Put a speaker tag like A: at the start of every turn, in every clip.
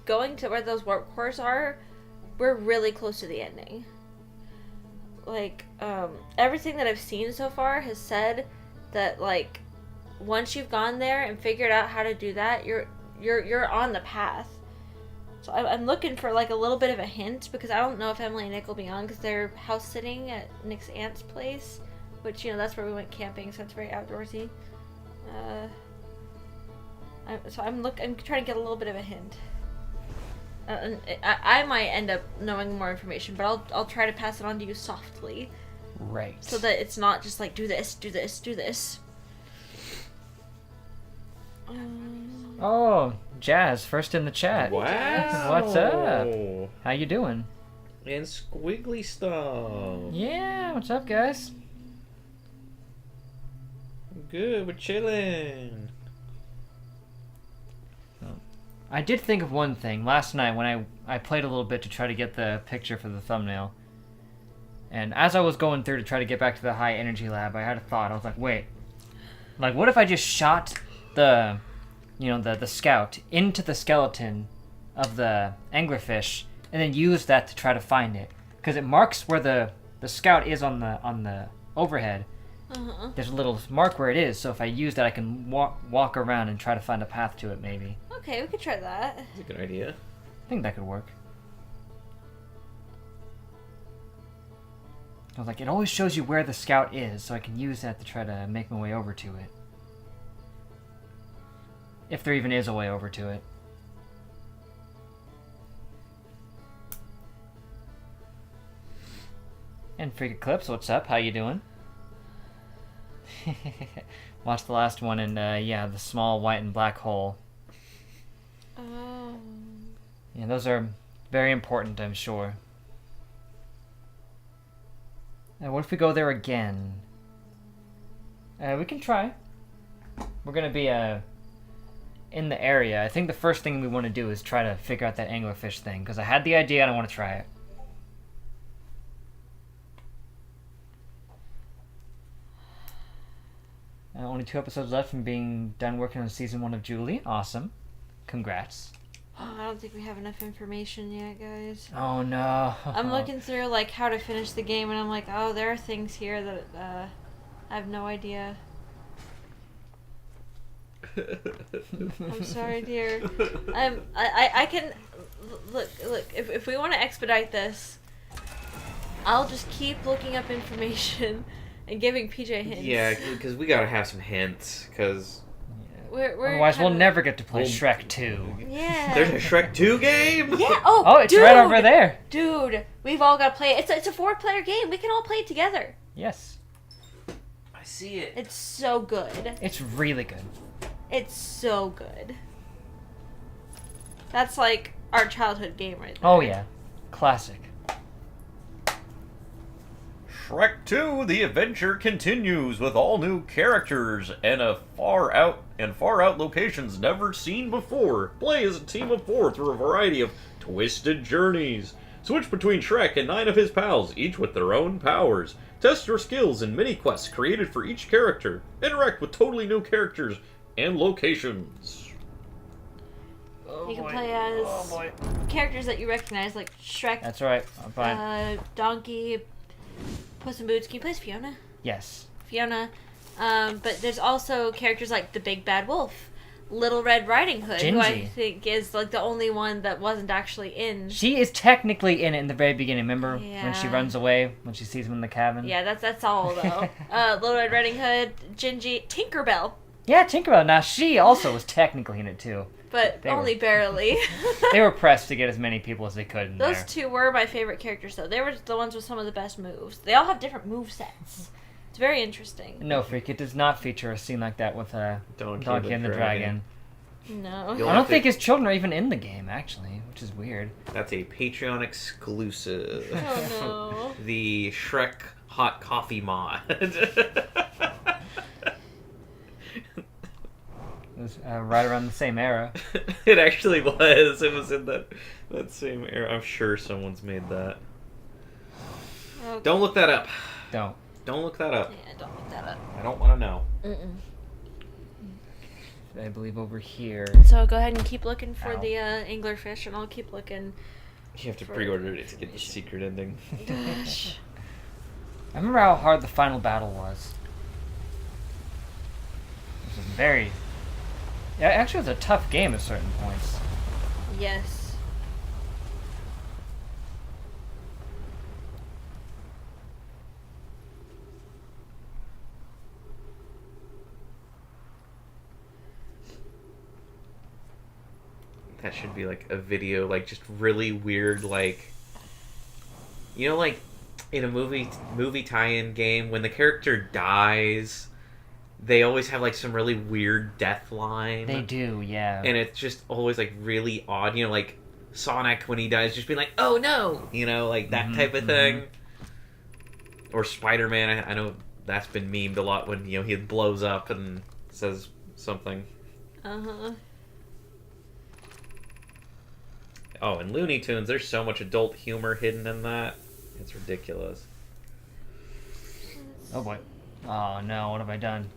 A: going to where those warp cores are, we're really close to the ending. Like, everything that I've seen so far has said that, like, once you've gone there and figured out how to do that, you're on the path. So I'm looking for, like, a little bit of a hint, because I don't know if Emily and Nick will be on, because they're house sitting at Nick's aunt's place, which, you know, that's where we went camping, so it's very outdoorsy. I'm trying to get a little bit of a hint. I might end up knowing more information, but I'll try to pass it on to you softly.
B: Right.
A: So that it's not just like, do this, do this, do this.
B: Oh, Jazz, first in the chat.
C: Wow.
B: What's up? How you doing?
C: And squiggly stuff.
B: Yeah, what's up, guys?
C: Good, we're chilling.
B: I did think of one thing last night when I played a little bit to try to get the picture for the thumbnail. And as I was going through to try to get back to the high energy lab, I had a thought. I was like, wait. Like, what if I just shot the scout into the skeleton of the anglerfish and then use that to try to find it? Because it marks where the scout is on the overhead.
A: Uh-huh.
B: There's a little mark where it is, so if I use that, I can walk around and try to find a path to it, maybe.
A: Okay, we could try that.
C: That's a good idea.
B: I think that could work. I was like, it always shows you where the scout is, so I can use that to try to make my way over to it. If there even is a way over to it. And Freak Eclipse, what's up? How you doing? Watched the last one, and yeah, the small white and black hole.
A: Oh.
B: Yeah, those are very important, I'm sure. What if we go there again? We can try. We're gonna be in the area. I think the first thing we want to do is try to figure out that anglerfish thing, because I had the idea and I want to try it. Only 2 episodes left from being done working on season 1 of Julie. Awesome. Congrats.
A: Oh, I don't think we have enough information yet, guys.
B: Oh no.
A: I'm looking through, like, how to finish the game, and I'm like, oh, there are things here that I have no idea. I'm sorry, dear. I can look. If we want to expedite this, I'll just keep looking up information and giving PJ hints.
C: Yeah, because we gotta have some hints, because...
B: Otherwise, we'll never get to play Shrek 2.
A: Yeah.
C: There's a Shrek 2 game?
A: Yeah.
B: Oh, it's
A: dude,
B: right over there.
A: Dude, we've all got to play it. It's a 4-player game. We can all play it together.
B: Yes.
C: I see it.
A: It's so good.
B: It's really good.
A: It's so good. That's like our childhood game right there.
B: Oh yeah. Classic.
D: Shrek 2: The Adventure continues with all new characters and far out locations never seen before. Play as a team of 4 through a variety of twisted journeys. Switch between Shrek and 9 of his pals, each with their own powers. Test your skills in mini-quests created for each character. Interact with totally new characters and locations.
A: You can play as characters that you recognize, like Shrek.
B: That's right. I'm fine.
A: Donkey, Puss in Boots. Can you play as Fiona?
B: Yes.
A: Fiona. But there's also characters like the Big Bad Wolf, Little Red Riding Hood, who I
B: Gingy.
A: think is like the only one that wasn't actually in.
B: She is technically in it in the very beginning. Remember when she
A: Yeah.
B: runs away when she sees him in the cabin?
A: Yeah, that's all though. Little Red Riding Hood, Gingy, Tinkerbell,
B: Yeah, Tinkerbell. Now she also was technically in it too.
A: but
B: They were-
A: only barely.
B: They were pressed to get as many people as they could in
A: Those
B: there.
A: two were my favorite characters though. They were the ones with some of the best moves. They all have different move sets. It's very interesting.
B: No, Freak, it does not feature a scene like that with Donkey and the Dragon.
A: No.
C: You'll
B: I
C: have
B: don't
C: to-
B: think his children are even in the game, actually, which is weird.
C: That's a Patreon exclusive.
A: Oh
C: The Shrek hot coffee mod.
B: It was right around the same era.
C: It actually was. It was in that same era. I'm sure someone's made that.
A: no. Okay.
C: Don't look that up.
B: Don't.
C: Don't look that up.
A: Yeah, don't look that up.
C: I don't want to know.
A: Mm-mm.
B: I believe, over here.
A: So go ahead and keep looking for
B: Ow.
A: the anglerfish, and I'll keep looking.
C: You have to pre-order it to get the secret ending.
B: I remember how hard the final battle was. It was very... Yeah, actually, it was a tough game at certain points.
A: Yes.
C: That should be like a video, like just really weird, like, you know, like in a movie tie-in game when the character dies, they always have like some really weird death line.
B: They do, yeah.
C: And it's just always like really odd, you know, like Sonic when he dies, just being like, "Oh no," you know, like that type of thing. Or Spider-Man, I know that's been memed a lot when, you know, he blows up and says something. Oh, and Looney Tunes, there's so much adult humor hidden in that. It's ridiculous.
B: Oh boy. Oh no, what have I done?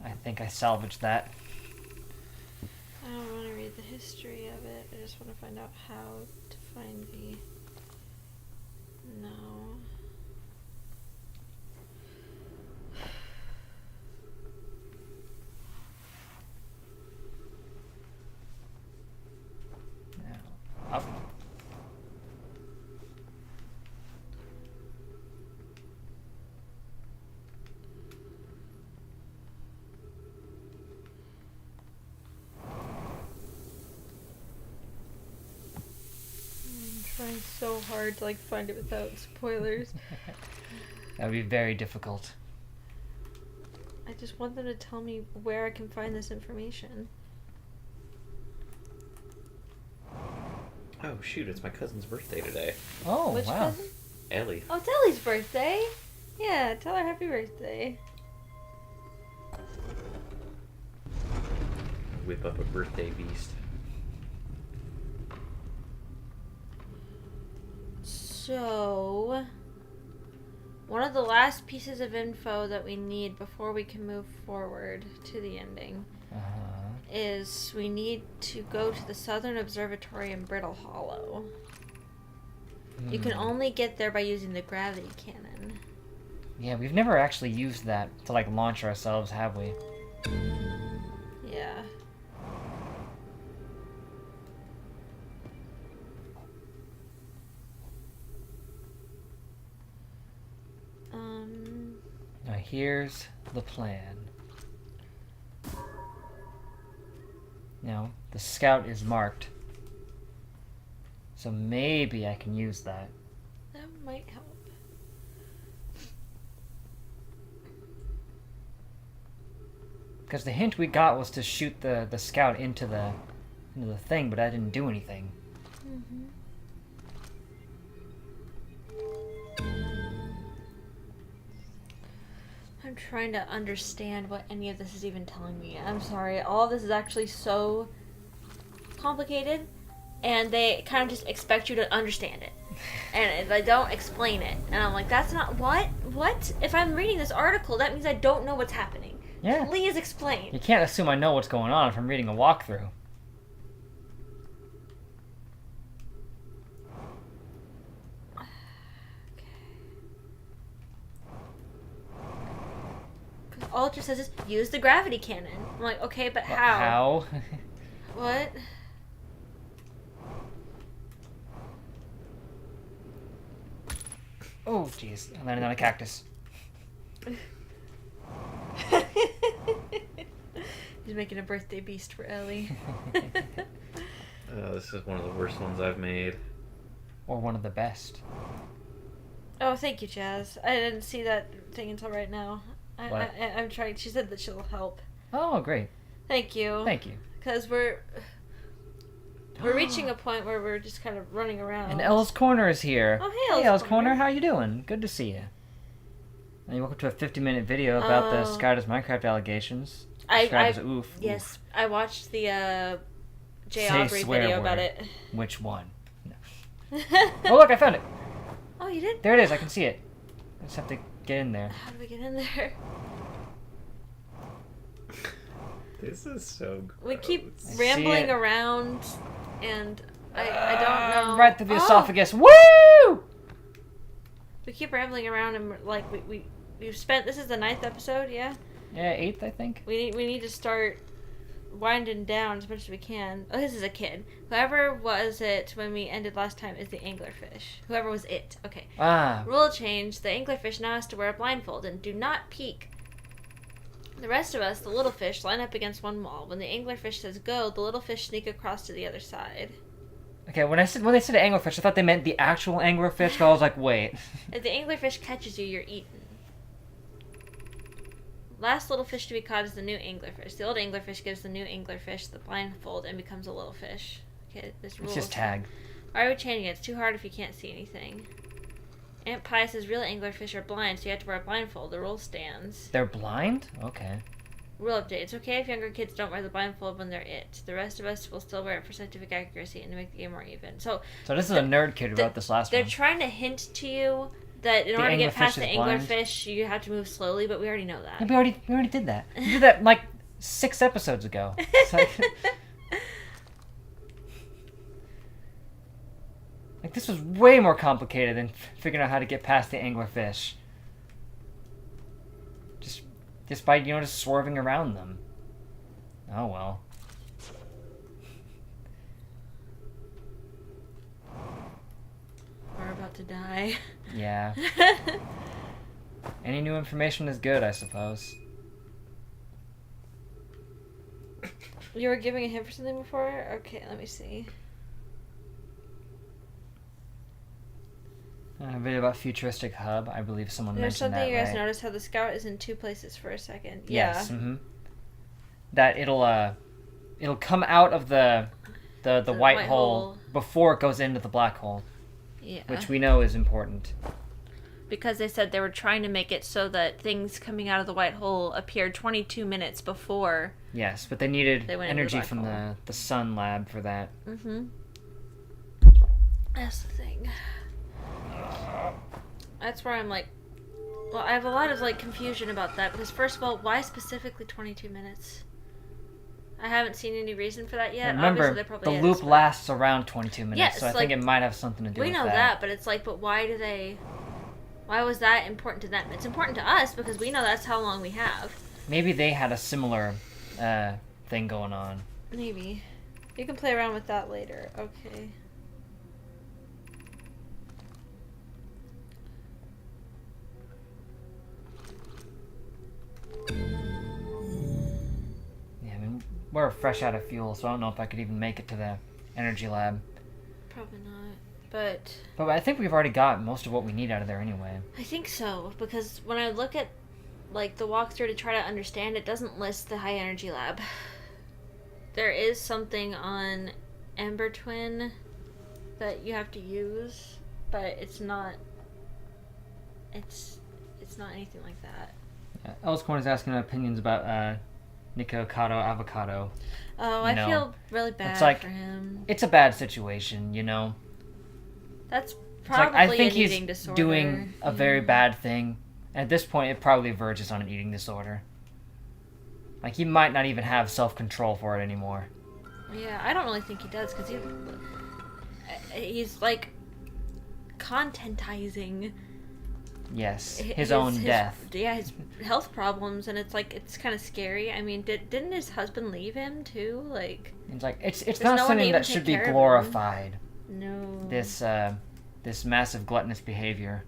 B: I think I salvaged that.
A: I don't want to read the history of it. I just want to find out how to find the... No.
B: Now, up.
A: I'm trying so hard to like find it without spoilers.
B: That would be very difficult.
A: I just want them to tell me where I can find this information.
C: Oh shoot, it's my cousin's birthday today.
B: Oh,
A: Which
B: wow.
A: cousin?
C: Ellie.
A: Oh, it's Ellie's birthday. Yeah, tell her happy birthday.
C: Whip up a birthday beast.
A: So, one of the last pieces of info that we need before we can move forward to the ending is we need to go to the Southern Observatory in Brittle Hollow. You can only get there by using the gravity cannon.
B: Yeah, we've never actually used that to like launch ourselves, have we?
A: Yeah.
B: Now here's the plan. Now, the scout is marked. So maybe I can use that.
A: That might help.
B: Because the hint we got was to shoot the scout into the thing, but I didn't do anything.
A: I'm trying to understand what any of this is even telling me. I'm sorry. All of this is actually so complicated, and they kind of just expect you to understand it. And they don't explain it. And I'm like, that's not... What? What? If I'm reading this article, that means I don't know what's happening.
B: Yeah.
A: Please explain.
B: You can't assume I know what's going on if I'm reading a walkthrough.
A: All it just says is, use the gravity cannon. I'm like, okay, but how?
B: How?
A: What?
B: Oh, jeez. I landed on a cactus.
A: He's making a birthday beast for Ellie.
C: This is one of the worst ones I've made.
B: Or one of the best.
A: Oh, thank you, Jazz. I didn't see that thing until right now. I'm trying. She said that she'll help.
B: Oh, great.
A: Thank you.
B: Thank you.
A: Because we're reaching a point where we're just kind of running around.
B: And Elle's Corner is here.
A: Oh, hey,
B: Hey, Elle's Corner. How you doing? Good to see you. And welcome to a 50-minute video about the Skydo's Minecraft allegations. Described as oof.
A: Yes, I watched the Jay
B: Say
A: Aubrey
B: swear
A: video
B: word.
A: about it.
B: Which one? No. Oh, look, I found it.
A: Oh, you did?
B: There it is. I can see it. I just have to get in there?
A: How do we get in there?
C: This is so gross.
A: We keep
B: I see
A: rambling
B: it.
A: around, and I don't know.
B: Right through the
A: Oh!
B: esophagus. Woo!
A: We keep rambling around, and like we've spent. This is the 9th episode, yeah.
B: Yeah, 8th, I think.
A: We need to start winding down as much as we can. Oh, this is a kid. Whoever was it when we ended last time is the anglerfish. Whoever was it. Okay.
B: Ah,
A: Rule change. The anglerfish now has to wear a blindfold and do not peek. The rest of us, the little fish, line up against one wall. When the anglerfish says go, the little fish sneak across to the other side.
B: okay. When they said anglerfish, I thought they meant the actual anglerfish, but I was like, wait.
A: If the anglerfish catches you, you're eaten. Last little fish to be caught is the new anglerfish. The old anglerfish gives the new anglerfish the blindfold and becomes a little fish. Okay, this rule.
B: It's just tag.
A: Why are we changing it? It's too hard if you can't see anything. Aunt Pie says real anglerfish are blind, so you have to wear a blindfold. The rule stands.
B: They're blind? Okay.
A: Rule update. It's okay if younger kids don't wear the blindfold when they're it. The rest of us will still wear it for scientific accuracy and to make the game more even. So
B: this is a nerd kid who wrote this last
A: they're
B: one.
A: trying to hint to you that in order to get
B: anglerfish
A: past the
B: is blind?
A: anglerfish, you have to move slowly, but we already know that.
B: Yeah, we already did that. We did that like 6 episodes ago. It's like this was way more complicated than figuring out how to get past the anglerfish. Just by just swerving around them. Oh well.
A: We're about to die.
B: Yeah. Any new information is good, I suppose.
A: You were giving a hint for something before? Okay, let me see.
B: A video about futuristic hub. I believe someone
A: There's
B: mentioned
A: something
B: that,
A: you guys
B: right?
A: noticed how the scout is in 2 places for a second.
B: Yes.
A: Yeah.
B: Mm-hmm. That it'll come out of the white hole before it goes into the black hole,
A: Yeah.
B: which we know is important.
A: Because they said they were trying to make it so that things coming out of the white hole appeared 22 minutes before.
B: Yes, but they needed
A: They went into the
B: energy
A: black
B: from
A: hole.
B: the sun lab for that.
A: Mm-hmm. That's the thing. That's where I'm like, well, I have a lot of like confusion about that because first of all, why specifically 22 minutes? I haven't seen any reason for that yet.
B: And
A: Obviously,
B: remember,
A: there probably
B: the
A: is,
B: loop
A: but
B: lasts around 22 minutes,
A: Yes,
B: so I
A: like,
B: think it might have something to do
A: we
B: with
A: know
B: that.
A: that, but it's like, but why do they? Why was that important to them? It's important to us because we know that's how long we have.
B: Maybe they had a similar thing going on.
A: Maybe. You can play around with that later. Okay.
B: Yeah, I mean, we're fresh out of fuel, so I don't know if I could even make it to the energy lab.
A: Probably not. But
B: I think we've already got most of what we need out of there anyway.
A: I think so, because when I look at like the walkthrough to try to understand, it doesn't list the high energy lab. There is something on Ember Twin that you have to use, but it's not anything like that.
B: Elscorn is asking opinions about Nico Kato Avocado.
A: Oh, I feel really bad
B: like-
A: for him.
B: It's a bad situation, you know?
A: That's
B: It's
A: probably
B: like, I think
A: an
B: he's
A: eating disorder.
B: doing a very bad thing. At this point, it probably verges on an eating disorder. Like, he might not even have self-control for it anymore.
A: Yeah, I don't really think he does, because he's like contentizing
B: Yes, his own death.
A: Yeah, his health problems, and it's like, it's kind of scary. I mean, didn't his husband leave him too? Like,
B: It's like it's
A: There's
B: not
A: no one to
B: something
A: even
B: that
A: take
B: should be
A: care of him.
B: glorified.
A: no.
B: This massive gluttonous behavior.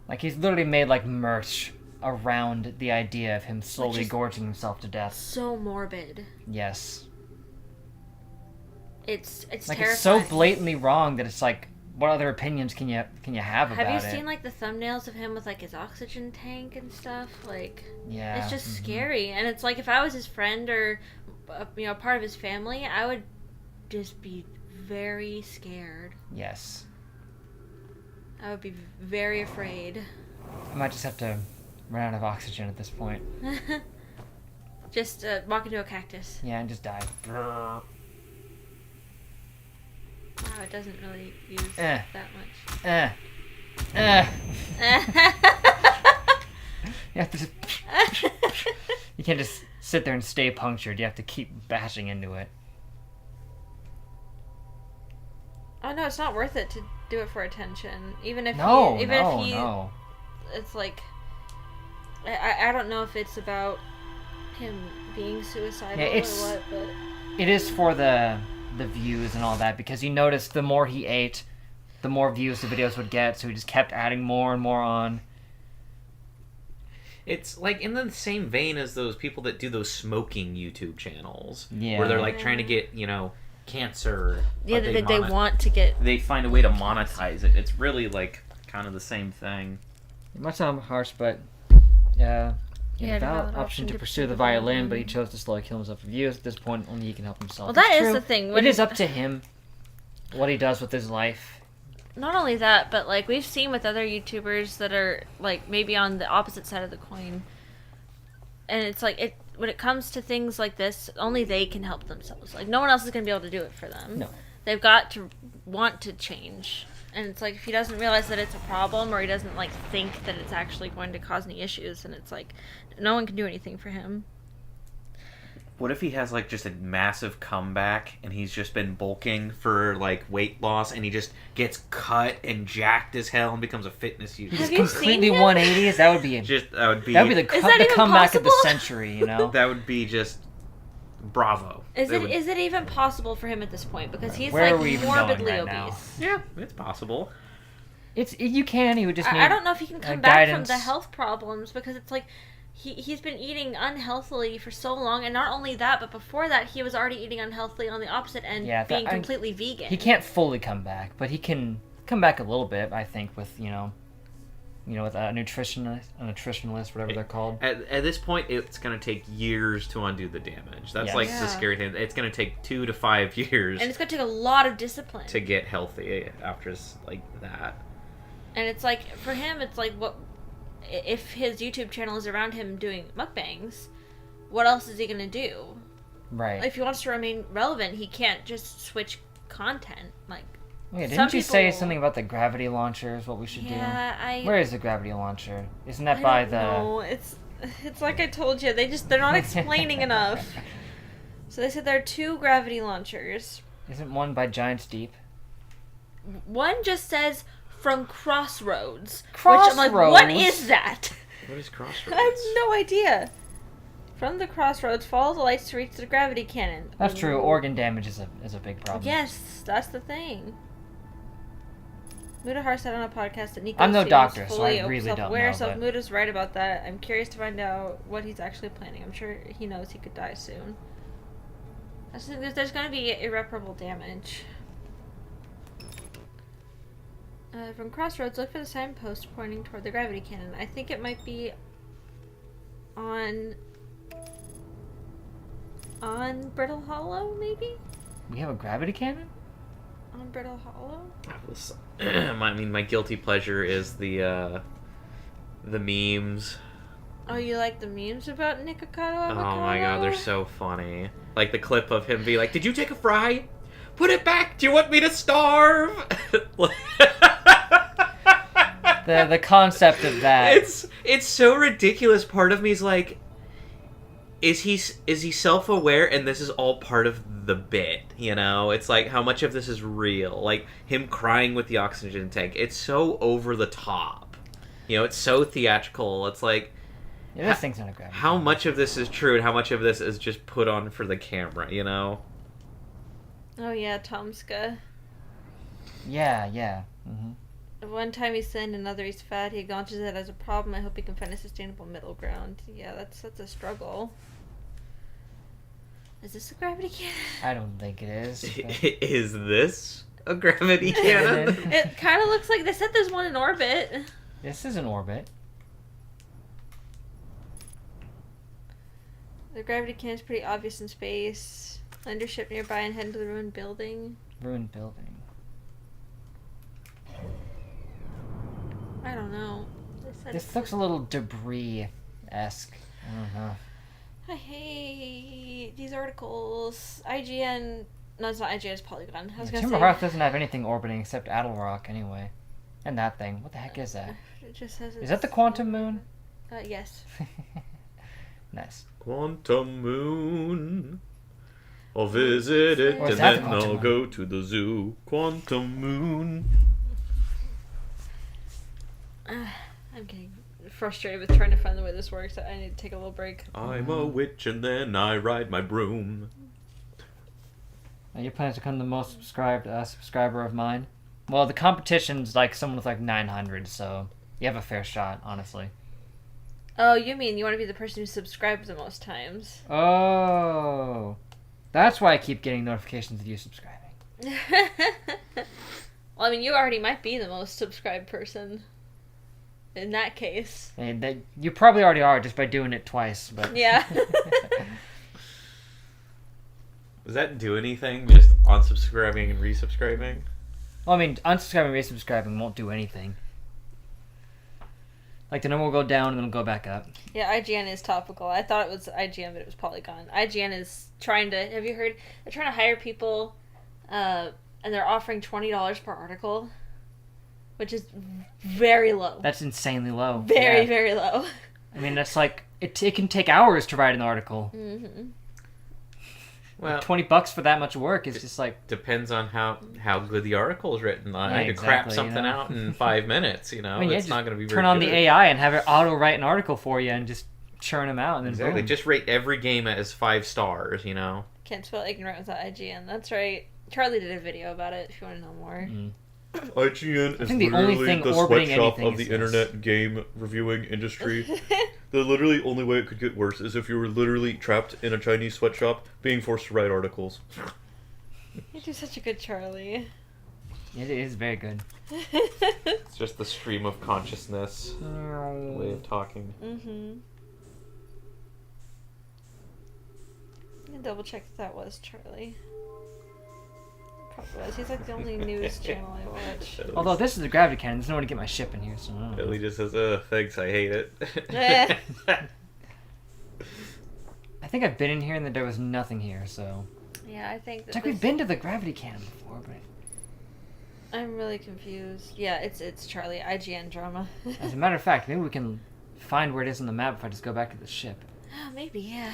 B: Like, he's literally made like merch around the idea of him slowly
A: is
B: gorging himself to death.
A: So morbid.
B: Yes.
A: It's
B: Like,
A: terrifying.
B: it's so blatantly wrong that it's like, what other opinions can you have about it?
A: Have you seen like the thumbnails of him with like his oxygen tank and stuff? Like,
B: Yeah.
A: it's just
B: mhm.
A: scary. And it's like, if I was his friend or part of his family, I would just be very scared.
B: Yes.
A: I would be very afraid.
B: I might just have to run out of oxygen at this point.
A: Just walk into a cactus.
B: Yeah, and just die.
A: Wow, it doesn't really use
B: Eh.
A: that much.
B: You have to just... You can't just sit there and stay punctured. You have to keep bashing into it.
A: Oh no, it's not worth it to do it for attention. Even if
B: No,
A: if he,
B: no.
A: it's like, I don't know if it's about him being suicidal
B: Yeah,
A: or what, but
B: It is for the views and all that, because you notice the more he ate, the more views the videos would get, so he just kept adding more and more on.
C: It's like in the same vein as those people that do those smoking YouTube channels.
B: Yeah.
C: Where they're like trying to get, cancer.
A: yeah,
C: but
A: they want to get.
D: They find a way to monetize it. It's really like kind of the same thing.
B: It might sound harsh, but he had a valid option to pursue the violin, but he chose to slowly kill himself for views. At this point, only he can help himself.
A: Well, that
B: It's
A: is
B: true.
A: the thing.
B: It is up to him what he does with his life.
A: Not only that, but like we've seen with other YouTubers that are like maybe on the opposite side of the coin, and it's like when it comes to things like this, only they can help themselves. Like no one else is going to be able to do it for them.
B: No.
A: They've got to want to change, and it's like if he doesn't realize that it's a problem or he doesn't like think that it's actually going to cause any issues, then it's like no one can do anything for him.
C: What if he has like just a massive comeback and he's just been bulking for like weight loss and he just gets cut and jacked as hell and becomes a fitness YouTuber?
A: Have you
B: Completely
A: seen him?
B: 180s. That would be
C: That would be
B: the,
A: Is that
B: the
A: even
B: comeback of the
A: possible?
B: century. You know.
C: that would be just bravo.
A: Is it even possible for him at this point? Because he's
B: Where are
A: like
B: we even going
A: morbidly
B: right now?
A: obese.
C: Yeah, it's possible.
B: You can. He would just need.
A: I don't know if he can come back from
B: guidance.
A: the health problems because it's like he's been eating unhealthily for so long, and not only that, but before that he was already eating unhealthily on the opposit end, being completely vegan.
B: He can't fully come back, but he can come back a little bit. I think with with a nutritionalist, whatever they're called.
C: At this point, it's going to take years to undo the damage. That's
B: Yes.
C: like
A: Yeah.
C: the scary thing. It's going to take 2 to 5 years
A: And it's gonna take a lot of discipline.
C: to get healthy after like that.
A: And it's like for him, it's like what if his YouTube channel is around him doing mukbangs? What else is he gonna do?
B: Right.
A: If he wants to remain relevant, he can't just switch content. Like
B: Yeah,
A: some
B: didn't you say
A: people-
B: something about the gravity launcher is what we should
A: yeah,
B: do? Where is the gravity launcher? Isn't that
A: I
B: by
A: don't
B: the...
A: know. It's like I told you. They're not explaining enough. So they said there are 2 gravity launchers.
B: Isn't one by Giants Deep?
A: One just says from Crossroads. Which I'm like, what
B: Crossroads?
A: is that?
C: What is Crossroads?
A: I have no idea. From the Crossroads, follow the lights to reach the gravity cannon.
B: That's true. Organ damage is a big problem.
A: Yes, that's the thing. Mudahar said on a podcast that Nico
B: I'm no
A: seems
B: doctor, so
A: fully
B: I really don't
A: self-aware,
B: know,
A: so if
B: but-
A: Muda's right about that, I'm curious to find out what he's actually planning. I'm sure he knows he could die soon. I just think there's going to be irreparable damage. From Crossroads, look for the signpost pointing toward the gravity cannon. I think it might be on Brittle Hollow, maybe?
B: We have a gravity cannon?
A: On Brittle Hollow?
C: My guilty pleasure is the memes.
A: Oh, you like the memes about Nikocado Avocado?
C: Oh my god, they're so funny. Like the clip of him being like, "Did you take a fry? Put it back. Do you want me to starve?"
B: The concept of that.
C: It's so ridiculous. Part of me is like, is he self-aware and this is all part of the bit, It's like how much of this is real? Like him crying with the oxygen tank. It's so over the top. It's so theatrical. It's like
B: Yeah, this thing's not a gravity
C: how
B: cannon.
C: much of this is true and how much of this is just put on for the camera,
A: Oh yeah, Tomska.
B: Yeah. Mm-hmm.
A: One time he's thin, another he's fat. He acknowledges it as a problem. I hope he can find a sustainable middle ground. Yeah, that's a struggle. Is this a gravity cannon?
B: I don't think it is. but-
C: Is this a gravity cannon?
A: It kind of looks like they said there's one in orbit.
B: This is an orbit.
A: The gravity cannon's pretty obvious in space. Land your ship nearby and head into the ruined building.
B: Ruined building.
A: I don't know. They said
B: This looks a little debris-esque. I don't know.
A: I hate these articles. IGN No, it's not IGN, it's Polygon. I was gonna
B: Timber
A: say...
B: Hearth doesn't have anything orbiting except Adelrock anyway. And that thing. What the heck is that?
A: It just says
B: Is that the Quantum Moon?
A: Yes.
B: Nice.
D: Quantum Moon. I'll visit it
A: Or
D: and
B: is that the
D: then
B: Quantum
D: I'll
B: Moon?
D: go to the zoo. Quantum Moon.
A: I'm getting frustrated with trying to find the way this works. I need to take a little break.
D: I'm a witch and then I ride my broom.
B: Are you planning to become the most subscriber of mine? Well, the competition's like someone with like 900, so you have a fair shot, honestly.
A: Oh, you mean you want to be the person who subscribes the most times?
B: Oh. That's why I keep getting notifications of you subscribing.
A: Well, I mean, you already might be the most subscribed person. In that case.
B: And you probably already are just by doing it twice, but...
A: Yeah.
C: Does that do anything? Just unsubscribing and resubscribing?
B: Well, I mean, unsubscribing and resubscribing won't do anything. Like, the number will go down and then it'll go back up.
A: Yeah, IGN is topical. I thought it was IGN, but it was Polygon. IGN is trying to... Have you heard? They're trying to hire people, and they're offering $20 per article, which is very low.
B: That's insanely low.
A: Very,
B: Yeah.
A: very low.
B: I mean, that's like... It can take hours to write an article.
A: Mm-hmm.
C: Well,
B: $20 for that much work is just like...
C: depends on how good the article is written. I
B: Yeah,
C: could crap
B: exactly,
C: something
B: you know?
C: out in 5 minutes, you know?
B: I mean, yeah,
C: it's
B: just
C: not going to be very
B: turn on
C: good.
B: the AI and have it auto-write an article for you and just churn them out and then
C: Exactly.
B: boom.
C: Just rate every game as 5 stars, you know?
A: Can't spell ignorant without IGN. That's right. Charlie did a video about it if you want to know more.
B: Mm.
D: IGN is
B: think the only
D: literally
B: thing
D: the
B: orbiting
D: sweatshop
B: anything
D: of the
B: is this.
D: internet game reviewing industry. The literally only way it could get worse is if you were literally trapped in a Chinese sweatshop being forced to write articles.
A: You do such a good Charlie.
B: It is very good.
C: It's just the stream of consciousness way of talking.
A: Mm-hmm. Let me double check if that was Charlie. Probably was. He's like the only news channel I watch.
B: Although this is a gravity cannon, there's no way to get my ship in here, so I don't know.
C: Ellie just says, thanks, I hate it.
A: Eh.
B: I think I've been in here and that there was nothing here, so...
A: Yeah, I think
B: It's
A: that
B: like we've been to the gravity cannon before, but...
A: I'm really confused. Yeah, it's Charlie. IGN drama.
B: As a matter of fact, maybe we can find where it is on the map if I just go back to the ship.
A: Oh, maybe, yeah.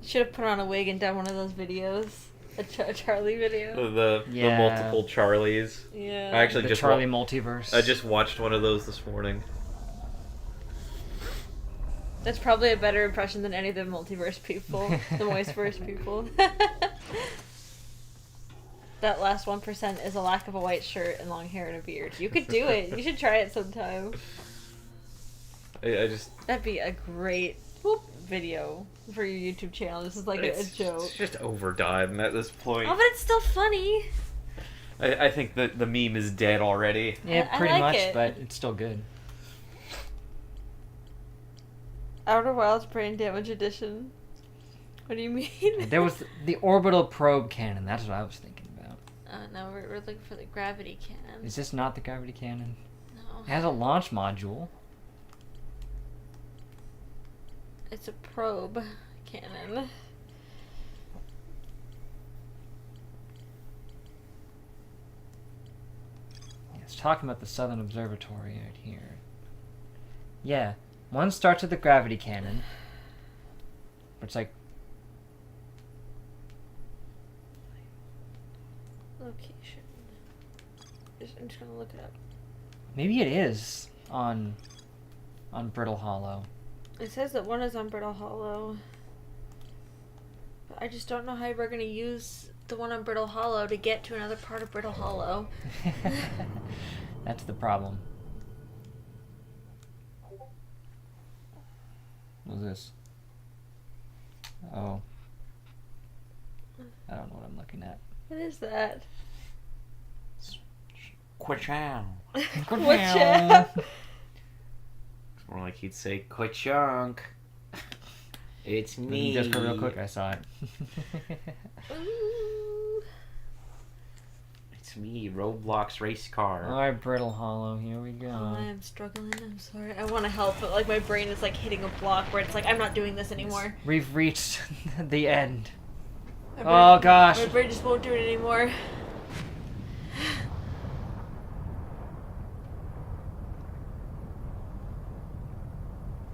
A: Should have put on a wig and done one of those videos. A Charlie video.
C: the
B: Yeah.
C: multiple Charlies.
A: Yeah.
C: I actually
B: The
C: just
B: Charlie multiverse.
C: I just watched one of those this morning.
A: That's probably a better impression than any of the multiverse people. The Moistverse people. That last 1% is a lack of a white shirt and long hair and a beard. You could do it. You should try it sometime.
C: I just...
A: That'd be a great video for your YouTube channel. This is like a
C: It's
A: joke.
C: just overdone at this point.
A: Oh, but it's still funny.
C: I think that the meme is dead already.
B: Yeah,
A: I
B: pretty
A: like
B: much,
A: it.
B: but it's still good.
A: Outer Wilds Brain Damage Edition. What do you mean?
B: There was the orbital probe cannon, that's what I was thinking about.
A: No, we're looking for the gravity cannon.
B: Is this not the gravity cannon?
A: No.
B: It has a launch module.
A: It's a probe cannon.
B: It's talking about the Southern Observatory right here. Yeah, one starts with the gravity cannon. But it's like...
A: Location. I'm just gonna look it up.
B: Maybe it is on Brittle Hollow.
A: It says that one is on Brittle Hollow. But I just don't know how we're gonna use the one on Brittle Hollow to get to another part of Brittle Hollow.
B: That's the problem. What's this? Oh. I don't know what I'm looking at.
A: What is that?
C: Quachow.
A: What's that?
C: It's more like he'd say, Quachunk. It's me.
B: Just for real quick, I saw it.
A: Ooh.
C: It's me, Roblox race car.
B: Alright, Brittle Hollow, here we go.
A: I am struggling. I'm sorry. I want to help, but like my brain is like hitting a block where it's like I'm not doing this anymore.
B: We've reached the end. Oh gosh.
A: My brain just won't do it anymore.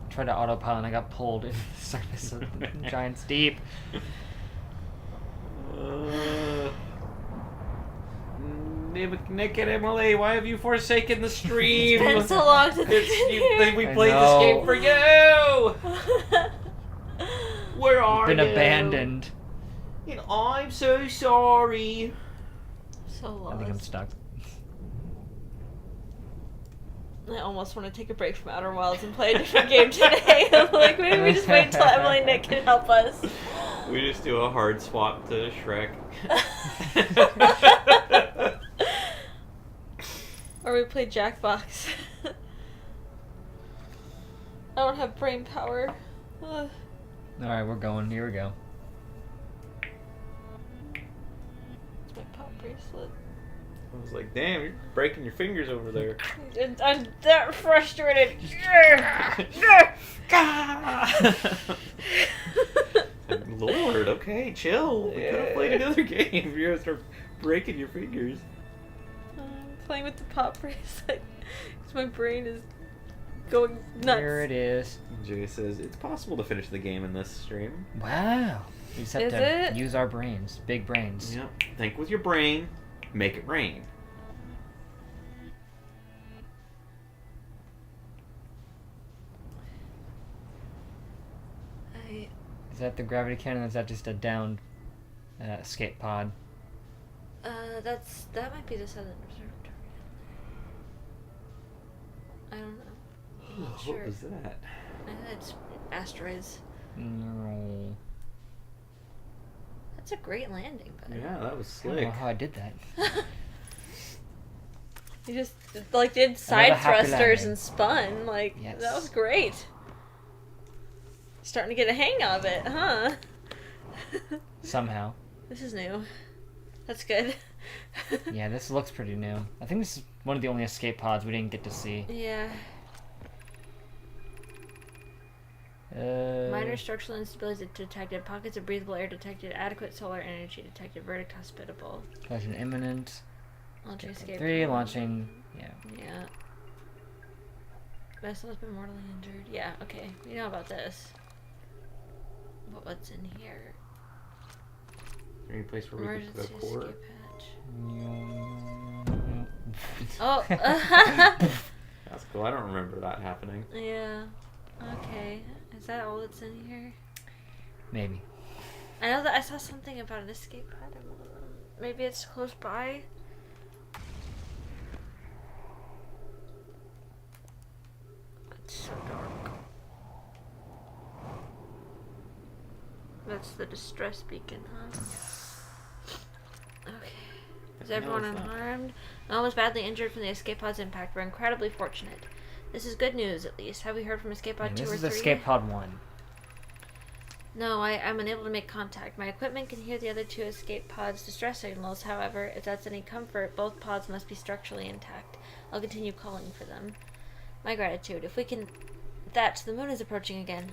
B: Tried to autopilot and I got pulled into the surface of the Giant's Deep.
C: Nick and Emily, why have you forsaken the stream?
A: It's been so long since
C: we played this game for you! Where are
B: Been
C: you?
B: abandoned.
C: And I'm so sorry.
A: So lost.
B: I think I'm stuck.
A: I almost want to take a break from Outer Wilds and play a different game today. I'm like, maybe we just wait until Emily and Nick can help us.
C: We just do a hard swap to Shrek.
A: Or we play Jackbox. I don't have brain power. Ugh.
B: Alright, we're going. Here we go.
A: It's my pop bracelet.
C: I was like, damn, you're breaking your fingers over there.
A: I'm that frustrated.
C: Lord, okay, chill. We could have played another game. You're gonna start breaking your fingers.
A: Playing with the pop bracelet because my brain is going nuts.
B: Here it is.
C: Jay says it's possible to finish the game in this stream.
B: Wow. We just have
A: Is
B: to
A: it?
B: use our brains. Big brains.
C: Yep. Think with your brain. Make it rain.
B: Is that the gravity cannon or is that just a downed escape pod?
A: That might be the Southern Observatory down there. I don't know. I'm not sure.
C: What was that?
A: It's asteroids.
B: No.
A: That's a great landing, bud.
C: Yeah, that was
B: I don't know
C: slick.
B: how I did that.
A: You just like did
B: Another
A: side
B: happy
A: thrusters
B: landing.
A: and spun. Like
B: Yes.
A: that was great. Starting to get a hang of it, huh?
B: Somehow.
A: This is new. That's good.
B: Yeah, this looks pretty new. I think this is one of the only escape pods we didn't get to see.
A: Yeah. Minor structural instability detected. Pockets of breathable air detected. Adequate solar energy detected. Verdict hospitable.
B: Collision imminent.
A: Launching escape.
B: 3, launching. Yeah.
A: Yeah. Vessel has been mortally injured. Yeah, okay. We know about this. But what's in here?
C: Is there any place where we could
A: Emergency
C: put a core?
A: escape hatch.
B: Mm.
A: Oh!
C: That's cool. I don't remember that happening.
A: Yeah. Okay. Is that all that's in here?
B: Maybe.
A: I know that I saw something about an escape pod. Maybe it's close by. It's so dark. That's the distress beacon, huh? Okay. Is everyone unharmed? No one was badly injured from the escape pod's impact. We're incredibly fortunate. This is good news, at least. Have we heard from escape pod 2 or 3?
B: This is escape pod 1.
A: No, I'm unable to make contact. My equipment can hear the other 2 escape pods' distress signals. However, if that's any comfort, both pods must be structurally intact. I'll continue calling for them. My gratitude. If we can... That, the moon is approaching again.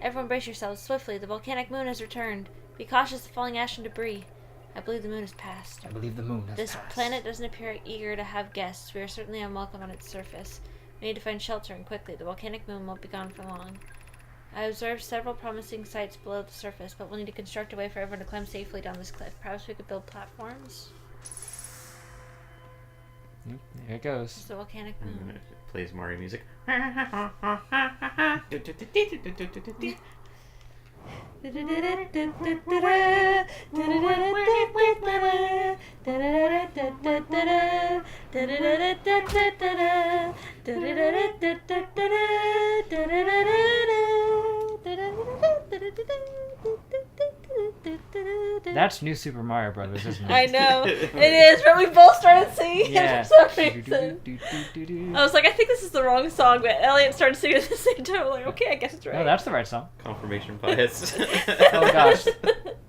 A: Everyone brace yourselves swiftly. The volcanic moon has returned. Be cautious of falling ash and debris. I believe the moon has passed.
B: I believe the moon has
A: This
B: passed.
A: planet doesn't appear eager to have guests. We are certainly unwelcome on its surface. We need to find shelter and quickly. The volcanic moon won't be gone for long. I observed several promising sites below the surface, but we'll need to construct a way for everyone to climb safely down this cliff. Perhaps we could build platforms?
B: There it goes.
A: It's the volcanic moon.
C: It plays Mario music.
B: That's New Super Mario Brothers, isn't it?
A: I know. It is, but we both started singing
B: Yeah.
A: it for some reason. I was like, I think this is the wrong song, but Elliot started singing at the same time. I'm like, okay, I guess it's right.
B: No, that's the right song.
C: Confirmation bias.
B: Oh gosh.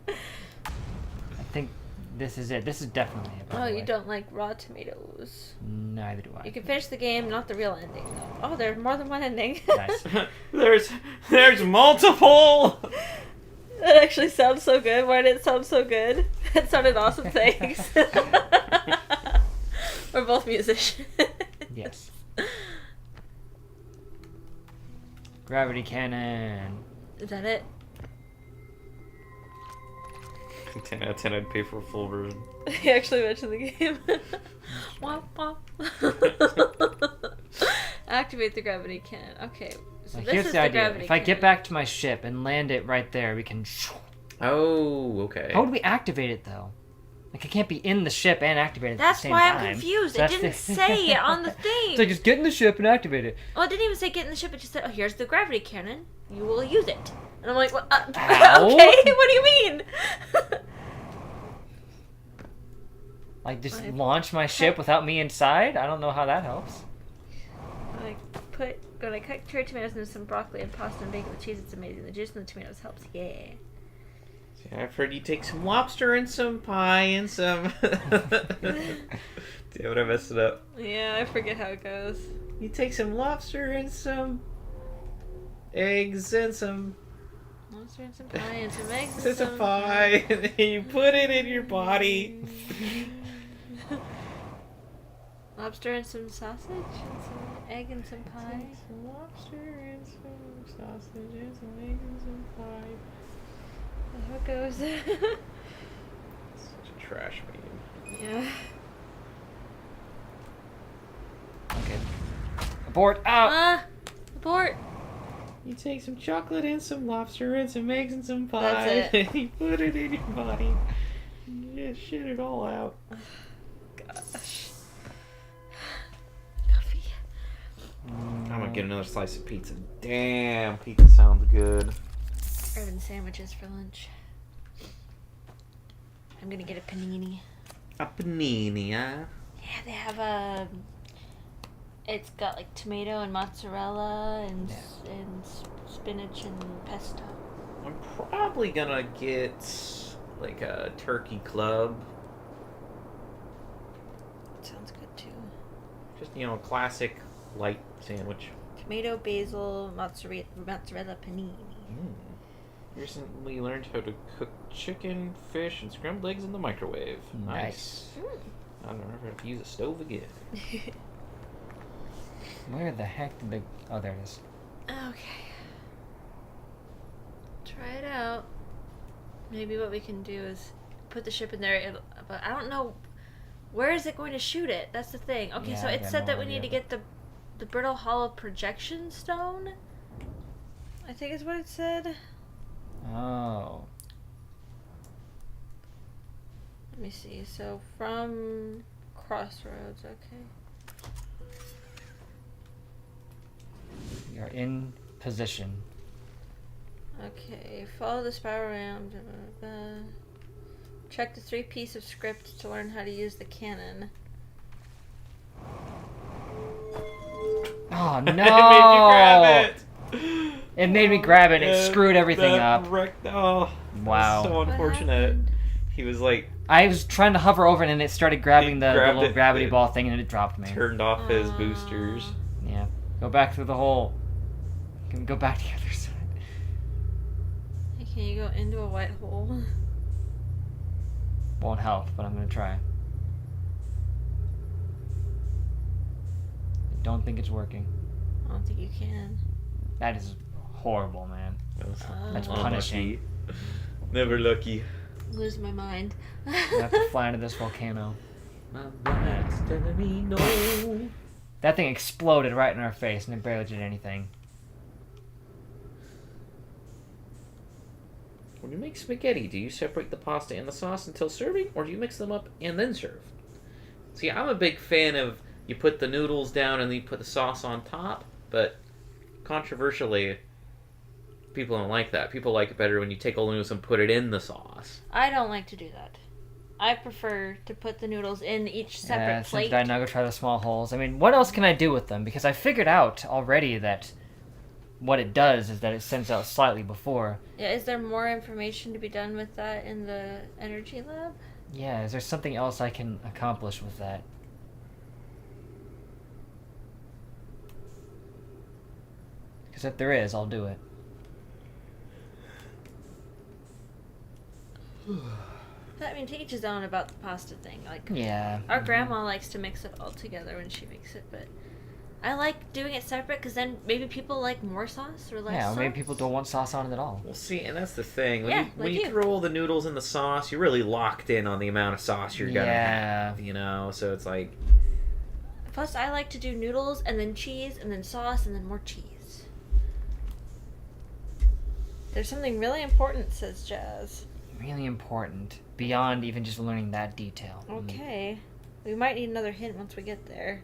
B: I think this is it. This is definitely it. by
A: Oh,
B: the
A: you
B: way.
A: don't like raw tomatoes.
B: Neither do I.
A: You can finish the game, not the real ending, though. Oh, there's more than one ending.
B: Nice.
C: there's multiple.
A: That actually sounds so good. Why did it sound so good? It sounded awesome, thanks. We're both musicians.
B: Yes. Gravity cannon.
A: Is that it?
C: 10 out of 10, I'd pay for a full version.
A: He actually mentioned the game. Womp womp. Activate the gravity cannon. Okay, so
B: Now,
A: this
B: here's
A: is
B: the
A: the
B: idea.
A: gravity
B: If I
A: cannon.
B: get back to my ship and land it right there, we can...
C: Oh, okay.
B: How would we activate it, though? Like, I can't be in the ship and activate it at
A: That's
B: the same
A: why
B: time.
A: I'm confused.
B: So
A: It
B: that's
A: didn't
B: the-
A: say it on the thing.
B: It's like, just get in the ship and activate it.
A: Well, it didn't even say get in the ship. It just said, oh, here's the gravity cannon. You will use it. And I'm like, well,
B: Ow.
A: okay, what do you mean?
B: Like, just
A: I-
B: launch my ship without me inside? I don't know how that helps.
A: When I cut cherry tomatoes into some broccoli and pasta and bacon with cheese, it's amazing. The juice in the tomatoes helps. Yeah.
C: See, I've heard you take some lobster and some pie and some... Damn it, I messed it up.
A: Yeah, I forget how it goes.
C: You take some lobster and some eggs and some...
A: Lobster and some pie and some eggs
C: and some pie, and then you put it in your body.
A: Lobster and some sausage and some egg and some pie.
C: Some lobster and some sausage and some eggs and some pie.
A: That's how it goes.
C: Such a trash meme.
A: Yeah.
B: Okay. Abort! Out!
A: Ah! Abort!
C: You take some chocolate and some lobster and some eggs and some pie.
A: That's it.
C: And you put it in your body. And you just shit it all out.
A: Gosh. Coffee.
C: I'm gonna get another slice of pizza. Damn, pizza sounds good.
A: Urban sandwiches for lunch. I'm gonna get a panini.
C: A panini, huh?
A: Yeah, they have it's got like tomato and mozzarella and and spinach and pesto.
C: I'm probably gonna get like a turkey club.
A: Sounds good too.
C: Just, a classic light sandwich.
A: Tomato, basil, mozzarella panini.
C: Recently learned how to cook chicken, fish, and scrambled eggs in the microwave.
B: Nice.
C: I don't know if I use a stove again.
B: Where the heck did they... Oh, there it is.
A: Okay. Try it out. Maybe what we can do is put the ship in there, but I don't know, where is it going to shoot it? That's the thing. Okay,
B: Yeah,
A: so
B: I
A: it
B: got
A: said
B: no
A: that we
B: idea,
A: need to get the brittle hollow projection stone. I think is what it said.
B: Oh.
A: Let me see. So from Crossroads, okay.
B: You're in position.
A: Okay, follow the spiral around. Check the 3 piece of script to learn how to use the cannon.
B: Oh, no!
C: It made you grab it!
B: It made me grab it and it screwed everything
C: that
B: up.
C: Wrecked, oh,
B: Wow.
C: so
A: What
C: unfortunate.
A: happened?
C: He was like,
B: I was trying to hover over it and it started grabbing the
C: grabbed
B: little
C: it,
B: gravity
C: it
B: ball thing and it dropped me.
C: turned off his
A: Aw.
C: boosters.
B: Yeah. Go back through the hole. Can we go back to the other side?
A: Hey, can you go into a white hole?
B: Won't help, but I'm gonna try. I don't think it's working.
A: I don't think you can.
B: That is horrible, man. That's
A: Oh.
B: punishing.
C: Never lucky.
A: Lose my mind.
B: I have to fly into this volcano.
C: My mind's telling me no.
B: That thing exploded right in our face and it barely did anything.
C: When you make spaghetti, do you separate the pasta and the sauce until serving, or do you mix them up and then serve? See, I'm a big fan of you put the noodles down and then you put the sauce on top, but controversially, people don't like that. People like it better when you take all the noodles and put it in the sauce.
A: I don't like to do that. I prefer to put the noodles in each separate plate.
B: Since I now go try the small holes. I mean, what else can I do with them? Because I figured out already that what it does is that it sends out slightly before.
A: Yeah, is there more information to be done with that in the energy lab?
B: Yeah, is there something else I can accomplish with that? Because if there is, I'll do it.
A: I mean, to each his own about the pasta thing. Like,
B: Yeah.
A: our grandma likes to mix it all together when she makes it, but I like doing it separate because then maybe people like more sauce or less
B: Yeah, or
A: sauce.
B: maybe people don't want sauce on it at all.
C: Well, see, and that's the thing. When
A: Yeah,
C: you, when
A: like
C: you
A: you.
C: throw all the noodles in the sauce, you're really locked in on the amount of sauce you're gonna
B: Yeah.
C: have. You know, so it's like,
A: Plus, I like to do noodles and then cheese and then sauce and then more cheese. There's something really important, says Jazz.
B: Really important. Beyond even just learning that detail.
A: Okay. We might need another hint once we get there.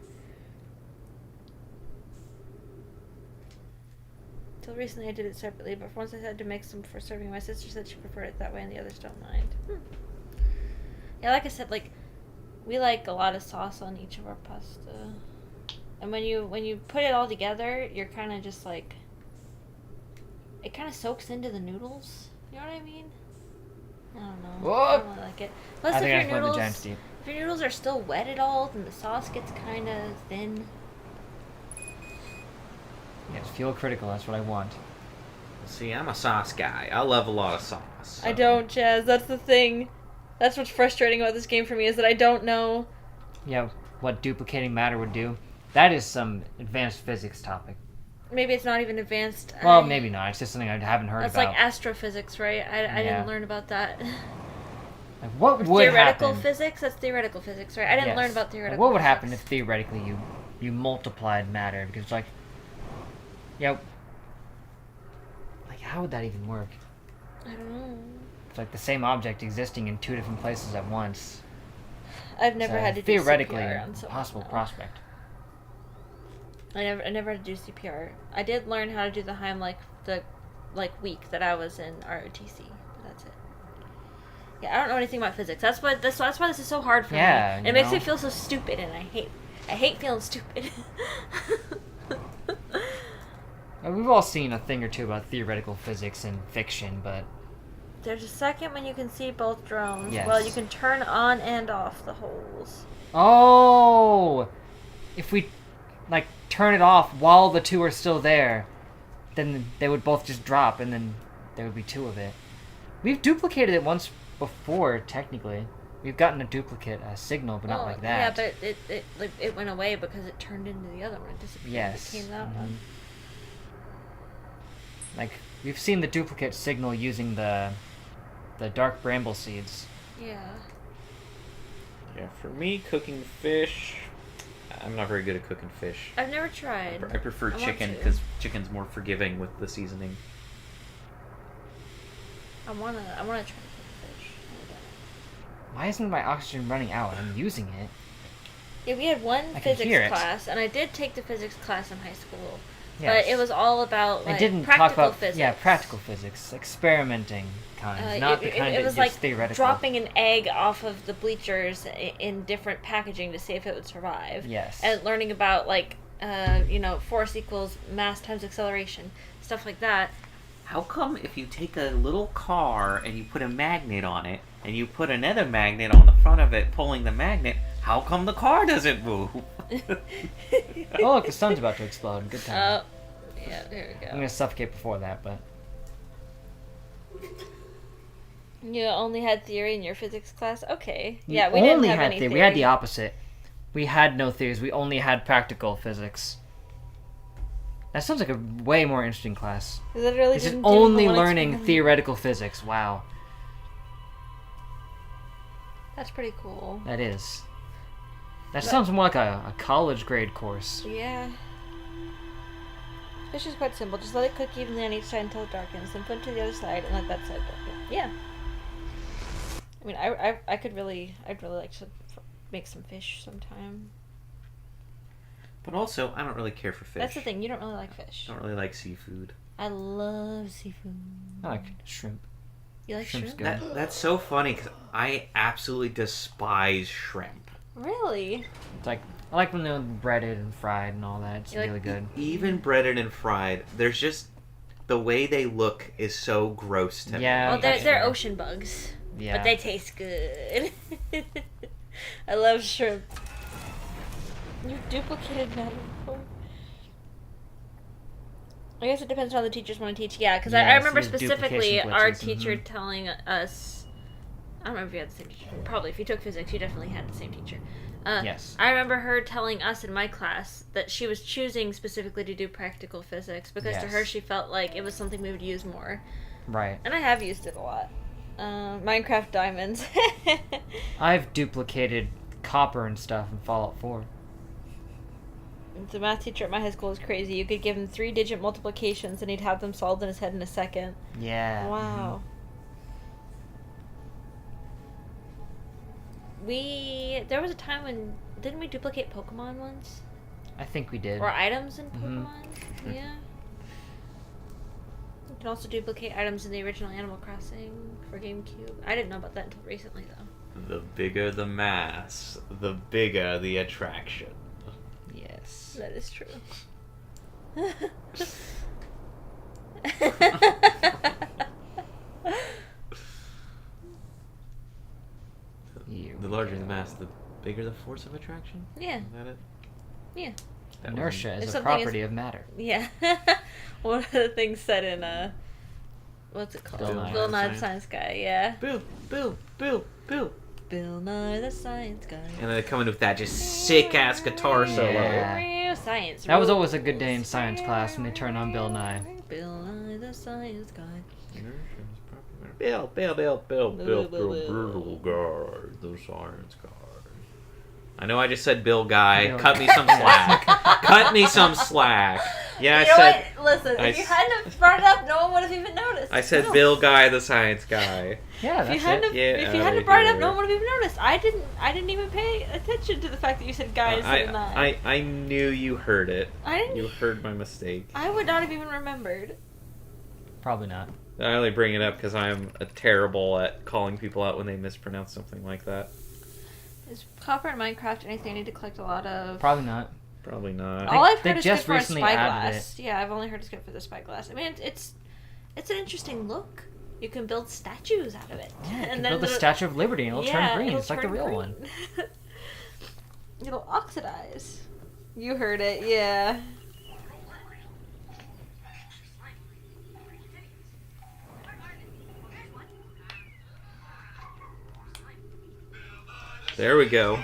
A: Till recently I did it separately, but once I had to mix them for serving, my sister said she preferred it that way and the others don't mind. Yeah, like I said, like, we like a lot of sauce on each of our pasta. And when you put it all together, you're kind of just like, it kind of soaks into the noodles. You know what I mean? I don't know. I
B: What?
A: don't really like it. Plus,
B: I
A: if
B: think
A: your
B: I put the
A: noodles,
B: giant deep.
A: if your noodles are still wet at all, then the sauce gets kind of thin.
B: Yes, feel critical. That's what I want.
C: see, I'm a sauce guy. I love a lot of sauce.
A: I
C: so-
A: don't, Jazz. That's the thing. That's what's frustrating about this game for me is that I don't know.
B: Yeah, what duplicating matter would do. That is some advanced physics topic.
A: Maybe it's not even advanced.
B: Well, maybe not. It's just something I haven't heard
A: That's
B: about.
A: like astrophysics, right? I
B: Yeah.
A: didn't learn about that.
B: Like, what would
A: Theoretical
B: happen?
A: physics? That's theoretical physics, right? I didn't
B: Yes.
A: learn about
B: Like,
A: theoretical
B: what would
A: physics.
B: happen if theoretically you multiplied matter? Because like, yeah, like how would that even work?
A: I don't know.
B: It's like the same object existing in two different places at once.
A: I've never
B: So
A: had to do
B: theoretically
A: CPR on someone,
B: possible
A: though.
B: prospect.
A: I never had to do CPR. I did learn how to do the Heimlich the week that I was in ROTC. But that's it. Yeah, I don't know anything about physics. That's why this is so hard for
B: Yeah,
A: me.
B: you
A: It makes me
B: know.
A: feel so stupid, and I hate feeling stupid.
B: We've all seen a thing or two about theoretical physics in fiction, but
A: There's a second when you can see both drones.
B: Yes.
A: Well, you can turn on and off the holes.
B: oh, if we like turn it off while the two are still there, then they would both just drop, and then there would be two of it. We've duplicated it once before, technically. We've gotten a duplicate signal, but not like that.
A: Yeah, but it went away because it turned into the other one. It disappeared.
B: Yes.
A: It became that one.
B: Like we've seen the duplicate signal using the dark bramble seeds.
A: Yeah.
C: Yeah, for me, cooking fish, I'm not very good at cooking fish.
A: I've never tried.
C: I prefer
A: I want
C: chicken
A: to.
C: because chicken's more forgiving with the seasoning.
A: I wanna try to cook fish.
B: Why isn't my oxygen running out? I'm using it.
A: Yeah, we had one
B: I can hear
A: physics
B: it.
A: class, and I did take the physics class in high school.
B: Yes.
A: But it was all about like
B: It didn't
A: practical
B: talk about
A: physics.
B: practical physics, experimenting kind, not the kind
A: it
B: that
A: was
B: is
A: like
B: theoretical.
A: dropping an egg off of the bleachers in different packaging to see if it would survive.
B: Yes.
A: And learning about like force equals mass times acceleration, stuff like that.
C: How come if you take a little car and you put a magnet on it, and you put another magnet on the front of it pulling the magnet, how come the car doesn't move?
B: Oh look, the sun's about to explode. Good time.
A: Yeah, there we
B: I'm
A: go.
B: gonna suffocate before that, but
A: You only had theory in your physics class? Okay.
B: we
A: Yeah, we didn't
B: only
A: have
B: had
A: any
B: theory.
A: theory.
B: We had the opposite. We had no theories. We only had practical physics. That sounds like a way more interesting class.
A: We literally
B: This is
A: didn't do
B: only
A: one
B: learning
A: experiment.
B: theoretical physics. Wow,
A: That's pretty cool.
B: that is. That sounds more like a college grade course.
A: Yeah. Fish is quite simple. Just let it cook evenly on each side until it darkens, then put it to the other side and let that side darken. Yeah. I mean, I'd really like to make some fish sometime.
C: But also, I don't really care for fish.
A: That's the thing. You don't really like fish.
C: I don't really like seafood.
A: I love seafood.
B: I like shrimp.
A: You like
B: Shrimp's
A: shrimp?
B: good.
C: That's so funny because I absolutely despise shrimp.
A: Really?
B: It's like I like when they're breaded and fried and all that. It's
A: You like-
B: really good.
C: Even breaded and fried, there's just the way they look is so gross to me.
B: Yeah.
A: Well, they're
B: that's
A: they're
B: fair.
A: ocean bugs,
B: Yeah.
A: but they taste good. I love shrimp. You duplicated matter before. I guess it depends on how the teachers want to teach. Yeah, because I
B: Yes,
A: remember
B: use
A: specifically
B: duplication
A: our
B: glitches,
A: teacher telling us don't remember if you had the same teacher. Probably, if you took physics, you definitely had the same teacher.
B: Yes.
A: I remember her telling us in my class that she was choosing specifically to do practical physics because to
B: Yes.
A: her she felt like it was something we would use more.
B: Right.
A: And I have used it a lot. Minecraft diamonds.
B: I've duplicated copper and stuff in Fallout 4.
A: The math teacher at my high school was crazy. You could give him 3-digit multiplications and he'd have them solved in his head in a second.
B: Yeah.
A: Wow. There was a time when, didn't we duplicate Pokemon once?
B: I think we did.
A: Or items in
B: Mhm.
A: Pokemon? Yeah. You can also duplicate items in the original Animal Crossing for GameCube. I didn't know about that until recently, though.
C: The bigger the mass, the bigger the attraction.
B: Yes.
A: That is true.
C: The larger the mass, the bigger the force of attraction?
A: Yeah.
C: Is that it?
A: Yeah.
C: That
B: Inertia
A: If
B: is a
A: something is-
B: property of matter.
A: Yeah. One of the things said in, what's it called?
B: Bill Nye
A: Bill
C: the
A: Nye the
C: Science-
A: Science Guy, yeah.
C: Bill.
A: Bill Nye the Science Guy.
C: And then they come in with that just sick-ass guitar solo.
B: Yeah.
A: Science
B: That was
A: rules.
B: always a good day in science class when they turn on Bill Nye.
A: Bill Nye the Science Guy.
C: Bill,
A: Bill,
C: Bill
A: Bill.
C: Guy, the science guy. I know I just said Bill Guy.
B: Bill
C: Cut me
B: Guy.
C: some slack. Cut me some slack. Yeah,
A: You know
C: I said
A: what? Listen,
C: I
A: if you
C: s-
A: hadn't have brought it up, no one would have even noticed.
C: I said
A: No.
C: Bill Guy, the science guy.
B: Yeah,
A: If you
B: that's
A: hadn't
B: it.
A: have,
C: Get
A: if you
C: outta
A: hadn't brought it up,
C: here.
A: no one would have even noticed. I didn't even pay attention to the fact that you said guy instead of not.
C: I knew you heard it.
A: I didn't.
C: You heard my mistake.
A: I would not have even remembered.
B: Probably not.
C: I only bring it up because I'm terrible at calling people out when they mispronounce something like that.
A: Is copper in Minecraft anything I need to collect a lot of?
B: Probably not.
C: Probably not.
A: All I've
B: they
A: heard is
B: just
A: good for a
B: recently
A: spyglass.
B: added
A: Yeah, I've only heard it's good for the spyglass. I mean, it's an interesting look. You can build statues out of it.
B: Yeah, you can
A: And
B: build the
A: it'll-
B: Statue of Liberty and it'll
A: yeah,
B: turn green.
A: it'll
B: It's like the
A: turn
B: real
A: green.
B: one.
A: It'll oxidize. You heard it, yeah.
C: There we go.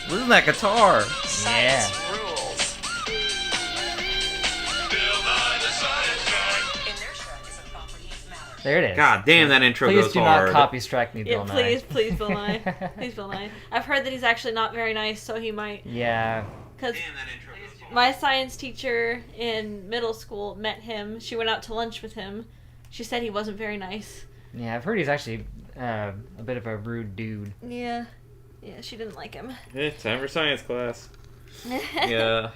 C: Listen to that guitar.
B: Yeah. There it is.
C: God damn, that intro
B: Please
C: goes
B: do
C: hard.
B: not copy strike me,
A: Yeah,
B: Bill Nye.
A: please, Bill Nye. Please, Bill Nye. I've heard that he's actually not very nice, so he might.
B: Yeah.
A: Because
C: Damn, that intro goes hard.
A: my science teacher in middle school met him. She went out to lunch with him. She said he wasn't very nice.
B: Yeah, I've heard he's actually a bit of a rude dude.
A: Yeah. Yeah, she didn't like him.
C: Time for science class. Yeah.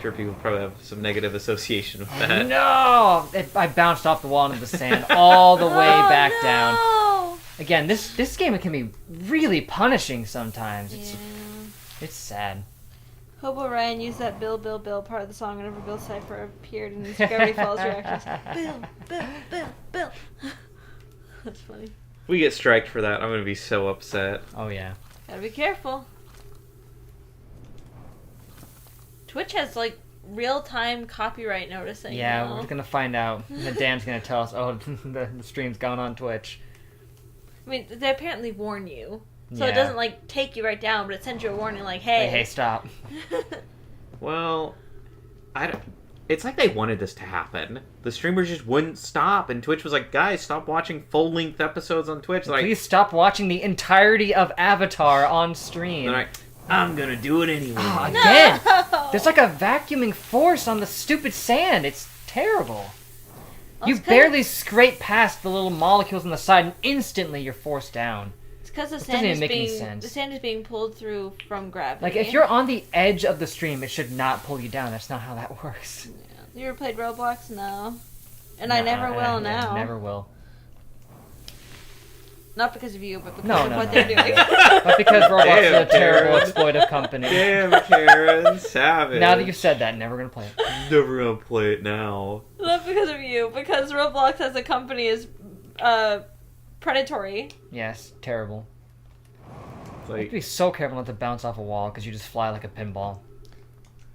C: Sure, people probably have some negative association with that.
B: No! I bounced off the wall into the sand all the way back
A: Oh,
B: down.
A: no!
B: Again, this game can be really punishing sometimes.
A: Yeah.
B: It's sad.
A: Hobo Ryan used that Bill part of the song whenever Bill Cipher appeared in his Gravity Falls reactions. Bill. That's funny.
C: If we get striked for that, I'm going to be so upset.
B: Oh yeah.
A: Gotta be careful. Twitch has like real-time copyright noticing.
B: Yeah,
A: now.
B: we're gonna find out. Dan's gonna tell us, oh, the stream's gone on Twitch.
A: I mean, they apparently warn you, so
B: Yeah.
A: it doesn't like take you right down, but it sends you a warning like, "Hey,
B: Hey, stop.
C: Well, it's like they wanted this to happen. The streamers just wouldn't stop, and Twitch was like, guys, stop watching full-length episodes on Twitch. Like,
B: Please stop watching the entirety of Avatar on stream.
C: they're like, I'm going to do it anyway.
B: Ah, again!
A: No!
B: There's like a vacuuming force on the stupid sand. It's terrible. You
A: it's 'cause-
B: barely scrape past the little molecules on the side, and instantly you're forced down.
A: It's because the
B: It
A: sand
B: doesn't
A: is
B: even make any
A: being
B: sense.
A: the sand is being pulled through from gravity.
B: Like, if you're on the edge of the stream, it should not pull you down. That's not how that works.
A: You ever played Roblox? No. And I never will now.
B: Never will.
A: Not because of you, but because
B: No,
A: of
B: no,
A: what
B: no.
A: they're doing.
B: But because Roblox is
C: Damn,
B: a terrible
C: Karen.
B: exploitive company.
C: Damn, Karen, savage.
B: Now that you've said that, never gonna play it.
C: Never going to play it now.
A: Not because of you, because Roblox as a company is predatory.
B: Yes, terrible. You have
C: Like,
B: to be so careful not to bounce off a wall because you just fly like a pinball.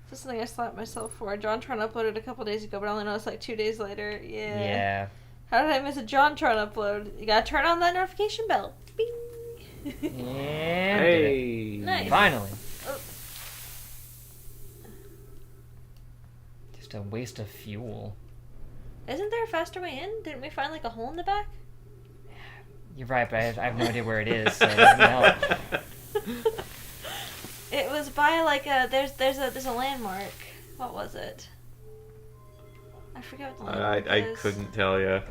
A: That's something I slapped myself for. JonTron uploaded a couple days ago, but I only noticed like 2 days later. Yeah.
B: Yeah.
A: How did I miss a JonTron upload? You gotta turn on that notification bell. Bing.
B: And
C: Hey.
A: Nice.
B: finally.
A: Oh.
B: Just a waste of fuel.
A: Isn't there a faster way in? Didn't we find like a hole in the back?
B: You're right, but I have no idea where it is, so it doesn't help.
A: It was by like a there's a landmark. What was it? I forget what the landmark
C: I
A: is.
C: couldn't tell you.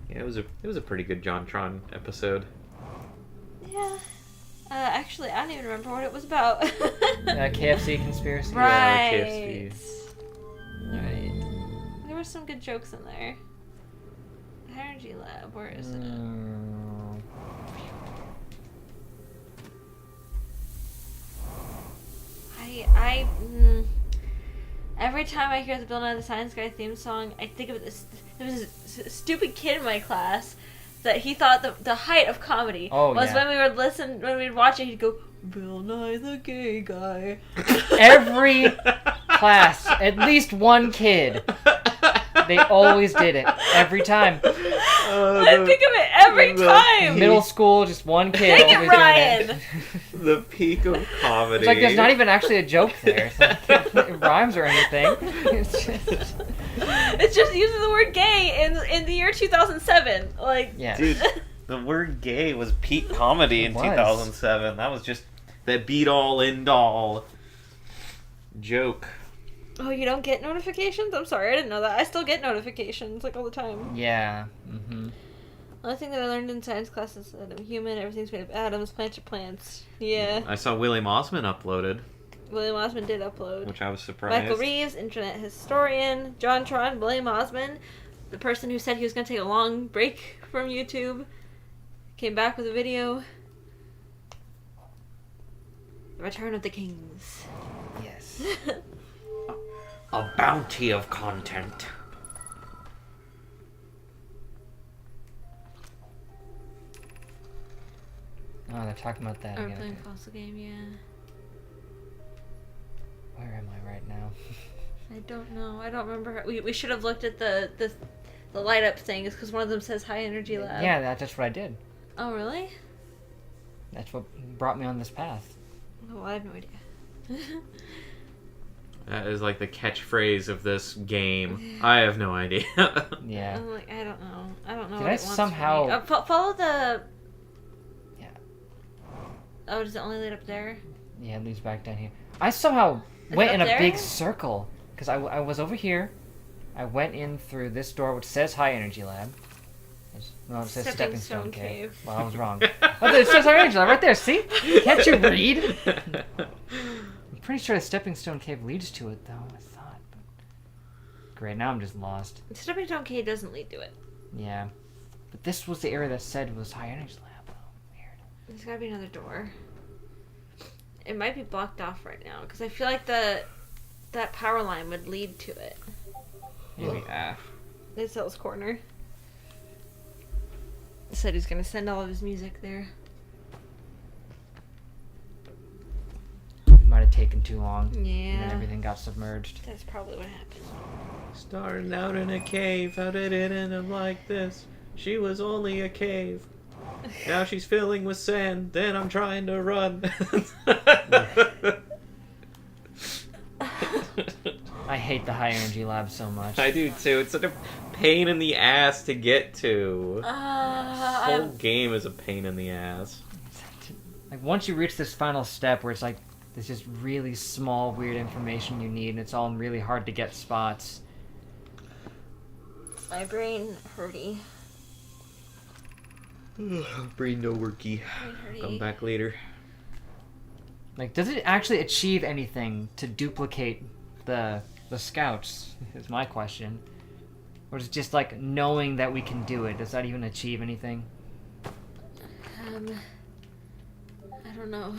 C: Yeah, it was a pretty good JonTron episode.
A: Yeah. Actually, I don't even remember what it was about.
B: KFC conspiracy.
A: Right.
C: KFC.
A: Right. There were some good jokes in there. Energy Lab, where is it? Every time I hear the Bill Nye the Science Guy theme song, I think of this. There was a stupid kid in my class that he thought the height of comedy was when we would when we'd watch it. He'd go, "Bill Nye the gay guy."
B: Every class, at least one kid. They always did it. Every time.
A: I think of it every time.
B: Middle school, just one kid.
A: Dang it,
B: always
A: Ryan!
B: doing
C: The peak of comedy.
B: It's like there's not even actually a joke there. It's like, it rhymes or anything.
A: It's just using the word gay in the year 2007. Like,
B: yeah.
C: Dude, the word gay was peak comedy in
B: It was.
C: 2007. That was just that beat all end all joke.
A: oh, you don't get notifications? I'm sorry, I didn't know that. I still get notifications like all the time.
B: Yeah. Mm-hmm.
A: The only thing that I learned in science class is that I'm human. Everything's made of atoms. Plants are plants. Yeah.
C: I saw William Osman uploaded,
A: William Osman did upload.
C: which I was surprised.
A: Michael Reeves, internet historian. JonTron, William Osman, the person who said he was going to take a long break from YouTube, came back with a video. The Return of the Kings.
B: Yes.
C: A bounty of content.
B: Oh, they're talking about that
A: Or
B: again.
A: playing fossil game, yeah.
B: Where am I right now?
A: I don't know. I don't remember. We should have looked at the light up things because one of them says high energy lab.
B: Yeah, that's what I did.
A: Oh really?
B: That's what brought me on this path.
A: Oh, I have no idea.
C: That is like the catchphrase of this game. I have no idea.
B: Yeah.
A: I'm like, I don't know. I don't know.
B: Did
A: what
B: I
A: it wants
B: somehow-
A: from me. Follow the.
B: Yeah.
A: Oh, does it only lead up there?
B: Yeah, it leads back down here. I somehow
A: Is
B: went
A: it
B: in
A: up
B: a
A: there?
B: big circle. Because I was over here. I went in through this door, which says High Energy Lab. No, it says
A: Stepping
B: Stepping Stone
A: Stone
B: Cave.
A: Cave.
B: Well, I was wrong. Oh, it says High Energy Lab right there. See? Can't you read? I'm pretty sure the Stepping Stone Cave leads to it, though. I thought. But... Great, now I'm just lost.
A: Stepping Stone Cave doesn't lead to it.
B: Yeah. But this was the area that said was High Energy Lab. Oh, weird.
A: There's gotta be another door. It might be blocked off right now because I feel like that power line would lead to it.
B: Maybe.
A: It's Elle's corner. Said he's gonna send all of his music there.
B: It might have taken too long. And then
A: Yeah.
B: everything got submerged.
A: That's probably what happened.
C: Starting out in a cave, how did it end up like this? She was only a cave. Now she's filling with sand, then I'm trying to run.
B: I hate the High Energy Lab so much.
C: I do too. It's such a pain in the ass to get to. The whole game is a pain in the ass.
B: Like, once you reach this final step where it's like, there's just really small, weird information you need, and it's all in really hard to get spots.
A: My brain hurty.
C: Brain no worky.
A: Brain hurty.
C: Come back later.
B: Like, does it actually achieve anything to duplicate the scouts, is my question. Or is it just like knowing that we can do it? Does that even achieve anything?
A: I don't know.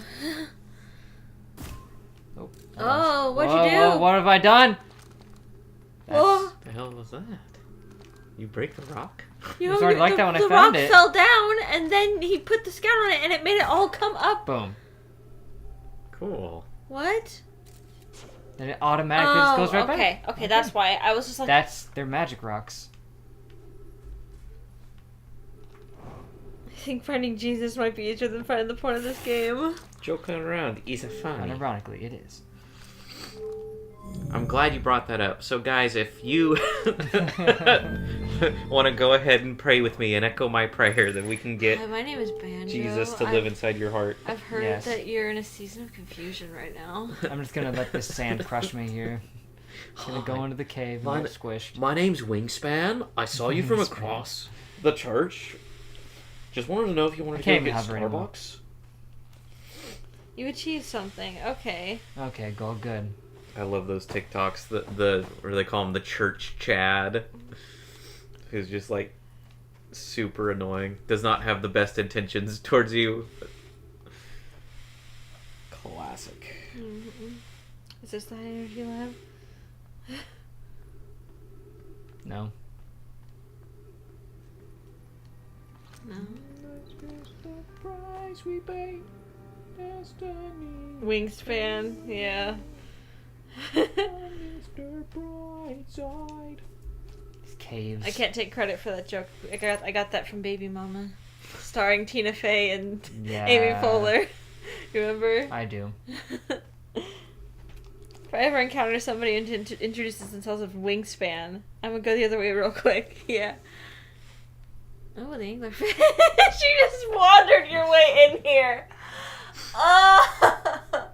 B: Oh,
A: What'd
B: whoa,
A: you do?
B: Whoa, what have I done?
A: Whoa.
C: What the hell was that? You break the rock?
A: You
B: It was already like that when I
A: the
B: found
A: rock
B: it.
A: fell down, and then he put the scout on it, and it made it all come up.
B: Boom.
C: Cool.
A: What?
B: Then it automatically just goes right
A: okay.
B: back.
A: Okay, that's why. I was just like...
B: That's their magic rocks.
A: I think finding Jesus might be easier than finding the point of this game.
C: Joking around is fun.
B: Unironically, it is.
C: I'm glad you brought that up. So, guys, if you want to go ahead and pray with me and echo my prayer that we can get
A: Hi, my name is Banjo.
C: Jesus to live inside your heart.
A: I've heard
B: Yes.
A: that you're in a season of confusion right now.
B: I'm just gonna let this sand crush me here. Just gonna go into the cave and get squished.
D: My name's Wingspan. I saw you from
B: Wingspan.
D: across the church. Just wanted to know if you wanted
B: I
D: to go
B: can't
D: get
B: even hover anymore.
D: Starbucks.
A: You achieved something. Okay.
B: Okay, go good.
C: I love those TikToks. What do they call them? The church Chad, who's just like super annoying. Does not have the best intentions towards you. Classic.
A: Mm-hmm. Is this the high energy lab?
B: No.
A: No. Wingspan. Yeah.
B: These caves.
A: I can't take credit for that joke. I got that from Baby Mama, starring Tina Fey and
B: Yeah.
A: Amy Poehler. You remember?
B: I do.
A: If I ever encounter somebody who introduces themselves as Wingspan, I'm gonna go the other way real quick. Yeah. Oh, the anglerfish. She just wandered your way in here. Oh.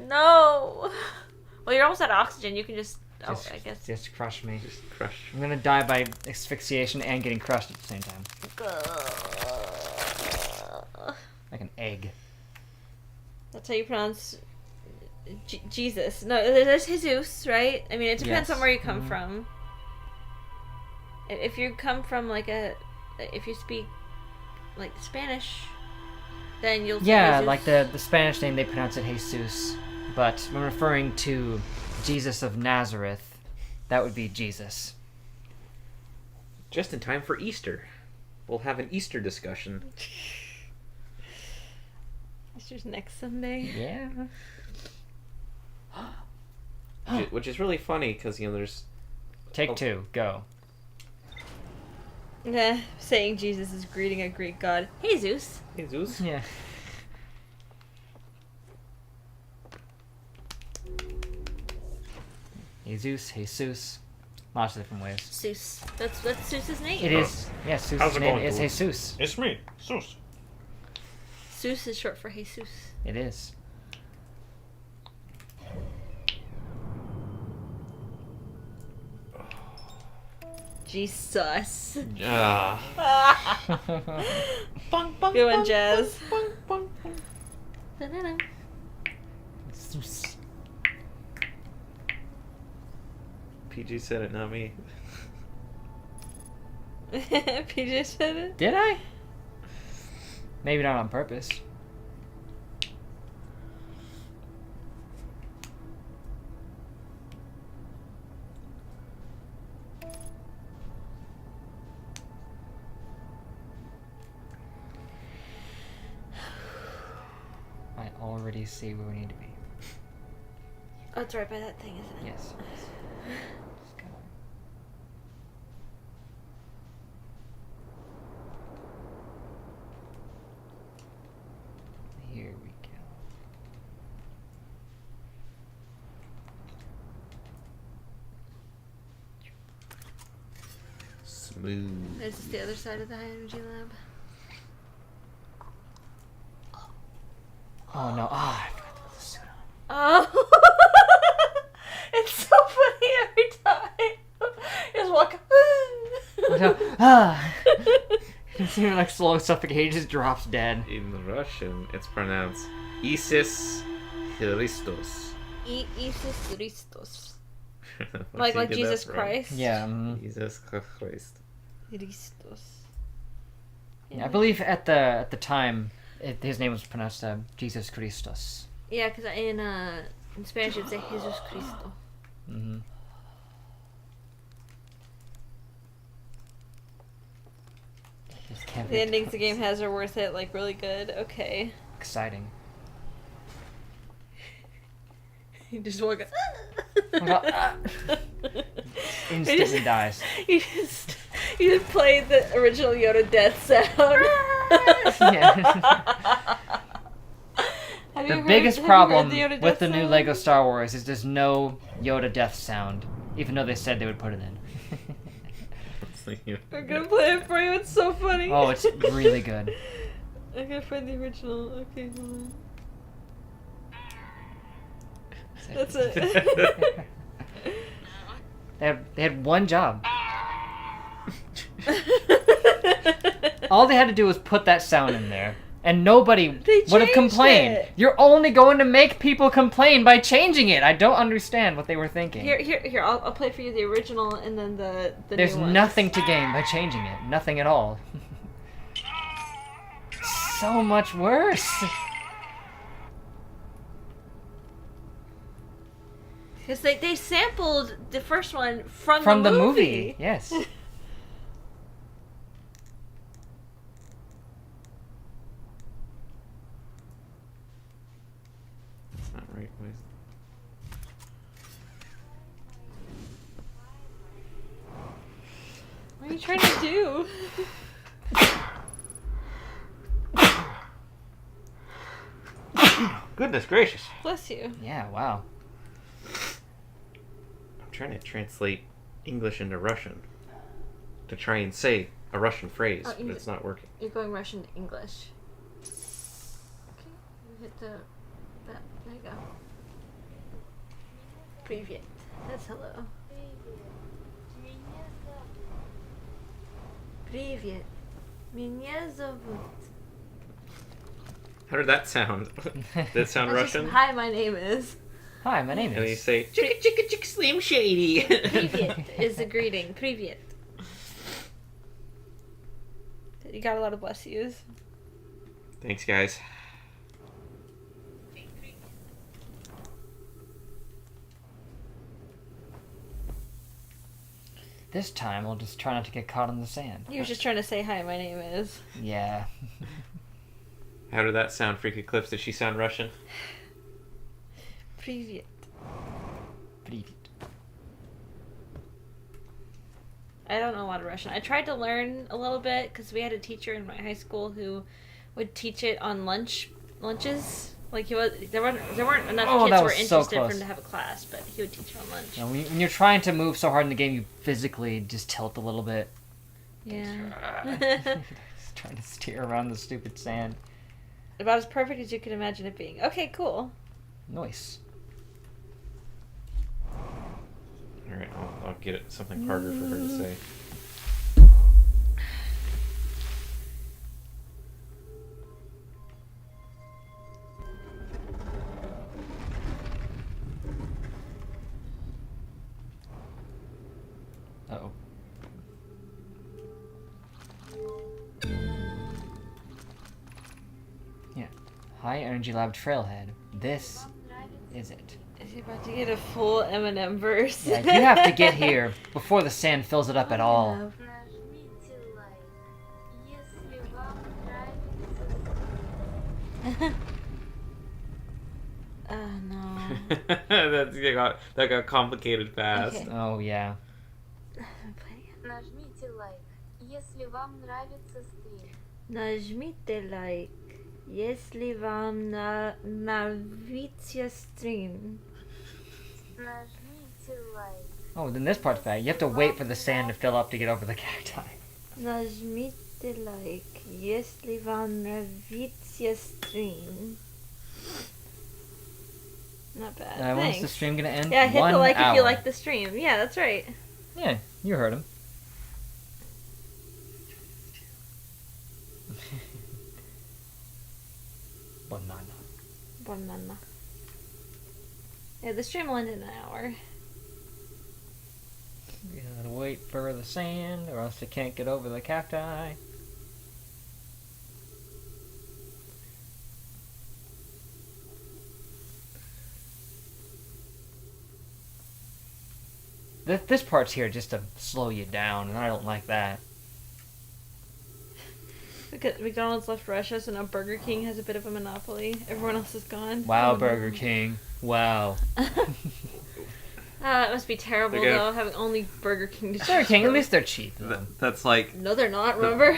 A: No. Well, you're almost out of oxygen. You can just...
B: Just,
A: I guess.
B: Just crush me.
C: Just crush.
B: I'm gonna die by asphyxiation and getting crushed at the same time. Like an egg.
A: That's how you pronounce Jesus. No, there's Jesus, right? I mean, it depends
B: Yes.
A: on where you come
B: Mhm.
A: from. If you come from if you speak like Spanish, then you'll say
B: Yeah,
A: Jesus.
B: like the Spanish name, they pronounce it Jesus. But when referring to Jesus of Nazareth, that would be Jesus.
C: Just in time for Easter. We'll have an Easter discussion.
A: It's just next Sunday.
B: Yeah.
C: Which is really funny because, there's...
B: Take two, go.
A: Saying Jesus is greeting a Greek god. Hey, Zeus.
C: Jesus.
B: Yeah. Jesus. Lots of different ways.
A: Zeus. That's Zeus's name.
B: It is. Yeah, Zeus'
D: How's it
B: name
D: going,
B: is
D: dude?
B: Jesus.
D: It's me, Sus.
A: Zeus is short for Jesus.
B: It is.
A: Jesus.
C: Ah.
A: Good one, Jazz.
B: Zeus.
C: PG said it, not me.
A: PJ said it.
B: Did I? Maybe not on purpose. I already see where we need to be.
A: Oh, it's right by that thing, isn't it?
B: Yes. Just go. Here we go.
C: Smooth.
A: This is the other side of the high energy lab.
B: Oh no! Ah, I forgot to put the suit on.
A: Oh, it's so funny every time. You just walk.
B: Oh, no. Ah! You see him like slow suffocation, he just drops dead.
C: In Russian, it's pronounced Isis Christos.
A: Jesus Christos.
C: Once
A: Like
C: you get that
A: Jesus
C: wrong.
A: Christ.
B: Yeah.
C: Jesus Christ.
A: Christos.
B: I believe at the time his name was pronounced Jesus Christos.
A: Yeah, because in Spanish it'd say Jesus Cristo.
B: Mm-hmm. This Damn
A: The
B: it.
A: endings the game has are worth it, like really good. Okay.
B: Exciting.
A: You just walk
B: Instantly dies.
A: You just play the original Yoda death sound.
B: Yeah. The biggest problem
A: Yoda
B: with
A: death
B: the new
A: sound?
B: Lego Star Wars is there's no Yoda death sound, even though they said they would put it in.
A: I'm gonna play it for you. It's so funny.
B: Oh, it's really good.
A: I'm gonna find the original. Okay, hold on. That's it.
B: They had one job. All they had to do was put that sound in there, and nobody
A: They
B: would have
A: changed
B: complained.
A: it.
B: You're only going to make people complain by changing it. I don't understand what they were thinking.
A: Here. I'll play for you the original and then the
B: There's
A: new one.
B: nothing to gain by changing it. Nothing at all. So much worse.
A: Because they sampled the first one from
B: From the
A: movie.
B: movie, yes.
C: That's not right. Why is-
A: What are you trying to do?
C: Goodness gracious.
A: Bless you.
B: Yeah, wow.
C: I'm trying to translate English into Russian to try and say a Russian phrase,
A: Oh,
C: but
A: English.
C: it's not working.
A: You're going Russian to English. Okay, you hit that. There you go. Привет. That's hello. Привет. Меня зовут.
C: How did that sound? Did it sound
A: That's just,
C: Russian?
A: Hi, my name is.
B: Hi, my name
C: And then you
B: is...
C: say, chicka chicka chick slim shady.
A: Привет is a greeting. Привет. You got a lot of bless yous.
C: Thanks, guys.
B: This time, I'll just try not to get caught in the sand.
A: You were just trying to say hi, my name is.
B: Yeah.
C: How did that sound, Freak Eclipse? Did she sound Russian?
A: Привет.
B: Привет.
A: I don't know a lot of Russian. I tried to learn a little bit because we had a teacher in my high school who would teach it on lunches. Like there weren't enough
B: Oh,
A: kids
B: that
A: who were
B: was so
A: interested for
B: close.
A: him to have a class, but he would teach it on lunch.
B: You know, when you're trying to move so hard in the game, you physically just tilt a little bit.
A: Yeah.
B: Just trying to steer around the stupid sand.
A: About as perfect as you could imagine it being. Okay, cool.
B: Nice.
C: Alright, I'll get it something harder for her to say.
B: Uh-oh. Yeah. High Energy Lab Trailhead. This is it.
A: Is he about to get a full Eminem verse?
B: Yeah, you have to get here before the sand fills it up at all.
E: Нажмите лайк, если вам нравится.
A: Oh no.
C: that got complicated fast.
A: Okay.
B: Oh, yeah.
E: Нажмите лайк, если вам нравится стрим.
A: Нажмите лайк, если вам нравится стрим.
E: Нажмите лайк.
B: Oh, then this part's bad. You have to wait for the sand to fill up to get over the cacti.
A: Нажмите лайк, если вам нравится стрим. Not bad.
B: When's
A: Thanks.
B: the stream gonna end?
A: Yeah, hit
B: 1
A: the like
B: hour.
A: if you like the stream. Yeah, that's right.
B: Yeah, you heard him. Banana.
A: Banana. Yeah, the stream will end in an hour.
B: You gotta wait for the sand, or else they can't get over the cacti. This part's here just to slow you down, and I don't like that.
A: McDonald's left Russia, so now Burger King has a bit of a monopoly. Everyone else is gone.
B: Wow, Burger King. Wow.
A: It must be terrible,
C: Okay.
A: though, having only Burger King to
B: Burger
A: choose
B: King, at
A: from.
B: least they're cheap. Though.
C: That's like
A: No, they're not, remember?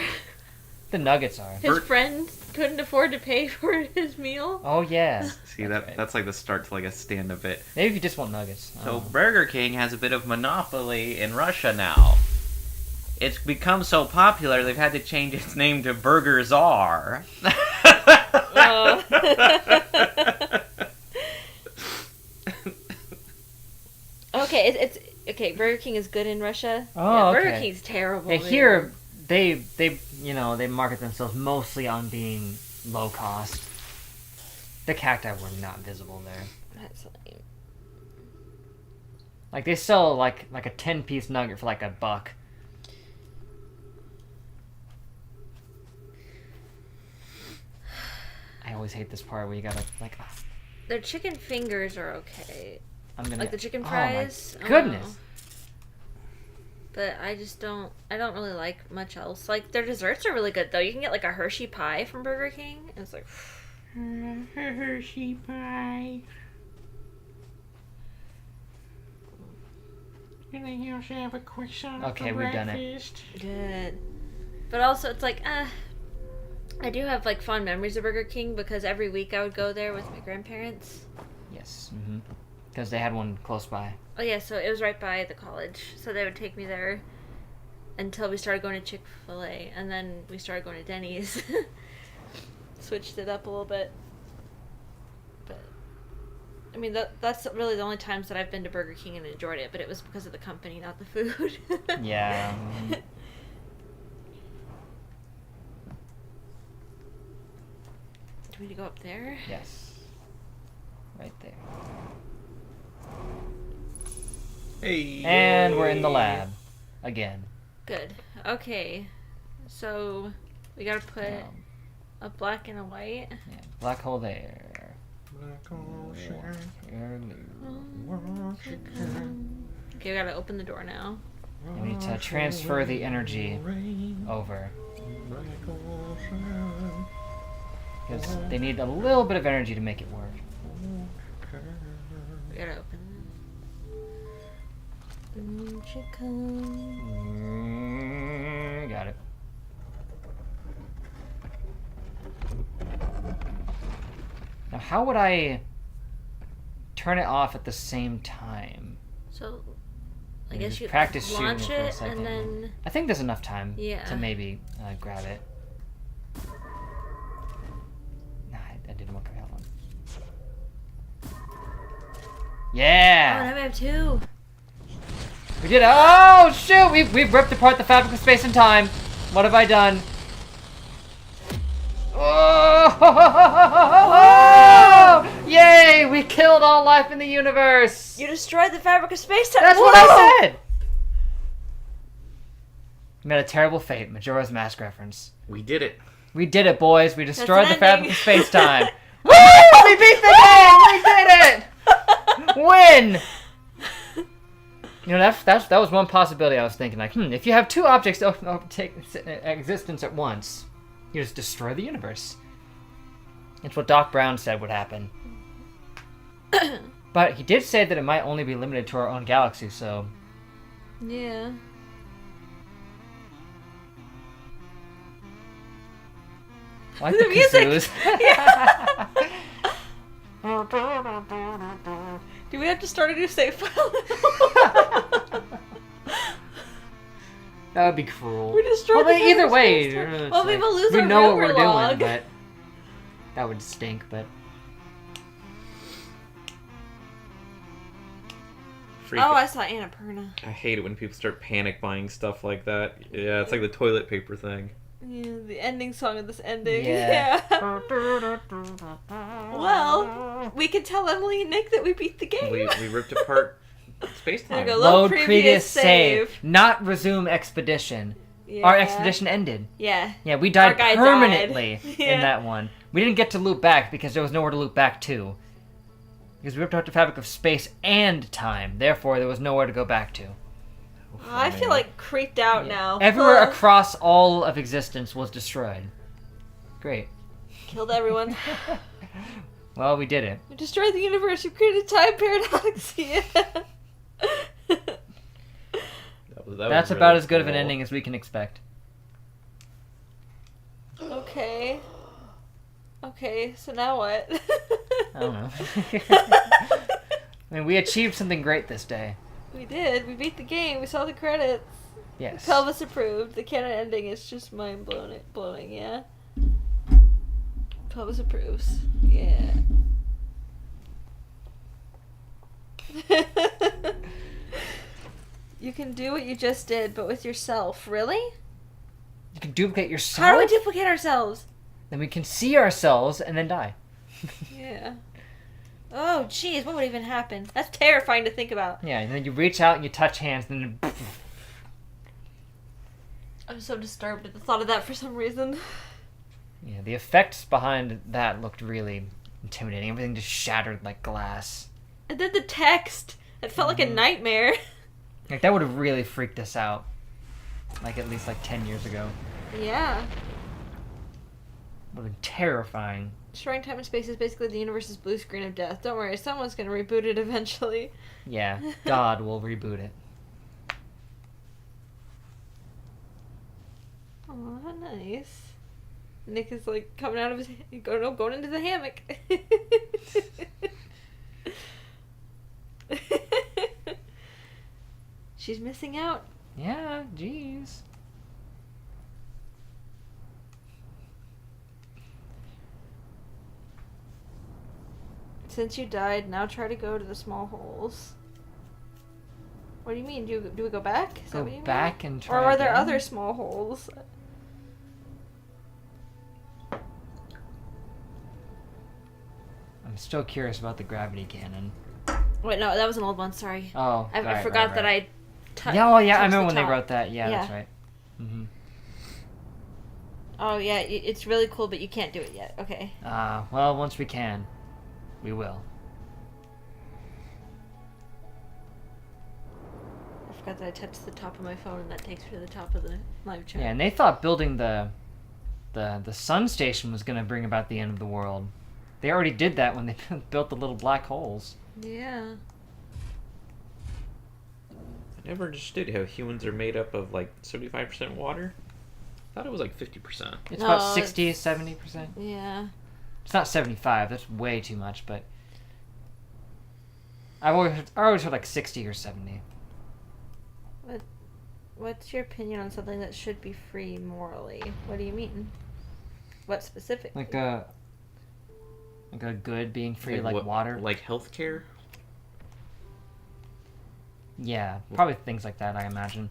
B: The nuggets are.
A: His friend couldn't afford to pay for his meal.
B: Oh, yeah.
C: see that's like the start to like a stand-up bit.
B: Maybe if you just want nuggets.
C: So Burger King has a bit of monopoly in Russia now. It's become so popular they've had to change its name to Burger Czar.
A: Oh. Okay, it's okay. Burger King is good in Russia.
B: Oh,
A: Burger
B: okay.
A: King's terrible.
B: Yeah,
A: man.
B: here, they market themselves mostly on being low cost. The cacti were not visible there.
A: That's lame.
B: Like, they sell, like a 10-piece nugget for, like, $1. I always hate this part where you gotta, like...
A: Their chicken fingers are okay.
B: I'm gonna...
A: Like the chicken
B: Oh,
A: fries.
B: my
A: I don't
B: goodness!
A: know. But I just don't. I don't really like much else. Like their desserts are really good though. You can get like a Hershey pie from Burger King, and it's like
B: Hershey pie.
F: And then you also have a croissant
B: Okay,
F: for
B: we've done it.
F: breakfast.
A: good. But also, it's like I do have like fond memories of Burger King because every week I would go there with my grandparents.
B: Yes, because they had one close by.
A: Oh yeah, so it was right by the college, so they would take me there until we started going to Chick-fil-A, and then we started going to Denny's. Switched it up a little bit. But I mean, that's really the only times that I've been to Burger King and enjoyed it, but it was because of the company, not the food.
B: Yeah.
A: Do we need to go up there?
B: Yes. Right there.
C: Hey.
B: And we're in the lab. Again.
A: Good. Okay. So we gotta put a black and a white.
B: Yeah, black hole there.
A: Okay, we gotta open the door now.
B: And we need to transfer the energy over. Because they need a little bit of energy to make it work.
A: We gotta open it.
B: Got it. Now, how would I turn it off at the same time?
A: So, I
B: Maybe
A: guess you
B: practice shooting
A: launch
B: it for a
A: it
B: second.
A: and then.
B: I think there's enough time
A: Yeah.
B: to maybe grab it. Nah, I didn't work out one.
A: Oh,
B: Yeah!
A: now we have two.
B: We did it! Oh, shoot! We've ripped apart the fabric of space and time. What have I done? Oh! Yay! We killed all life in the universe!
A: You destroyed the fabric of space-time.
B: That's what I said! We met a terrible fate. Majora's Mask reference.
C: We did it.
B: We did it, boys. We destroyed
A: an
B: the fabric
A: ending.
B: of space-time. Woo! We beat the game! We did it! Win! You know, that was one possibility I was thinking. Like, if you have two objects that take existence at once, you just destroy the universe. It's what Doc Brown said would happen. But he did say that it might only be limited to our own galaxy, so...
A: Yeah.
B: I like
A: The
B: the
A: music!
B: kazoos.
A: Do we have to start a new save file?
B: That would be cruel.
A: We destroyed
B: Well,
A: the
B: either
A: fabric
B: way,
A: of space-time.
B: it's
A: Well, we
B: like-
A: will lose
B: we
A: our
B: know what we're
A: river
B: doing,
A: log.
B: but that would stink. But
C: Freak.
A: Oh, I saw Annapurna.
C: I hate it when people start panic buying stuff like that. Yeah, it's like the toilet paper thing.
A: Yeah, the ending song of this ending.
B: Yeah.
A: Well, we can tell Emily and Nick that we beat the game.
C: We ripped apart space
A: There
C: time.
A: you go.
B: load
A: previous
B: previous
A: save.
B: save, not resume expedition.
A: Yeah.
B: Our expedition ended.
A: Yeah.
B: Yeah, we died
A: guy died.
B: permanently
A: Yeah.
B: in that one. We didn't get to loop back because there was nowhere to loop back to. Because we ripped out the fabric of space and time. Therefore, there was nowhere to go back to.
A: I feel like creeped out now.
B: Everywhere
A: Ugh.
B: across all of existence was destroyed. Great.
A: Killed everyone.
B: Well, we did it.
A: We destroyed the universe. We created a time paradox. Yeah.
B: That's about as good of an ending as we can expect.
A: Okay. Okay, so now what?
B: I don't know. I mean, we achieved something great this day.
A: We did. We beat the game. We saw the credits.
B: Yes.
A: Pelvis approved. The canon ending is just mind blowing, yeah? Pelvis approves. Yeah. You can do what you just did, but with yourself. Really?
B: You can duplicate yourself?
A: How do we duplicate ourselves?
B: Then we can see ourselves and then die.
A: Yeah. Oh, jeez, what would even happen? That's terrifying to think about.
B: Yeah, and then you reach out and you touch hands and then...
A: I'm so disturbed at the thought of that for some reason.
B: Yeah, the effects behind that looked really intimidating. Everything just shattered like glass.
A: And then the text. It felt like a nightmare.
B: Like, that would have really freaked us out. Like, at least, 10 years ago.
A: Yeah.
B: Would have been terrifying.
A: Destroying time and space is basically the universe's blue screen of death. Don't worry, someone's gonna reboot it eventually.
B: Yeah, God will reboot it.
A: Oh, how nice. Nick is coming out of his going into the hammock. She's missing out.
B: Yeah, jeez.
A: Since you died, now try to go to the small holes. What do you mean? Do we go back? Is that
B: Go
A: what you mean?
B: back and try
A: Or are there
B: again?
A: other small holes?
B: I'm still curious about the gravity cannon.
A: Wait, no, that was an old one. Sorry.
B: Oh,
A: I forgot that I.
B: Yeah, oh yeah, I
A: touched
B: remember
A: the
B: when they
A: top.
B: wrote that. Yeah,
A: Yeah.
B: that's right. Mm-hmm.
A: Oh yeah, it's really cool, but you can't do it yet. Okay.
B: Well, once we can, we will.
A: I forgot that I touched the top of my phone, and that takes me to the top of the live chat.
B: Yeah, and they thought building the sun station was going to bring about the end of the world. They already did that when they built the little black holes.
A: Yeah.
C: I never understood how humans are made up of 75% water. I thought it was 50%.
B: It's
A: No,
B: about 60,
A: it's-
B: 70%.
A: Yeah.
B: It's not 75. That's way too much, but I always heard 60 or 70.
A: What's your opinion on something that should be free morally? What do you mean? What specifically?
B: Like a good being free, like
C: what-
B: water.
C: Like healthcare?
B: Yeah, probably things like that, I imagine.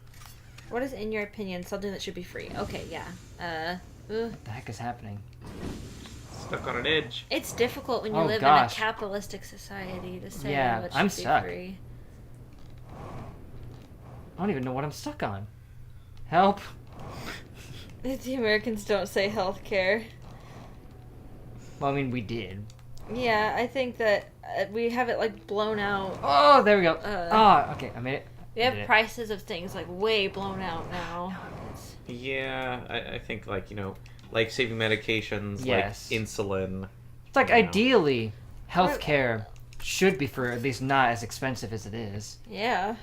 A: What is, in your opinion, something that should be free? Okay, yeah.
B: What the heck is happening?
C: Stuck on an edge.
A: It's difficult when you
B: Oh,
A: live
B: gosh.
A: in a capitalistic society to say
B: Yeah,
A: what should
B: I'm
A: be
B: stuck.
A: free.
B: I don't even know what I'm stuck on. Help!
A: The Americans don't say healthcare.
B: Well, I mean, we did.
A: Yeah, I think that we have it blown out.
B: Oh, there we go. Okay, I made it.
A: We
B: I
A: have
B: did it.
A: prices of things way blown out now. It's,
C: Yeah, I think saving medications,
B: Yes.
C: insulin.
B: It's like,
C: you know.
B: ideally, healthcare should be for at least not as expensive as it is.
A: yeah.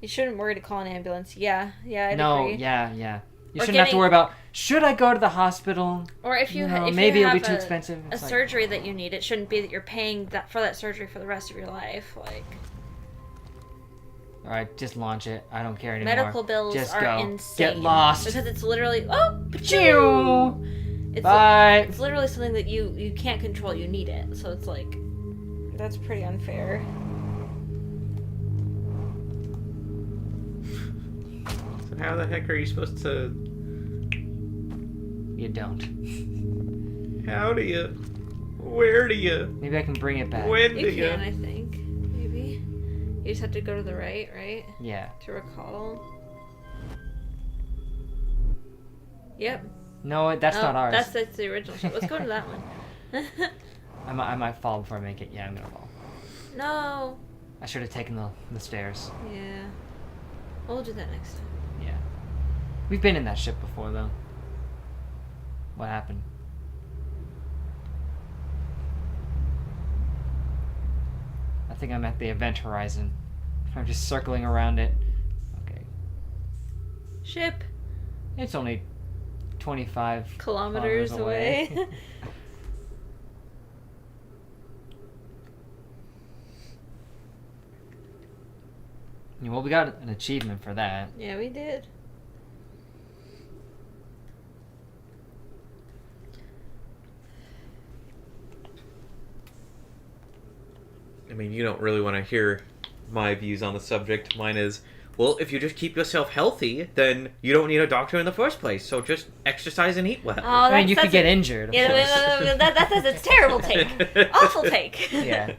A: You shouldn't worry to call an ambulance. Yeah, I'd
B: No,
A: agree.
B: yeah. You
A: Or
B: shouldn't have to
A: getting-
B: worry about, should I go to the hospital?
A: Or if you, if
B: maybe
A: you
B: it'll
A: have
B: be too expensive.
A: a
B: It's like,
A: surgery that you need, it shouldn't be that you're paying for that surgery for the rest of your life.
B: Alright, just launch it. I don't care anymore.
A: Medical bills
B: just
A: are
B: go.
A: insane.
B: Get lost.
A: Because it's literally
B: Choo!
A: It's
B: Bye.
A: It's literally something that you can't control. You need it, so it's that's pretty unfair.
C: So how the heck are you supposed to...
B: You don't.
C: How do you... Where do you...
B: Maybe I can bring it back.
C: When do
A: You
C: you...
A: can, I think. Maybe. You just have to go to the right?
B: Yeah.
A: To recall. Yep.
B: No, that's
A: Oh,
B: not ours.
A: That's the original shot. Let's go to that one.
B: I might fall before I make it. Yeah, I'm gonna fall.
A: No.
B: I should have taken the stairs.
A: Yeah. We'll do that next time.
B: Yeah. We've been in that ship before, though. What happened? I think I'm at the event horizon. I'm just circling around it. Okay.
A: Ship.
B: It's only 25
A: Kilometers away.
B: Yeah, well, we got an achievement for that.
A: Yeah, we did.
C: I mean, you don't really want to hear my views on the subject. Mine is, well, if you just keep yourself healthy, then you don't need a doctor in the first place. So just exercise and eat well.
A: Oh,
B: I mean, you
A: that's
B: could get injured. Of
A: Yeah,
B: course.
A: that's a terrible take. Awful take.
B: Yeah.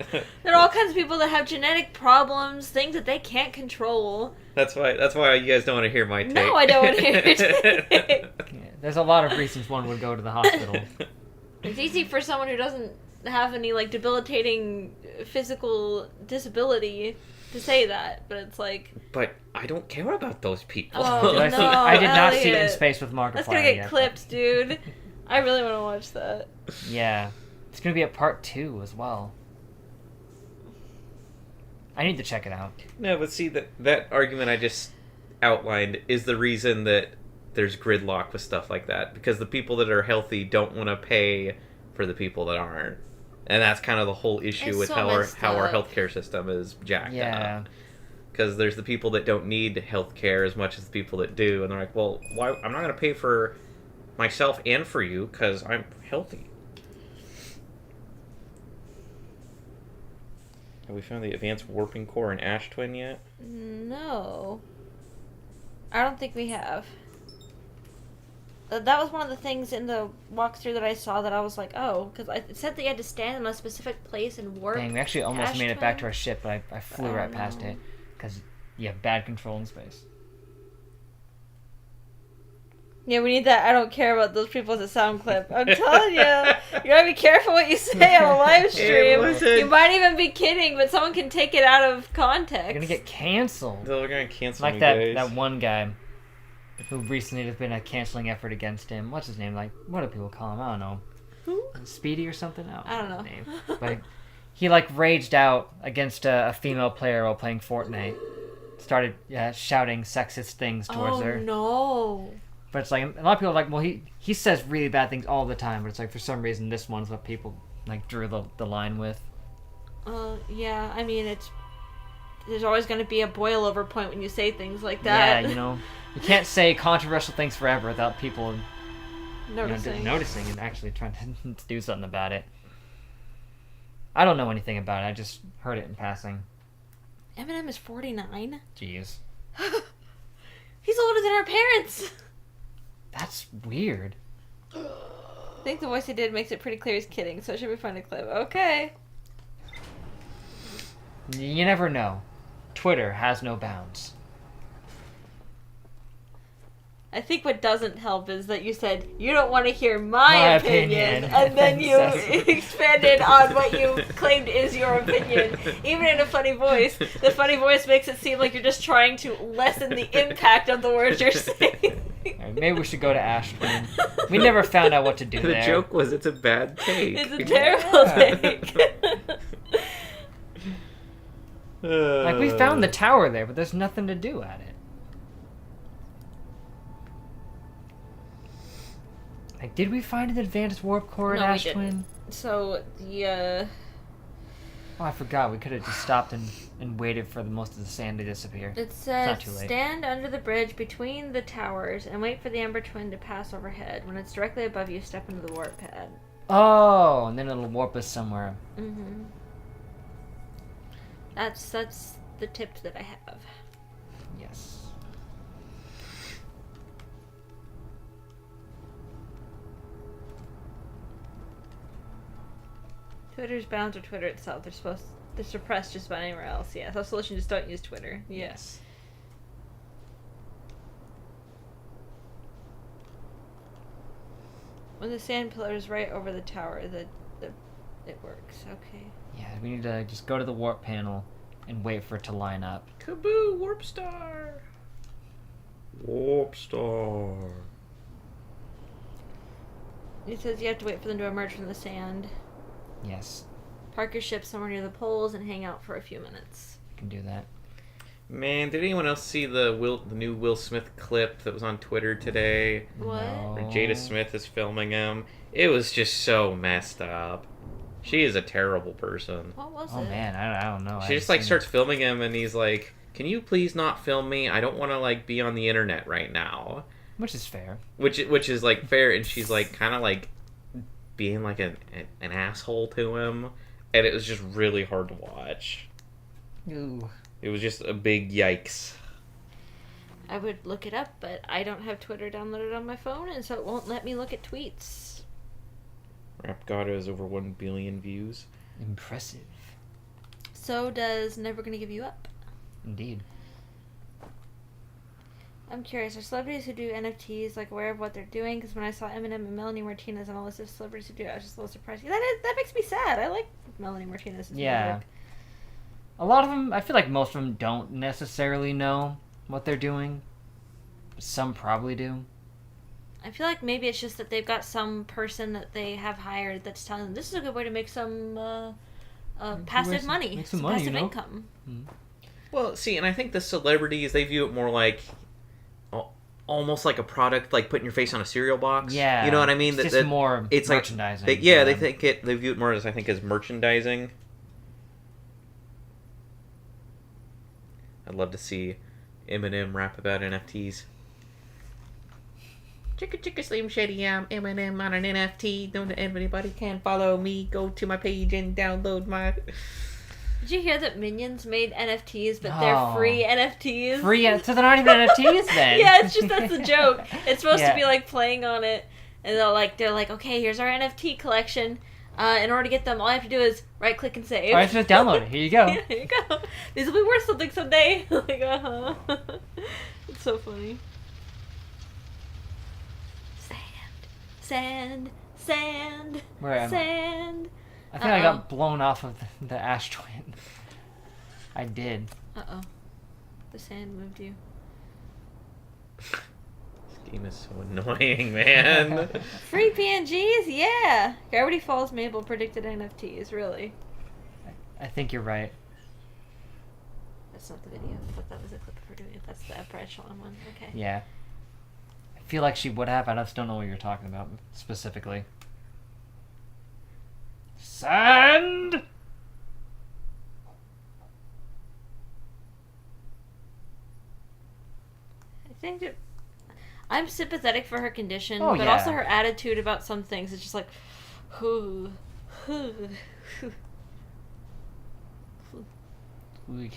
A: There are all kinds of people that have genetic problems, things that they can't control.
C: That's why you guys don't want to hear my take.
A: No, I don't want to hear it.
B: Yeah, there's a lot of reasons one would go to the hospital.
A: It's easy for someone who doesn't have any like debilitating physical disability to say that, but it's like,
C: But I don't care about those people.
A: Oh,
B: Did I,
A: no,
B: see, I did not see it in
A: Elliot.
B: Space with Markiplier
A: that's gonna get
B: yet,
A: clipped, dude. I really want to watch that.
B: but- Yeah. It's gonna be a part 2 as well. I need to check it out.
C: No, but see, that argument I just outlined is the reason that there's gridlock with stuff like that. Because the people that are healthy don't want to pay for the people that aren't. And that's kind of the whole issue
A: It's
C: with
A: so
C: how our
A: messed up.
C: healthcare system is jacked
B: Yeah.
C: up. Because there's the people that don't need healthcare as much as the people that do. And they're like, well, why? I'm not going to pay for myself and for you because I'm healthy. Have we found the advanced warping core in Ash Twin yet?
A: No. I don't think we have. That was one of the things in the walkthrough that I saw that I was like, oh, because it said that you had to stand in a specific place and warp.
B: Dang, we actually almost
A: Ash
B: made it back to
A: Twin?
B: our ship, but I flew
A: Oh,
B: right past
A: no.
B: it. Because you have bad control in space.
A: Yeah, we need that. I don't care about those people as a sound clip. I'm telling you, you gotta be careful what you say on a live stream.
C: wasn't-
A: You might even be kidding, but someone can take it out of context.
B: You're gonna get canceled.
C: They're going to cancel
B: Like
C: me,
B: that,
C: guys.
B: that one guy who recently there's been a canceling effort against him. What's his name? Like, what do people call him? I don't know.
A: Who?
B: Speedy or something?
A: I don't know.
B: His name. But he like raged out against a female player while playing Fortnite. Started shouting sexist things towards
A: Oh
B: her.
A: no.
B: But it's like a lot of people are like, well, he says really bad things all the time. But it's like for some reason this one's what people like drew the line with.
A: Yeah. I mean, there's always going to be a boil over point when you say things like that.
B: Yeah, you know, you can't say controversial things forever without people
A: Noticing.
B: noticing and actually trying to do something about it. I don't know anything about it. I just heard it in passing.
A: Eminem is 49.
B: Jeez,
A: He's older than our parents.
B: that's weird.
A: I think the voice he did makes it pretty clear he's kidding, so it should be fun to clip. Okay.
B: You never know. Twitter has no bounds.
A: I think what doesn't help is that you said you don't want to hear my
B: My
A: opinion,
B: opinion.
A: and then you
B: Excessive.
A: expanded on what you claimed is your opinion, even in a funny voice. The funny voice makes it seem like you're just trying to lessen the impact of the words you're saying.
B: Alright, maybe we should go to Ash Twin. We never found out what to do
C: The
B: there.
C: joke was it's a bad take.
A: It's a terrible
B: Yeah.
A: take.
B: Like we found the tower there, but there's nothing to do at it. Like, did we find an advanced warp core at
A: No, we
B: Ash
A: didn't.
B: Twin?
A: So the
B: Oh, I forgot. We could have just stopped and waited for most of the sand to disappear.
A: it
B: not
A: says
B: too late.
A: stand under the bridge between the towers and wait for the Ember Twin to pass overhead. When it's directly above you, step into the warp pad.
B: Oh, and then it'll warp us somewhere.
A: Mm-hmm. That's the tip that I have.
B: Yes.
A: Twitter's bound to Twitter itself. They're suppressed just about anywhere else. Yeah, so solution just don't use Twitter. Yes. When the sand pillar is right over the tower, it works. Okay.
B: Yeah, we need to just go to the warp panel and wait for it to line up.
C: Kaboo, Warp Star.
D: Warp Star.
A: He says you have to wait for them to emerge from the sand.
B: Yes,
A: Park your ship somewhere near the poles and hang out for a few minutes.
B: can do that.
C: Man, did anyone else see the new Will Smith clip that was on Twitter today?
A: What?
B: No.
C: Where Jada Smith is filming him. It was just so messed up. She is a terrible person.
A: What was
B: Oh
A: it?
B: man, I don't know.
C: She just like starts filming him, and he's like, "Can you please not film me? I don't want to like be on the internet right now."
B: Which is fair.
C: Which is like fair, and she's like kind of like being like an asshole to him, and it was just really hard to watch.
B: Ooh.
C: It was just a big yikes.
A: I would look it up, but I don't have Twitter downloaded on my phone, and so it won't let me look at tweets.
C: Rap God has over 1 billion views.
B: Impressive.
A: So does Never Gonna Give You Up.
B: Indeed.
A: I'm curious, are celebrities who do NFTs like aware of what they're doing? Because when I saw Eminem and Melanie Martinez on a list of celebrities who do it, I was just a little surprised. That makes me sad. I like Melanie Martinez's
B: Yeah.
A: music.
B: A lot of them, I feel like most of them don't necessarily know what they're doing. Some probably do.
A: I feel like maybe it's just that they've got some person that they have hired that's telling them this is a good way to make some passive money,
B: make some money,
A: passive
B: you know?
A: income.
C: Well, see, and I think the celebrities, they view it more like almost like a product, like putting your face on a cereal box.
B: Yeah.
C: You know what I mean?
B: It's just more
C: it's
B: merchandising.
C: Like, they think they view it more as, I think, as merchandising. I'd love to see Eminem rap about NFTs. Chicka chicka slim shady, I'm Eminem on an NFT. Don't anybody can follow me. Go to my page and download my...
A: Did you hear that Minions made NFTs, but they're free NFTs?
B: Free, so they're not even NFTs then.
A: Yeah, it's just that's the joke. It's supposed
B: Yeah.
A: to be like playing on it, and they're like, okay, here's our NFT collection. In order to get them, all I have to do is right click and save.
B: Alright, just download it. Here you go.
A: Yeah, here you go. These will be worth something someday. Like, it's so funny. Sand.
B: Where am I?
A: Sand.
B: I think I got blown off of the ash twin. I did.
A: Uh-oh. The sand moved you.
C: This game is so annoying, man.
A: Free PNGs? Yeah! Gravity Falls Mabel predicted NFTs, really.
B: I think you're right.
A: That's not the video, but that was a clip of her doing it. That's the upper echelon one. Okay.
B: Yeah. I feel like she would have. I just don't know what you're talking about specifically. Sand!
A: I think that I'm sympathetic for her condition,
B: Oh,
A: but
B: yeah.
A: also her attitude about some things. It's just like, whoo, whoo, whoo.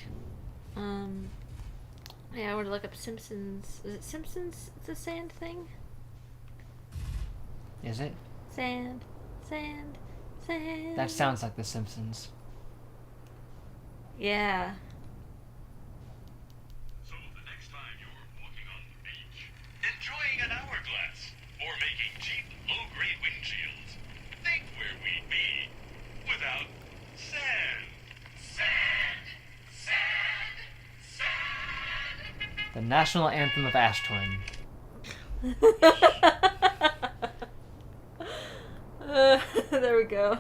A: Yeah, I want to look up Simpsons. Is it Simpsons? It's a sand thing?
B: Is it?
A: Sand.
B: That sounds like The Simpsons.
A: Yeah.
G: So the next time you're walking on the beach, enjoying an hourglass, or making cheap, low-grade windshields, think where we'd be without sand. Sand! Sand! Sand!
B: The national anthem of Ash Twin.
A: There we go.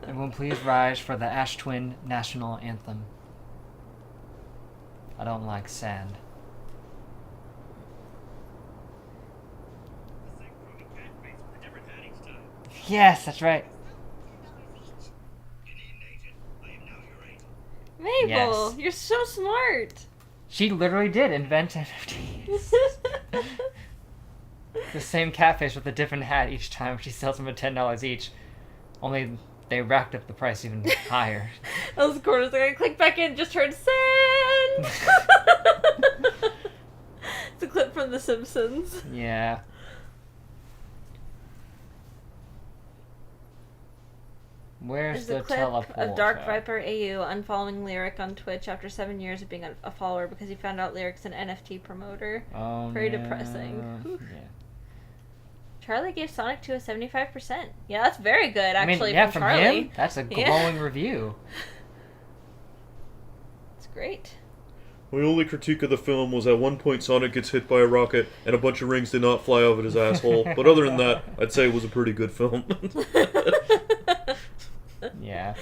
B: Everyone please rise for the Ash Twin national anthem. I don't like sand. Yes, that's right.
A: Mabel,
B: Yes.
A: you're so smart.
B: She literally did invent NFTs. The same catfish with a different hat each time. She sells them at $10 each. Only they racked up the price even higher.
A: That was the corner. Like I clicked back in, just heard sand. It's a clip from The Simpsons.
B: Yeah. Where's
A: There's
B: the
A: a clip
B: teleport?
A: of Dark Viper AU unfollowing Lyric on Twitch after 7 years of being a follower because he found out Lyric's an NFT promoter.
B: Oh,
A: Very
B: no.
A: depressing. Whew.
B: Yeah.
A: Charlie gave Sonic 2 a 75%. Yeah, that's very good, actually,
B: yeah,
A: from
B: from
A: Charlie.
B: him, that's a
A: Yeah.
B: glowing review.
A: It's great.
D: My only critique of the film was at one point Sonic gets hit by a rocket and a bunch of rings did not fly out of his asshole. But other than that, I'd say it was a pretty good film.
B: Yeah.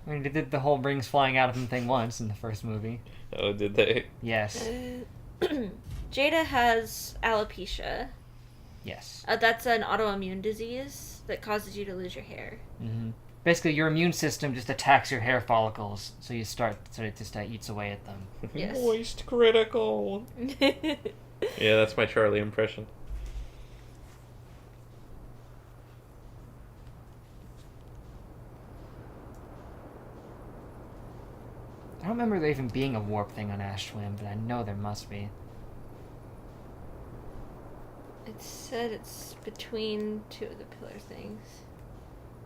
B: I mean, they did the whole rings flying out of him thing once in the first movie.
C: Oh, did they?
B: Yes.
A: Jada has alopecia.
B: Yes.
A: That's an autoimmune disease that causes you to lose your hair.
B: Mm-hmm. Basically, your immune system just attacks your hair follicles, so it just eats away at them.
A: Yes.
C: Moist critical. Yeah, that's my Charlie impression.
B: I don't remember there even being a warp thing on Ashwin, but I know there must be.
A: It said it's between two of the pillar things.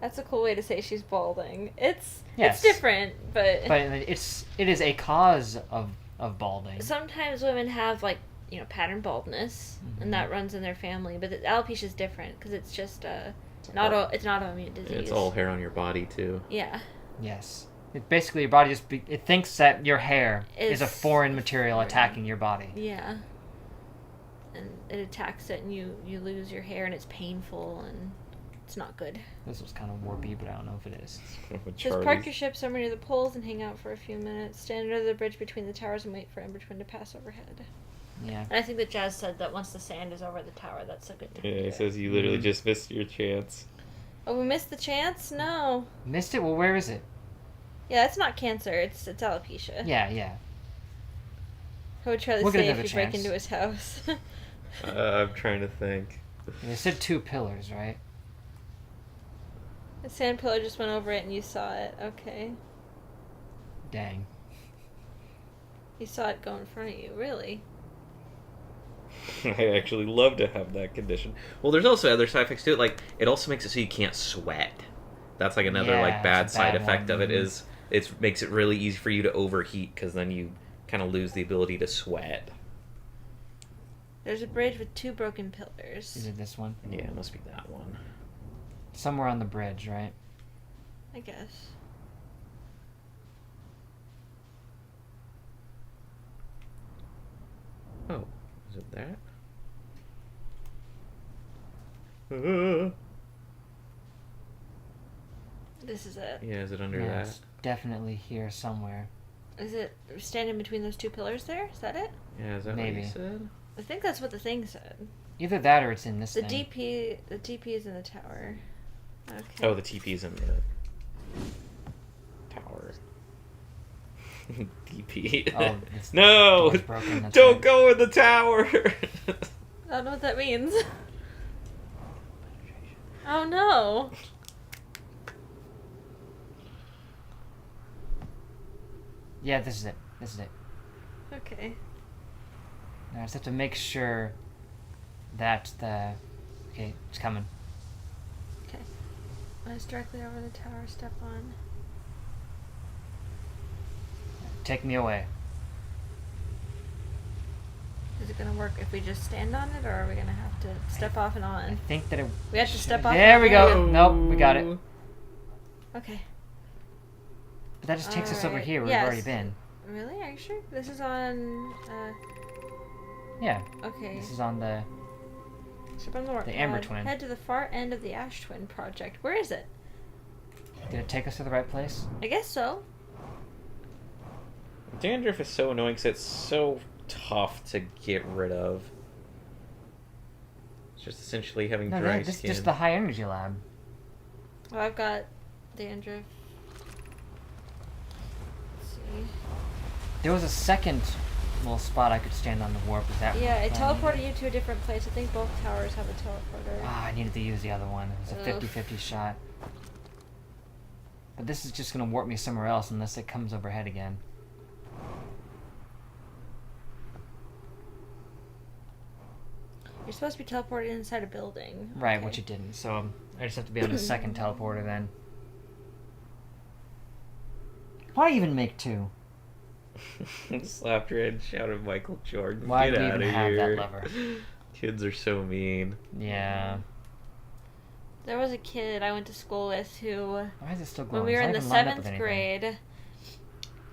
A: That's a cool way to say she's balding. It's different, but
B: it is a cause of balding.
A: sometimes women have pattern baldness, and that runs in their family. But the alopecia is different because it's just it's an autoimmune disease.
C: It's all hair on your body too.
A: Yeah.
B: Yes. It basically your body it thinks that your hair is a foreign material
A: foreign.
B: attacking your body.
A: Yeah. And it attacks it, and you lose your hair, and it's painful, and it's not good.
B: This was kind of warpy, but I don't know if it is.
A: It says park your ship somewhere near the poles and hang out for a few minutes. Stand under the bridge between the towers and wait for Embertwin to pass overhead.
B: Yeah.
A: And I think that Jazz said that once the sand is over the tower, that's a good time.
C: Yeah, he says you literally just missed your chance.
A: Oh, we missed the chance? No.
B: Missed it? Well, where is it?
A: Yeah, it's not cancer. It's alopecia.
B: Yeah.
A: How would Charlie
B: We'll get
A: say if
B: another
A: you break
B: chance.
A: into his house?
C: I'm trying to think.
B: They said 2 pillars, right?
A: The sand pillar just went over it and you saw it. Okay.
B: Dang.
A: You saw it go in front of you. Really?
C: I actually love to have that condition. Well, there's also other side effects to it. Like, it also makes it so you can't sweat. That's like another
B: Yeah,
C: bad
B: it's a
C: side
B: bad
C: effect
B: one.
C: of it is it makes it really easy for you to overheat because then you kind of lose the ability to sweat.
A: There's a bridge with 2 broken pillars.
B: Is it this one?
C: Yeah, it must be that one.
B: Somewhere on the bridge, right?
A: I guess.
C: Oh, is it that?
A: This is it.
C: Yeah, is it under
B: No,
C: that?
B: it's definitely here somewhere.
A: Is it standing between those 2 pillars there? Is that it?
C: Yeah, is that what
B: Maybe.
C: you said?
A: I think that's what the thing said.
B: Either that or it's in this
A: The
B: thing.
A: DP is in the tower. Okay.
C: Oh, the TP's in the tower. DP.
B: Oh, it's
C: No!
B: door's broken, that's
C: Don't
B: right.
C: go in the tower!
A: I don't know what that means. Oh no.
B: Yeah, this is it.
A: Okay.
B: Now I just have to make sure that the... Okay, it's coming.
A: Okay. It's directly over the tower. Step on.
B: Take me away.
A: Is it gonna work if we just stand on it, or are we gonna have to step off and
B: I
A: on?
B: think that it...
A: We have to step off.
B: There
A: and
B: we
A: on.
B: go. Nope, we got it.
A: Okay.
B: But that just takes us over
A: Alright,
B: here where
A: yes.
B: we've already been.
A: Really? Are you sure? This is on.
B: Yeah,
A: Okay.
B: this is on the...
A: Step on the warp
B: the Amber
A: pod.
B: Twin.
A: Head to the far end of the Ash Twin project. Where is it?
B: Did it take us to the right place?
A: I guess so.
C: Dandruff is so annoying because it's so tough to get rid of. It's just essentially having
B: No,
C: dry
B: this is
C: skin.
B: just the high energy lab.
A: Well, I've got dandruff. Let's see.
B: There was a second little spot I could stand on the warp. Is that
A: Yeah, it
B: what I
A: teleported
B: needed?
A: you to a different place. I think both towers have a teleporter.
B: Ah, I needed to use the other one. It was a
A: Ugh.
B: 50-50 shot. But this is just going to warp me somewhere else unless it comes overhead again.
A: You're supposed to be teleported inside a building.
B: Right,
A: Okay.
B: which it didn't. So I just have to be on the second teleporter then. Why even make 2?
C: Slapped her and shouted Michael Jordan.
B: Why
C: Get
B: do we
C: out
B: even
C: of
B: have
C: here.
B: that lever?
C: Kids are so mean.
B: Yeah.
A: There was a kid I went to school with who,
B: Why is it still glowing?
A: when we were in the
B: It's not even lined up with
A: 7th
B: anything.
A: grade,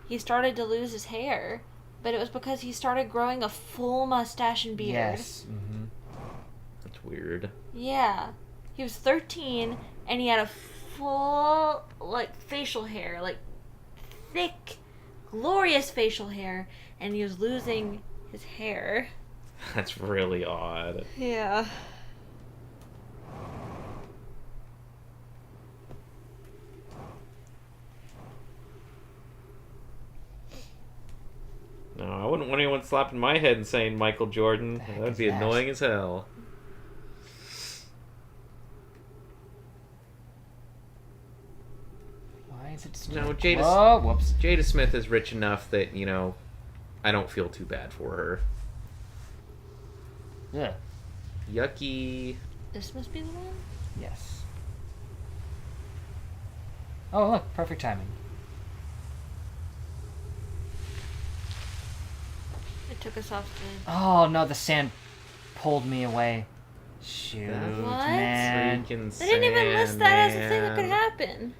A: he started to lose his hair. But it was because he started growing a full mustache and beard.
B: Yes. Mm-hmm.
C: That's weird.
A: Yeah. He was 13, and he had a full, like, facial hair. Like, thick, glorious facial hair. And he was losing his hair.
C: That's really odd.
A: Yeah.
C: No, I wouldn't want anyone slapping my head and saying Michael Jordan.
B: heck
C: That would
B: is
C: be
B: that?
C: annoying as hell.
B: Why is it still...
C: No, Jada,
B: Oh, whoops.
C: Jada Smith is rich enough that, you know, I don't feel too bad for her.
B: Yeah.
C: Yucky.
A: This must be the one?
B: Yes. Oh, look. Perfect timing.
A: It took us off the...
B: Oh, no. The sand pulled me away. Shoot,
A: What?
B: man.
C: Freaking
A: They didn't even list that as a thing that could
C: sand.
A: happen.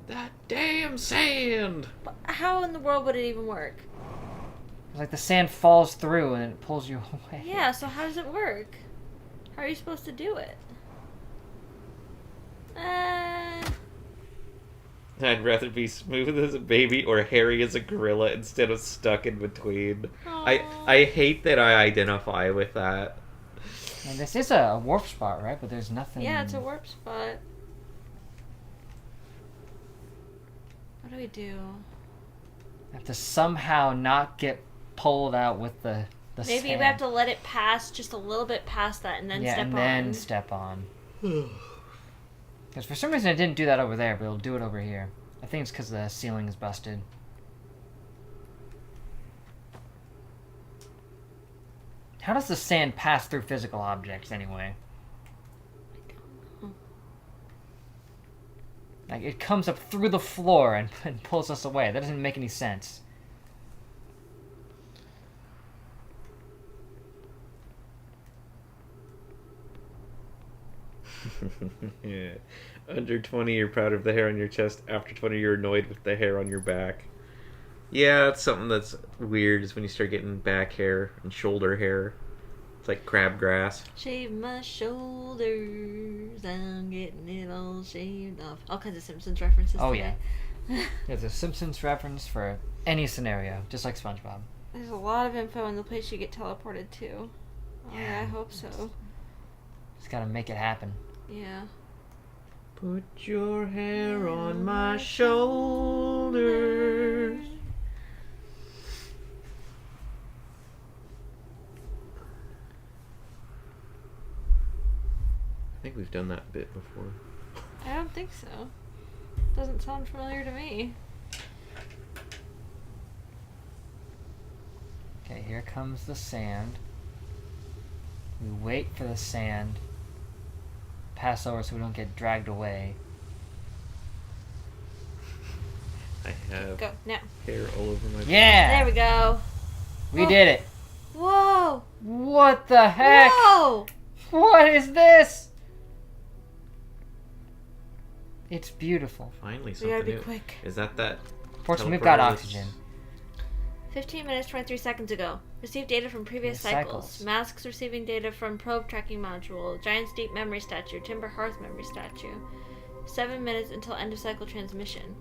C: That damn sand!
A: But how in the world would it even work?
B: It's like the sand falls through and it pulls you away.
A: Yeah, so how does it work? How are you supposed to do it?
C: I'd rather be smooth as a baby or hairy as a gorilla instead of stuck in between. I hate that I identify with that.
B: And this is a warp spot, right? But there's nothing...
A: Yeah, it's a warp spot. What do we do?
B: have to somehow not get pulled out with the
A: Maybe
B: sand.
A: we have to let it pass just a little bit past that and then
B: yeah,
A: step
B: and
A: on.
B: then step on. Because for some reason it didn't do that over there, but it'll do it over here. I think it's because the ceiling is busted. How does the sand pass through physical objects anyway? Like, it comes up through the floor and pulls us away. That doesn't make any sense.
C: Yeah. Under 20, you're proud of the hair on your chest. After 20, you're annoyed with the hair on your back. Yeah, that's something that's weird is when you start getting back hair and shoulder hair. It's like crabgrass.
A: Shave my shoulders, I'm getting it all shaved off. All kinds of Simpsons references
B: Oh,
A: today.
B: There's a Simpsons reference for any scenario, just like SpongeBob.
A: There's a lot of info in the place you get teleported to. Oh yeah, I hope so.
B: Just gotta make it happen.
A: Yeah.
C: Put your hair on my shoulders. I think we've done that bit before.
A: I don't think so. Doesn't sound familiar to me.
B: Okay, here comes the sand. We wait for the sand. Pass over so we don't get dragged away.
C: I have
A: Go, now.
C: hair all over my
B: Yeah!
A: There we go.
B: We did it!
A: Whoa!
B: What the heck?
A: Whoa!
B: What is this? It's beautiful.
C: Finally
A: We
C: something
A: gotta be
C: new.
A: quick.
C: Is that
B: Fortunately, we've got
C: teleporter
B: oxygen.
A: 15 minutes, 23 seconds ago. Received data from previous
B: Previous
A: cycles.
B: cycles.
A: Masks receiving data from probe tracking module. Giant's deep memory statue. Timber hearth memory statue. 7 minutes until end of cycle transmission.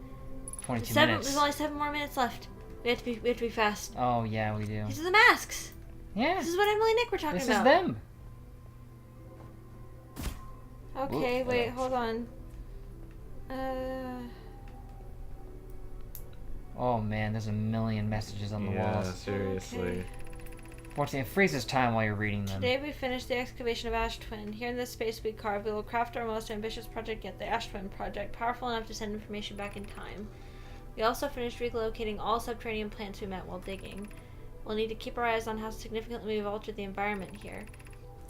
B: 22
A: There's
B: minutes.
A: only 7 more minutes left. We have to be fast.
B: Oh, yeah, we do.
A: These are the masks.
B: Yeah,
A: This is what Emily and Nick were talking
B: this
A: about.
B: is them.
A: Okay,
B: Whoop.
A: wait, hold on.
B: Oh, man, there's a million messages on the
C: Yeah,
B: walls.
C: seriously.
A: Okay.
B: Fortunately, it freezes time while you're reading them.
A: Today we finished the excavation of Ash Twin. Here in this space we carve, we will craft our most ambitious project yet, the Ash Twin project, powerful enough to send information back in time. We also finished relocating all subterranean plants we met while digging. We'll need to keep our eyes on how significantly we've altered the environment here.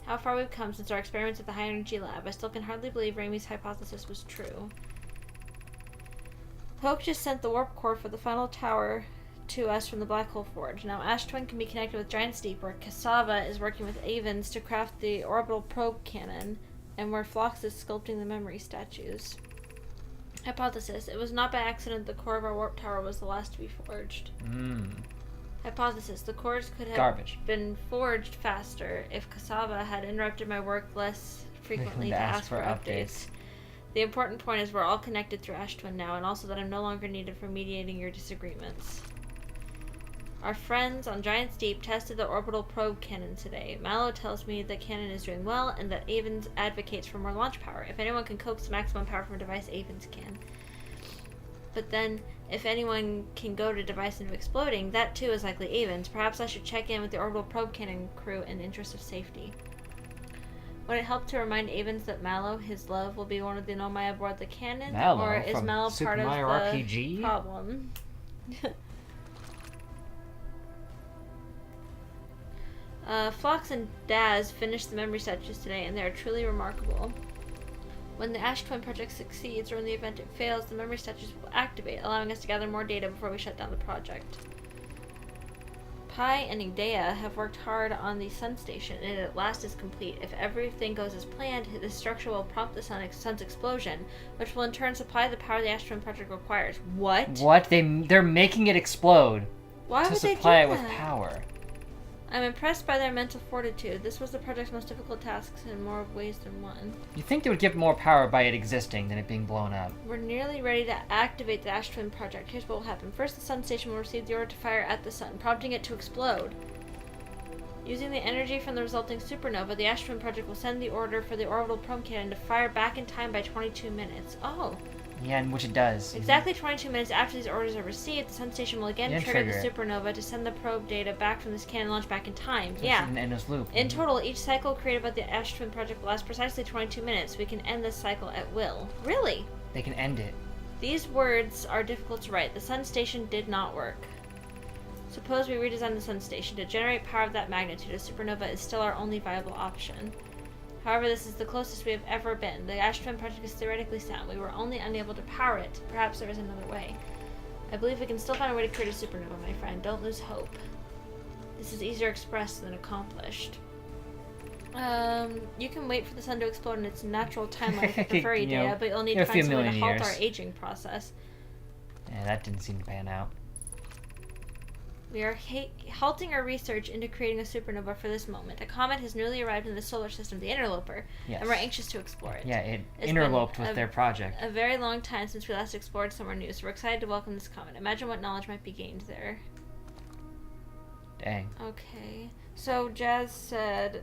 A: How far we've come since our experiments at the High Energy Lab. I still can hardly believe Ramey's hypothesis was true. Hope just sent the warp core for the final tower to us from the Black Hole Forge. Now Ash Twin can be connected with Giant's Deep, where Cassava is working with Avens to craft the orbital probe cannon. and where Phlox is sculpting the memory statues. Hypothesis. It was not by accident the core of our warp tower was the last to be forged. Hypothesis. The cores could have been forged faster if Cassava had interrupted my work less frequently to ask for updates. The important point is we're all connected through Ash Twin now, and also that I'm no longer needed for mediating your disagreements. Our friends on Giant's Deep tested the orbital probe cannon today. Mallow tells me the cannon is doing well, and that Avens advocates for more launch power. If anyone can coax maximum power from a device, Avens can. But then, if anyone can go to device into exploding, that too is likely Avens. Perhaps I should check in with the orbital probe cannon crew in the interest of safety. Would it help to remind Avens that Mallow, his love, will be one of the Nomai aboard the cannon?
B: Mallow
A: or is
B: from
A: Mallow
B: Super
A: part of
B: Mario
A: the
B: RPG?
A: problem? Phlox and Daz finished the memory statues today, and they are truly remarkable. When the Ash Twin project succeeds, or in the event it fails, the memory statues will activate, allowing us to gather more data before we shut down the project. Pi and Idea have worked hard on the Sun Station, and it at last is complete. If everything goes as planned, the structure will prompt the sun's explosion, which will in turn supply the power the Ash Twin project requires. What?
B: What? They're making it explode
A: Why
B: to
A: would they do
B: supply it
A: that?
B: with power.
A: I'm impressed by their mental fortitude. This was the project's most difficult tasks in more ways than one.
B: You think they would get more power by it existing than it being blown up?
A: We're nearly ready to activate the Ash Twin project. Here's what will happen. First, the Sun Station will receive the order to fire at the Sun, prompting it to explode. Using the energy from the resulting supernova, the Ash Twin project will send the order for the orbital probe cannon to fire back in time by 22 minutes. Oh.
B: Yeah, in which it does.
A: Exactly 22 minutes after these orders are received, the Sun Station will again trigger the supernova to send the probe data back from this cannon launch back in time.
B: So
A: yeah.
B: It's an endless loop.
A: In total, each cycle created by the Ash Twin project will last precisely 22 minutes. We can end this cycle at will. Really?
B: They can end it.
A: These words are difficult to write. The Sun Station did not work. Suppose we redesign the Sun Station. To generate power of that magnitude, a supernova is still our only viable option. However, this is the closest we have ever been. The Ash Twin project is theoretically sound. We were only unable to power it. Perhaps there is another way. I believe we can still find a way to create a supernova, my friend. Don't lose hope. This is easier expressed than accomplished. You can wait for the sun to explode in its natural timeline if you prefer, Idea, but you'll need to find some way to halt our aging process.
B: Yeah, that didn't seem to pan out.
A: We are halting our research into creating a supernova for this moment. A comet has newly arrived in the solar system, the Interloper,
B: Yes.
A: and we're anxious to explore it.
B: Yeah, it's
A: interloped
B: with their project.
A: A very long time since we last explored somewhere new, so we're excited to welcome this comet. Imagine what knowledge might be gained there.
B: Dang.
A: Okay. So Jazz said...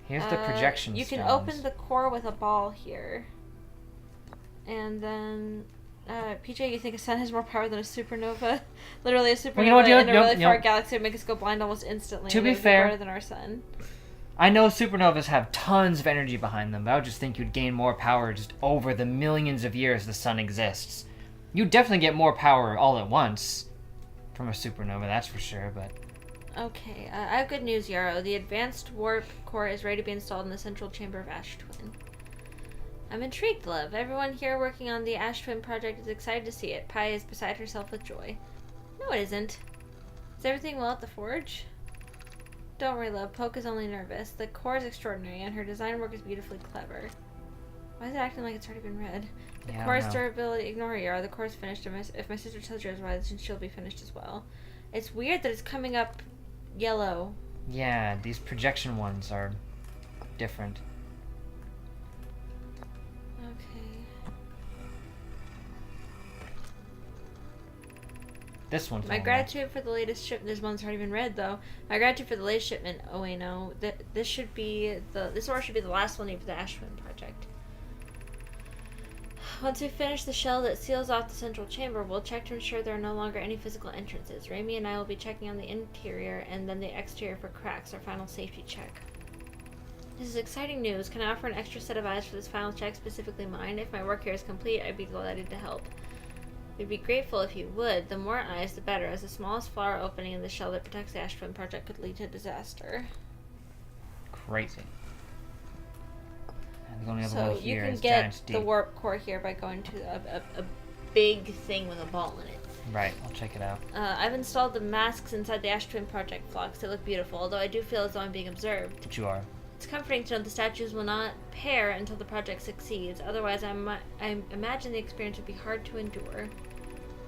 B: Here's the projection
A: You can
B: stones.
A: open the core with a ball here. And then... PJ, you think a sun has more power than a supernova? Literally, a supernova in a really far galaxy would make us go blind almost instantly.
B: To be fair,
A: better than our sun.
B: I know supernovas have tons of energy behind them, but I would just think you'd gain more power just over the millions of years the sun exists. You'd definitely get more power all at once from a supernova, that's for sure, but...
A: Okay, I have good news, Yarrow. The advanced warp core is ready to be installed in the central chamber of Ash Twin. I'm intrigued, love. Everyone here working on the Ash Twin project is excited to see it. Pi is beside herself with joy. No, it isn't. Is everything well at the forge? Don't worry, love. Poke is only nervous. The core is extraordinary, and her design work is beautifully clever. Why is it acting like it's already been read? The core's durability... Ignore Yara. The core's finished. If my sister tells you otherwise, then she'll be finished as well. It's weird that it's coming up yellow.
B: Yeah, these projection ones are different. This one's
A: my gratitude for the latest shipment. This one's already been read, though. My gratitude for the latest shipment. Oh wait, no. This order should be the last one for the Ash Twin project. Once we finish the shell that seals off the central chamber, we'll check to ensure there are no longer any physical entrances. Raimi and I will be checking on the interior and then the exterior for cracks, our final safety check. This is exciting news. Can I offer an extra set of eyes for this final check, specifically mine? If my work here is complete, I'd be delighted to help. We'd be grateful if you would. The more eyes, the better, as the smallest flower opening in the shell that protects the Ash Twin project could lead to disaster.
B: Crazy. And the only other
A: so
B: one here
A: you can
B: is
A: get the warp core here by going to a big thing with a ball in it.
B: Right, I'll check it out.
A: I've installed the masks inside the Ash Twin project Phlox. They look beautiful, although I do feel as though I'm being observed.
B: But you are.
A: It's comforting to know the statues will not pair until the project succeeds. Otherwise, I imagine the experience would be hard to endure.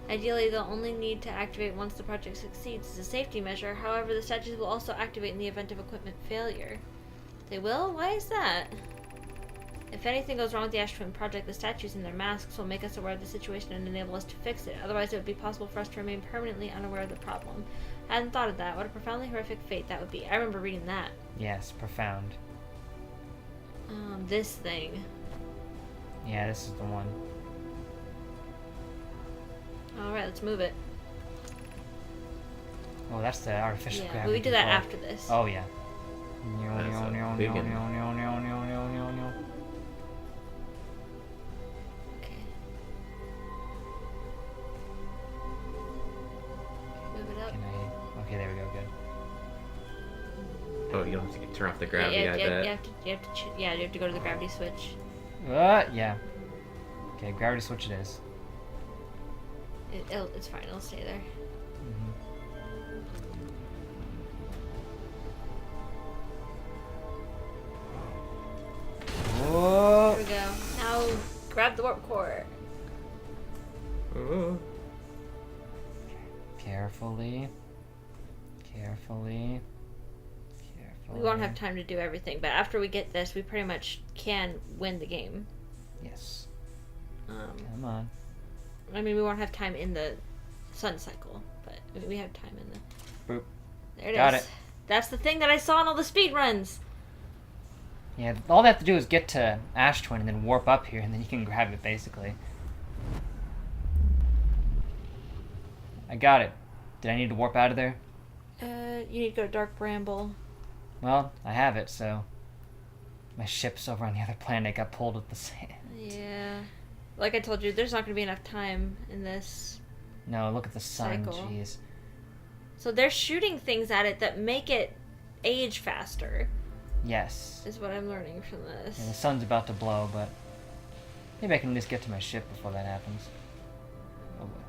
A: Ideally, they'll only need to activate once the project succeeds as a safety measure. However, the statues will also activate in the event of equipment failure. They will? Why is that? If anything goes wrong with the Ash Twin project, the statues and their masks will make us aware of the situation and enable us to fix it. Otherwise, it would be possible for us to remain permanently unaware of the problem. I hadn't thought of that. What a profoundly horrific fate that would be. I remember reading that.
B: Yes, profound.
A: This thing.
B: Yeah, this is the one.
A: Alright, let's move it.
B: Oh, that's the artificial
A: Yeah,
B: gravity.
A: but we do that
B: control.
A: after this.
B: Oh, yeah.
C: That's a big one.
A: Okay. Move it up.
B: Can I... Okay, there we go, good.
C: Oh, you don't have to turn off the gravity, I bet.
A: You have to go to the gravity switch.
B: Yeah. Okay, gravity switch it is.
A: It's fine, it'll stay there.
B: Whoa!
A: Here we go. Now, grab the warp core.
C: Oh.
B: Carefully.
A: We won't have time to do everything, but after we get this, we pretty much can win the game.
B: Yes.
A: Um,
B: Come on.
A: I mean, we won't have time in the sun cycle, but we have time in the...
B: Boop.
A: There it
B: Got
A: is.
B: it.
A: That's the thing that I saw in all the speed runs.
B: Yeah, all they have to do is get to Ash Twin and then warp up here, and then you can grab it, basically. I got it. Did I need to warp out of there?
A: You need to go to Dark Bramble.
B: Well, I have it, so... My ship's over on the other planet got pulled with the sand.
A: Yeah. Like I told you, there's not going to be enough time in this.
B: No, look at the sun,
A: Cycle.
B: jeez.
A: So they're shooting things at it that make it age faster,
B: Yes.
A: is what I'm learning from this.
B: Yeah, the sun's about to blow, but... Maybe I can just get to my ship before that happens. Oh, boy.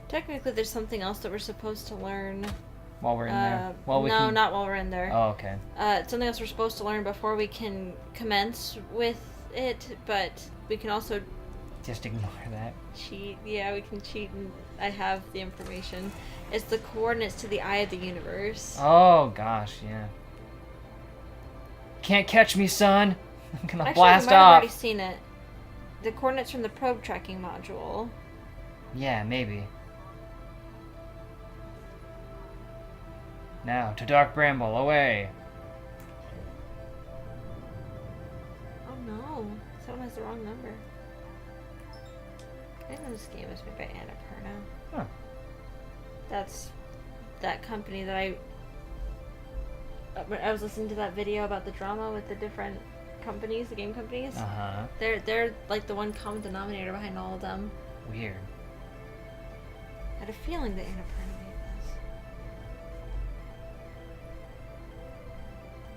A: Technically, there's something else that we're supposed to learn.
B: While we're in there? Well, we
A: no,
B: can...
A: not while we're in there.
B: Oh, okay.
A: Something else we're supposed to learn before we can commence with it, but we can also
B: Just ignore that.
A: cheat. Yeah, we can cheat, and I have the information. It's the coordinates to the eye of the universe.
B: Oh, gosh, yeah. Can't catch me, son! I'm gonna
A: Actually,
B: blast
A: we might have
B: off!
A: already seen it. The coordinates from the probe tracking module.
B: Yeah, maybe. Now, to Dark Bramble, away!
A: Oh no, someone has the wrong number. I know this game was made by Annapurna.
B: Huh.
A: That's that company that I was listening to that video about the drama with the different companies, the game companies.
B: Uh-huh.
A: They're like the one common denominator behind all of them.
B: Weird.
A: I had a feeling that Annapurna made this.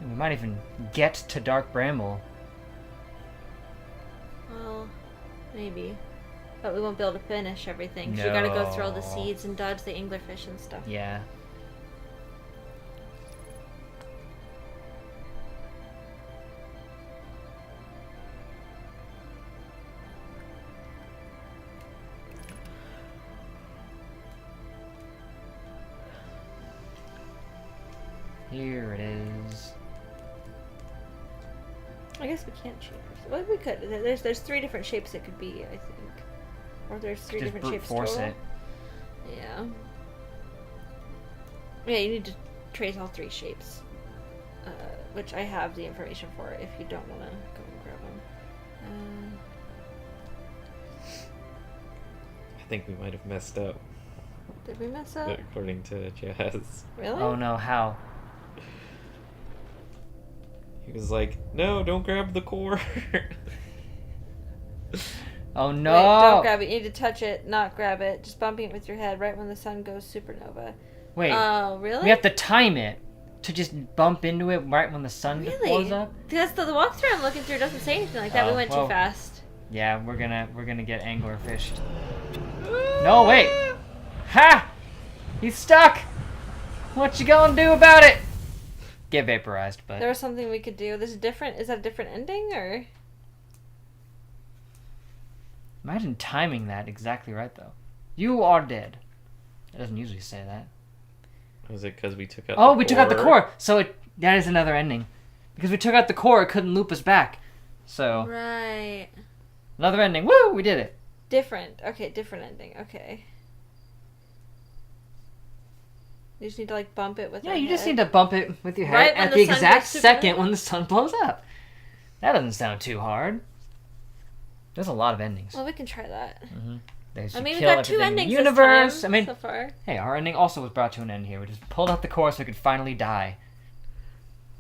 B: We might even get to Dark Bramble.
A: Well, maybe. But we won't be able to finish everything. 'Cause you gotta go through all the
B: No.
A: seeds and dodge the anglerfish and stuff.
B: Yeah. Here it is.
A: I guess we can't change. Well, we could. There's 3 different shapes it could be, I think. Or there's 3
B: Just
A: different
B: brute
A: shapes
B: force
A: total.
B: it.
A: Yeah. Yeah, you need to trace all 3 shapes. Which I have the information for if you don't want to go and grab them.
C: I think we might have messed up,
A: Did we mess up?
C: according to Jazz.
A: Really?
B: Oh no, how?
C: He was like, "No, don't grab the core."
B: Oh no!
A: Wait, don't grab it. You need to touch it, not grab it. Just bumping it with your head right when the sun goes supernova.
B: Wait,
A: Oh, really?
B: we have to time it to just bump into it right when the sun
A: Really?
B: blows up.
A: Because the walkthrough I'm looking through doesn't say anything like that. We
B: Oh,
A: went
B: well.
A: too fast.
B: Yeah, we're gonna get angler fished. No, wait! Ha! He's stuck! What you gonna do about it? Get vaporized, but...
A: There was something we could do. Is that a different ending, or?
B: Imagine timing that exactly right, though. You are dead. It doesn't usually say that.
C: Was it because we took out
B: Oh,
C: the
B: we took out the core! So that is another ending. Because we took out the core, it couldn't loop us back. So,
A: Right.
B: another ending. Woo! We did it.
A: Different. Okay, different ending. Okay. You just need to, like, bump it with
B: Yeah,
A: our
B: you just
A: head.
B: need to bump it with your head
A: Right when
B: at
A: the
B: the
A: sun
B: exact
A: gets super
B: second
A: low?
B: when the sun blows up. That doesn't sound too hard. There's a lot of endings.
A: Well, we can try that.
B: There's
A: I
B: you
A: mean, we
B: kill
A: got 2
B: everything in
A: endings
B: the universe.
A: this time,
B: I mean,
A: so far.
B: hey, our ending also was brought to an end here. We just pulled out the core so we could finally die.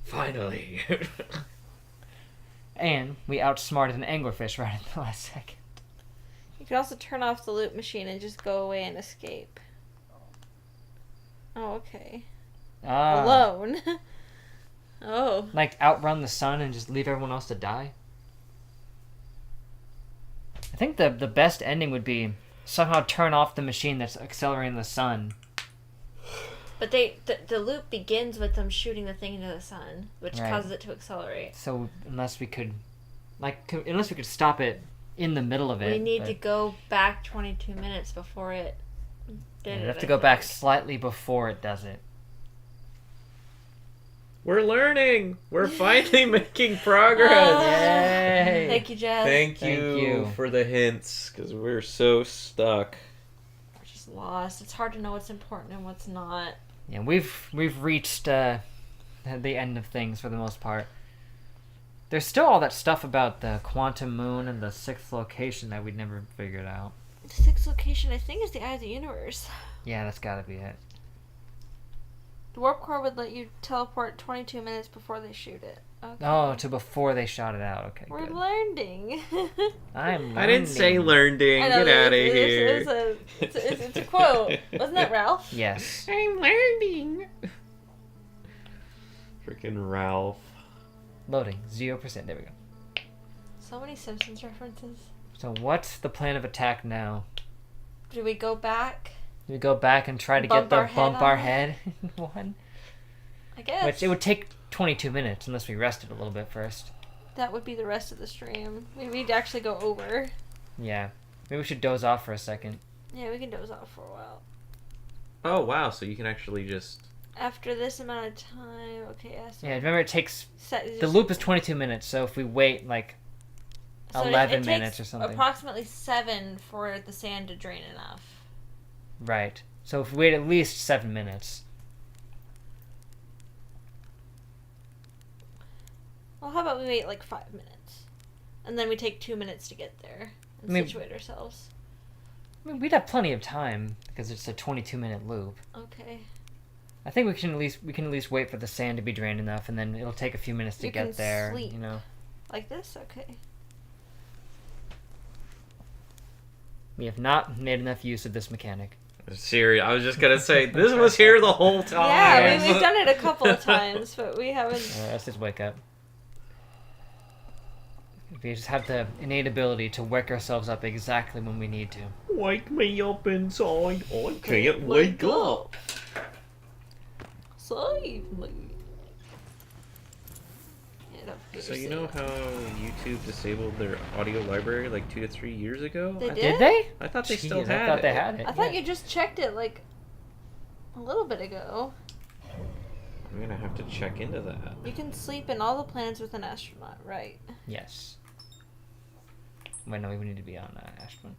C: Finally.
B: And we outsmarted an anglerfish right at the last second.
A: You can also turn off the loop machine and just go away and escape. Oh, okay. Alone. Oh.
B: Like outrun the sun and just leave everyone else to die? I think the best ending would be somehow turn off the machine that's accelerating the sun.
A: But the loop begins with them shooting the thing into the sun, which
B: Right.
A: causes it to accelerate.
B: So unless we could stop it in the middle of it.
A: We need
B: but-
A: to go back 22 minutes before it did
B: Yeah,
A: it.
B: we have to
A: I
B: go back
A: think.
B: slightly before it does it.
C: We're learning. We're finally making progress.
B: Yay!
A: Thank you, Jess.
C: Thank
B: Thank
C: you
B: you.
C: for the hints, because we're so stuck.
A: We're just lost. It's hard to know what's important and what's not.
B: Yeah, we've reached the end of things for the most part. There's still all that stuff about the quantum moon and the 6th location that we'd never figured out.
A: The 6th location, I think, is the Eye of the Universe.
B: Yeah, that's gotta be it.
A: The warp core would let you teleport 22 minutes before they shoot it. Okay.
B: Oh, to before they shot it out. Okay,
A: We're
B: good.
A: learning.
B: I'm
C: I didn't say learning.
A: I know,
C: Get out of
A: it's
C: here.
A: it's a quote. Wasn't that Ralph?
B: Yes.
C: I'm learning. Freaking Ralph.
B: Loading. 0%. There we go.
A: So many Simpsons references.
B: So what's the plan of attack now?
A: Do we go back?
B: Do we go back and try to
A: Bump
B: get
A: our
B: the
A: head
B: bump
A: on
B: our
A: it?
B: head in one?
A: I guess.
B: Which it would take 22 minutes unless we rested a little bit first.
A: That would be the rest of the stream. We'd actually go over.
B: Yeah. Maybe we should doze off for a second.
A: Yeah, we can doze off for a while.
C: Oh, wow. So you can actually just...
A: After this amount of time, okay, yeah. So
B: Yeah, remember it takes...
A: set,
B: The loop is 22 minutes, so if we wait, like,
A: so
B: 11
A: it
B: minutes
A: takes
B: or something.
A: approximately 7 for the sand to drain enough.
B: Right. So if we wait at least 7 minutes.
A: Well, how about we wait like 5 minutes? And then we take 2 minutes to get there and
B: I mean-
A: situate ourselves.
B: I mean, we'd have plenty of time because it's a 22-minute loop.
A: Okay.
B: I think we can at least wait for the sand to be drained enough, and then it'll take a few minutes to
A: You
B: get
A: can
B: there.
A: sleep.
B: You know,
A: Like this? Okay.
B: we have not made enough use of this mechanic.
C: Siri, I was just going to say, this was here the whole time.
A: Yeah, we've done it a couple of times, but we haven't.
B: Let's just wake up. We just have the innate ability to wake ourselves up exactly when we need to.
C: Wake me up inside. I can't wake up.
A: Save me. Get up here,
C: So you
A: save
C: know
A: me.
C: how YouTube disabled their audio library like 2 to 3 years ago?
A: They
B: Did they?
C: I thought they still
B: Jeez,
C: had
B: I thought
C: it.
B: they had it.
A: I thought
B: yeah.
A: you just checked it like a little bit ago.
C: I'm gonna have to check into that.
A: You can sleep in all the planets with an astronaut, right?
B: Yes. Wait, no, we need to be on Ashburn.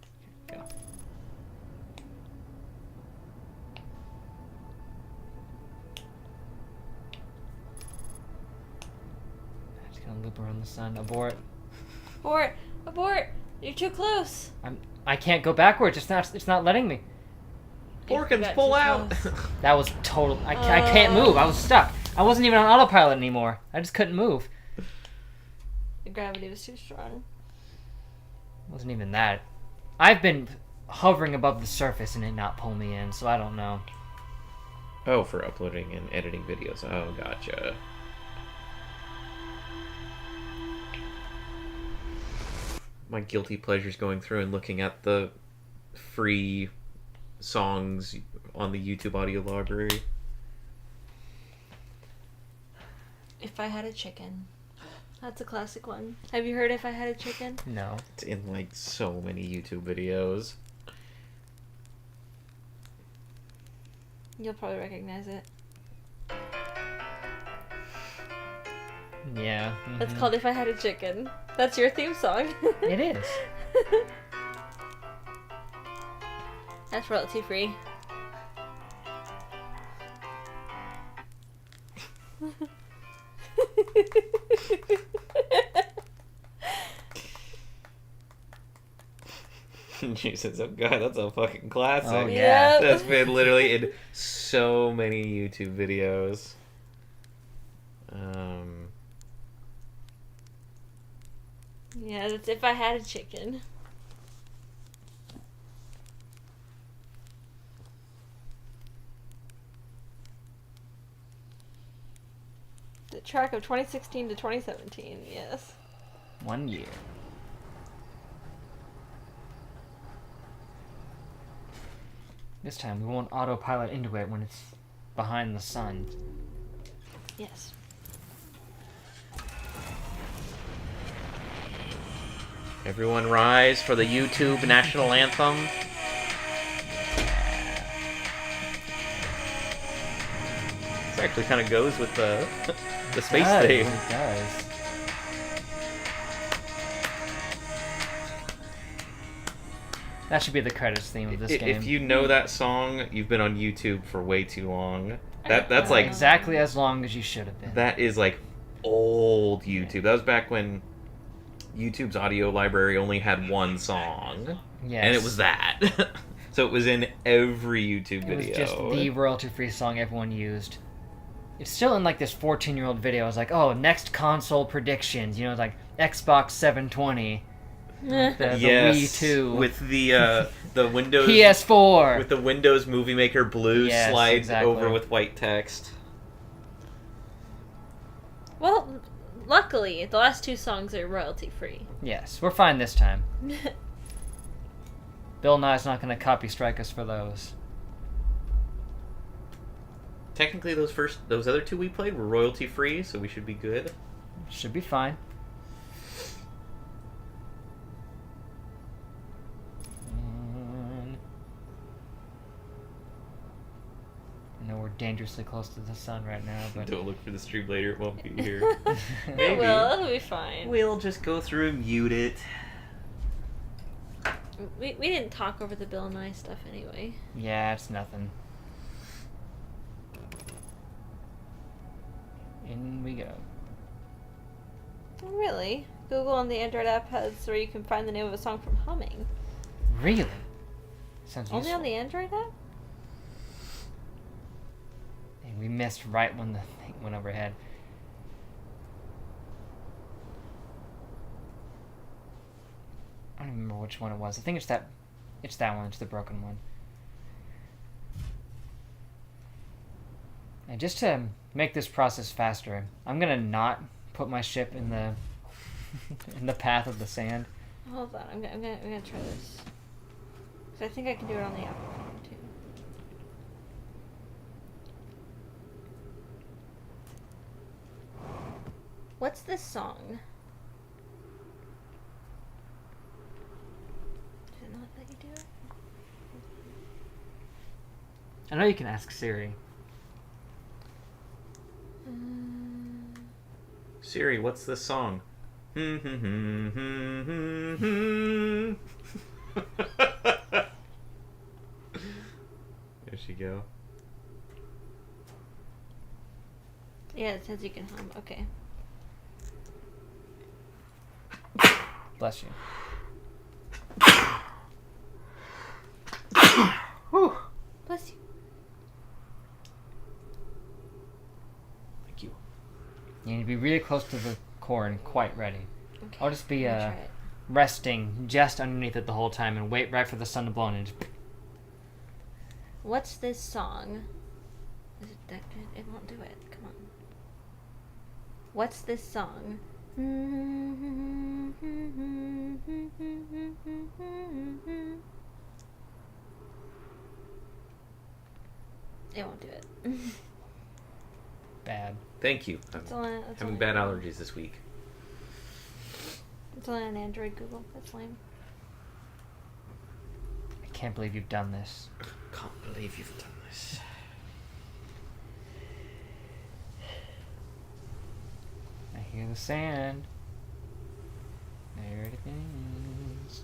B: Go. Just gonna loop around the sun. Abort.
A: Abort! Abort! You're too close!
B: I can't go backwards. It's not letting me.
C: Porkins,
A: got
C: pull
A: too
C: out!
A: close.
B: That was total. I can't move. I was stuck. I wasn't even on autopilot anymore. I just couldn't move.
A: The gravity was too strong.
B: It wasn't even that. I've been hovering above the surface and it not pull me in, so I don't know.
C: Oh, for uploading and editing videos. Oh, gotcha. My guilty pleasure's going through and looking at the free songs on the YouTube audio library.
A: If I Had a Chicken. That's a classic one. Have you heard If I Had a Chicken?
B: No.
C: It's in like so many YouTube videos.
A: You'll probably recognize it.
B: Yeah.
A: That's called If I Had a Chicken. That's your theme song.
B: It is.
A: That's royalty free.
C: She says, "Oh god, that's a fucking classic."
B: Oh, yeah.
C: That's been literally in so many YouTube videos.
A: Yeah, that's If I Had a Chicken. The track of 2016 to 2017, yes.
B: 1 year. This time we won't autopilot into it when it's behind the sun.
A: Yes.
C: Everyone rise for the YouTube national anthem. This actually kind of goes with the space theme.
B: It does. That should be the credits theme of this game.
C: If you know that song, you've been on YouTube for way too long. That's like
B: exactly as long as you should have been.
C: that is like old YouTube. That was back when YouTube's audio library only had one song,
B: Yes.
C: and it was that. So it was in every YouTube
B: It was
C: video.
B: just the royalty-free song everyone used. It's still in like this 14-year-old video. It's like, oh, next console predictions. You know, it's like Xbox 720, the
C: Yes,
B: Wii 2,
C: with the Windows
B: PS4.
C: with the Windows Movie Maker blue
B: Yes,
C: slides
B: exactly.
C: over with white text.
A: Well, luckily, the last two songs are royalty free.
B: Yes, we're fine this time. Bill Nye's not going to copy strike us for those.
C: Technically, those other two we played were royalty free, so we should be good.
B: Should be fine. I know we're dangerously close to the sun right now, but
C: Don't look for the stream later; it won't be here.
A: It
C: Maybe.
A: will. It'll be fine.
C: We'll just go through and mute it.
A: We didn't talk over the Bill Nye stuff anyway.
B: yeah, it's nothing. In we go.
A: Oh, really? Google on the Android app has where you can find the name of a song from humming.
B: Really? Sounds
A: Only
B: useful.
A: on the Android app?
B: And we missed right when the thing went overhead. I don't even remember which one it was. I think it's that one. It's the broken one. And just to make this process faster, I'm gonna not put my ship in the in the path of the sand.
A: Hold on, I'm gonna try this. 'Cause I think I can do it on the Apple phone too. What's this song? Did it not let you do it?
B: I know you can ask Siri.
C: Siri, what's this song? There she go.
A: Yeah, it says you can hum. Okay.
B: Bless you.
A: Bless you.
C: Thank you.
B: You need to be really close to the core and quite ready.
A: Okay.
B: I'll just be
A: I'm gonna try it.
B: resting just underneath it the whole time and wait right for the sun to blow in and just...
A: What's this song? Is it that good? It won't do it. Come on. What's this song? It won't do it.
B: Bad.
C: Thank you. I'm having bad allergies this week.
A: It's only on Android, Google. That's lame.
B: I can't believe you've done this.
C: Can't believe you've done this.
B: I hear the sand. There it is.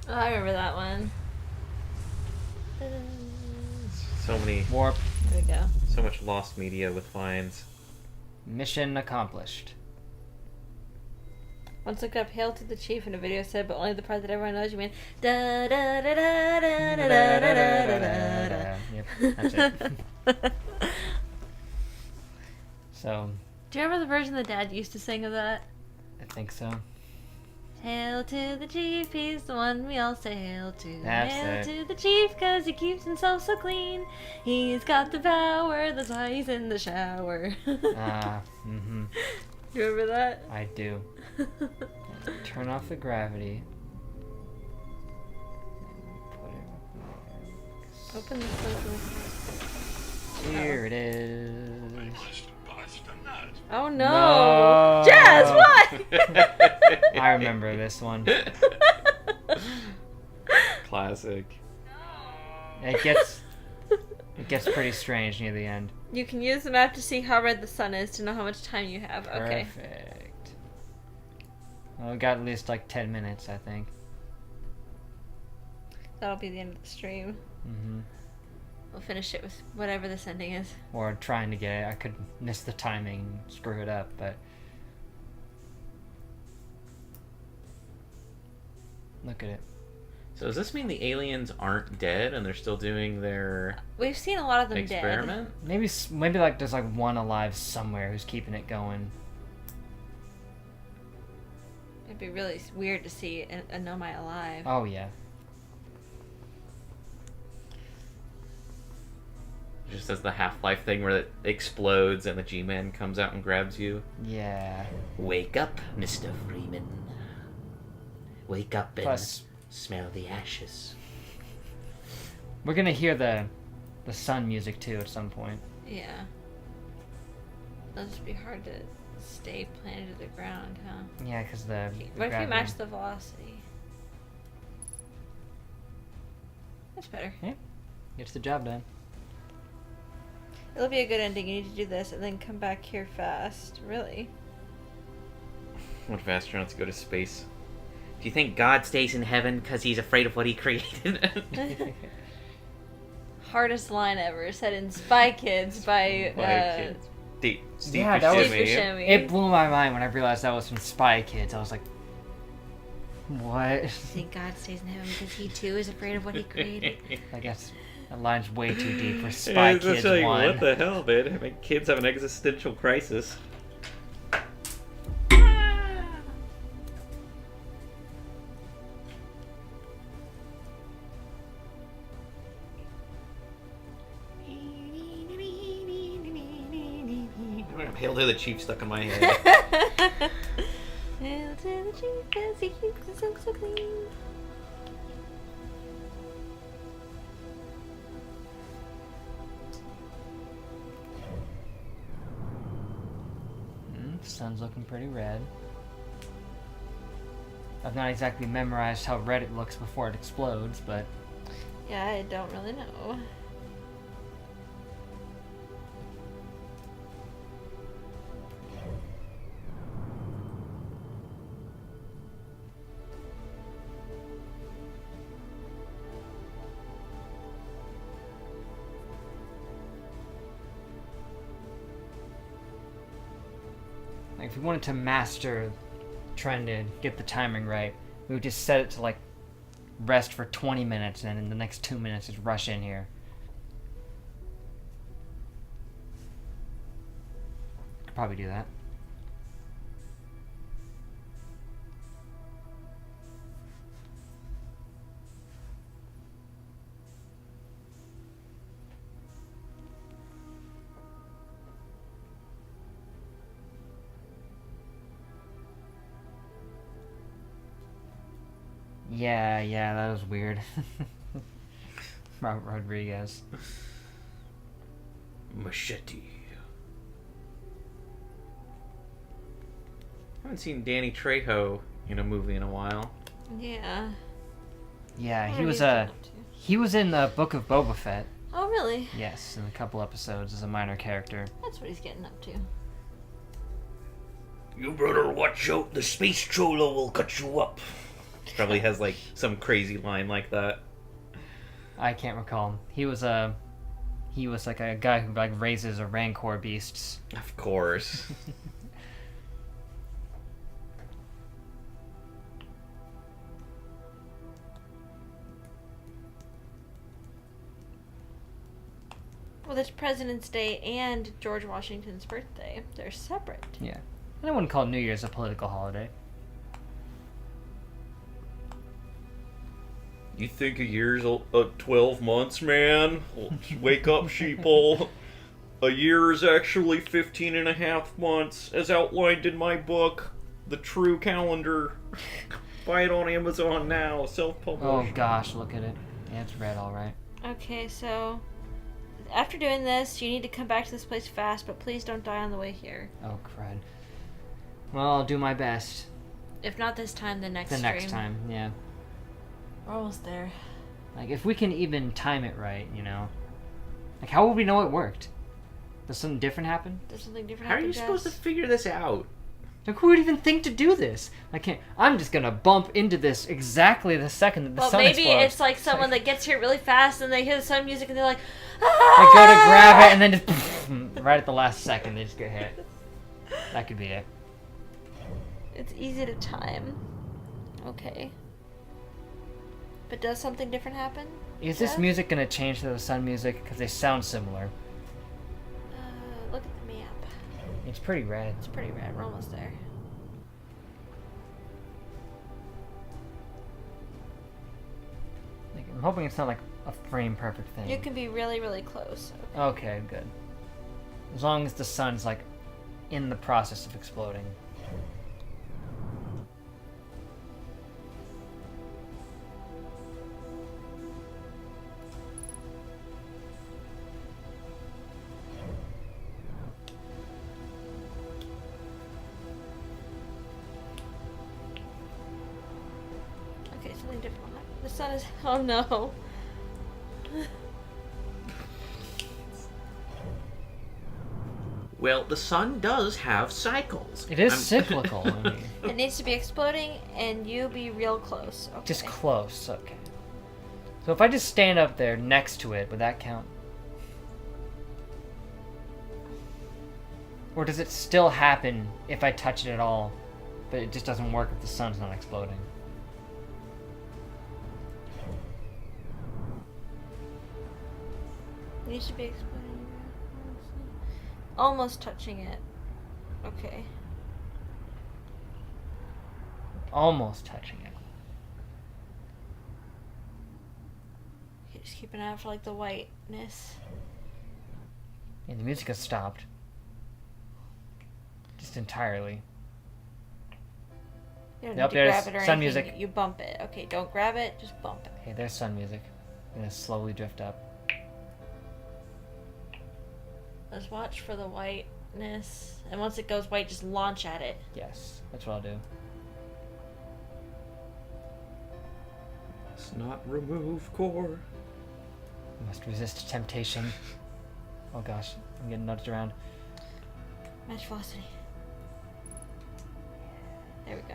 A: Oh, I remember that one.
C: So many,
B: Warp.
A: There we go.
C: so much lost media with lines.
B: Mission accomplished.
A: Once looked up "Hail to the Chief" in a video said, but only the part that everyone knows. You mean da da da da da da da da da da.
B: Yep, that's it. So,
A: Do you remember the version the dad used to sing of that?
B: I think so.
A: Hail to the chief, he's the one we all say hail to.
B: That's
A: Hail
B: it.
A: to the chief, 'cause he keeps himself so clean. He's got the power, that's why he's in the shower.
B: Mm-hmm.
A: You remember that?
B: I do. Turn off the gravity. Put it up
A: Open the closed.
B: there. Here it is.
A: Oh no!
B: No.
A: Jazz, what?
B: I remember this one.
C: Classic.
B: It gets pretty strange near the end.
A: You can use the map to see how red the sun is to know how much time you have. Okay.
B: Perfect. Well, we got at least like 10 minutes, I think.
A: That'll be the end of the stream.
B: Mm-hmm.
A: We'll finish it with whatever this ending is.
B: Or trying to get it. I could miss the timing and screw it up, but... Look at it.
C: So does this mean the aliens aren't dead and they're still doing their
A: We've seen a lot of them
C: experiment?
B: Maybe like there's like one alive somewhere who's keeping it going.
A: dead. It'd be really weird to see a Nomai alive.
B: Oh, yeah.
C: Just as the Half-Life thing where it explodes and the G-Man comes out and grabs you.
B: Yeah.
C: Wake up, Mr. Freeman. Wake up and
B: Plus,
C: smell the ashes.
B: we're gonna hear the sun music too at some point.
A: Yeah. It'll just be hard to stay planted to the ground, huh?
B: Yeah, because the
A: What if you
B: gravity-
A: match the velocity? That's better.
B: Gets the job done.
A: It'll be a good ending. You need to do this and then come back here fast. Really?
C: What if astronauts go to space? Do you think God stays in heaven because he's afraid of what he created?
A: Hardest line ever said in Spy Kids by
C: Steve
B: Yeah, that was-
C: Buscemi.
A: Buscemi.
B: It blew my mind when I realized that was from Spy Kids. I was like, what?
A: I think God stays in heaven because he too is afraid of what he created.
B: I guess that line's way too deep for Spy
C: It's
B: Kids
C: just like,
B: 1.
C: what the hell, man? I mean, kids have an existential crisis. Hail to the Chief stuck in my head.
A: Hail to the chief 'cause he keeps himself so clean.
B: Sun's looking pretty red. I've not exactly memorized how red it looks before it explodes, but
A: Yeah, I don't really know.
B: like if we wanted to master trying to get the timing right, we would just set it to like rest for 20 minutes and then in the next 2 minutes just rush in here. Could probably do that. Yeah, that was weird. Robert Rodriguez.
C: Machete. Haven't seen Danny Trejo in a movie in a while.
A: Yeah.
B: Yeah,
A: What
B: he
A: are
B: was
A: you getting up to?
B: he was in the Book of Boba Fett.
A: Oh, really?
B: Yes, in a couple episodes as a minor character.
A: That's what he's getting up to.
D: You better watch out, the space troller will cut you up.
C: Probably has like some crazy line like that.
B: I can't recall. He was like a guy who like raises a rancor beasts.
C: Of course.
A: Well, it's President's Day and George Washington's birthday. They're separate.
B: Yeah. I wouldn't call New Year's a political holiday.
D: You think a year's 12 months, man? Wake up, sheeple. A year is actually 15 and a half months, as outlined in my book, The True Calendar. Buy it on Amazon now, self-published.
B: Oh gosh, look at it. Yeah, it's red, all right.
A: Okay, so after doing this, you need to come back to this place fast, but please don't die on the way here.
B: Oh crud. Well, I'll do my best.
A: If not this time, the next
B: The
A: stream.
B: next time, yeah.
A: We're almost there.
B: Like, if we can even time it right, you know? Like, how would we know it worked? Does something different happen?
A: There's something different.
C: How are you
A: happened,
C: supposed to
A: Jess?
C: figure this out?
B: Like, who would even think to do this? I'm just gonna bump into this exactly the second that the
A: Well,
B: sun
A: maybe
B: explodes.
A: it's like someone that gets here really fast and they hear the sun music and they're like,
B: They go to grab it and then just right at the last second they just get hit. That could be it.
A: It's easy to time. Okay. But does something different happen?
B: Is this
A: Jess?
B: music gonna change to the sun music? Because they sound similar.
A: Look at the map.
B: It's pretty red.
A: It's pretty red. We're almost there.
B: Like, I'm hoping it's not like a frame perfect thing.
A: You can be really, really close.
B: Okay, good. As long as the sun's like in the process of exploding.
A: Okay, something different will happen. The sun is. Oh no.
C: Well, the sun does have cycles.
B: It is
C: I'm-
B: cyclical. I mean,
A: It needs to be exploding and you be real close. Okay.
B: just close. Okay. So if I just stand up there next to it, would that count? Or does it still happen if I touch it at all, but it just doesn't work if the sun's not exploding?
A: It needs to be exploding. Almost touching it. Okay.
B: Almost touching it.
A: Okay, just keep an eye out for like the whiteness.
B: Yeah, the music has stopped. Just entirely.
A: You don't
B: Yep,
A: need to
B: there's
A: grab it or
B: sun
A: anything.
B: music.
A: You bump it. Okay, don't grab it, just bump it.
B: Okay, there's sun music. I'm gonna slowly drift up.
A: Just watch for the whiteness. And once it goes white, just launch at it.
B: Yes, that's what I'll do.
C: Let's not remove core.
B: I must resist temptation. Oh gosh, I'm getting nudged around.
A: Match velocity. There we go.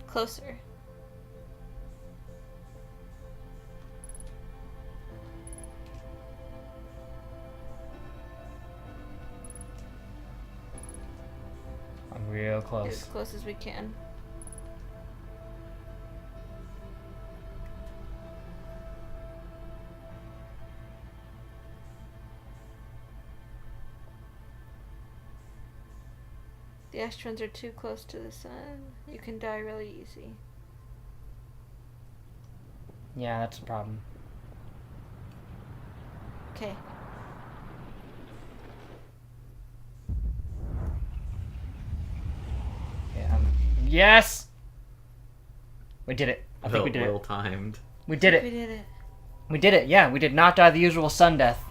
A: Closer.
B: I'm real
A: Get
B: close.
A: as close as we can. The astrons are too close to the sun. You can die really easy.
B: Yeah, that's a problem.
A: Okay.
B: Yes! We did it. I think we did
C: well
B: it.
C: timed.
B: We did
A: We
B: it.
A: did it.
B: We did it, yeah. We did not die the usual sun death.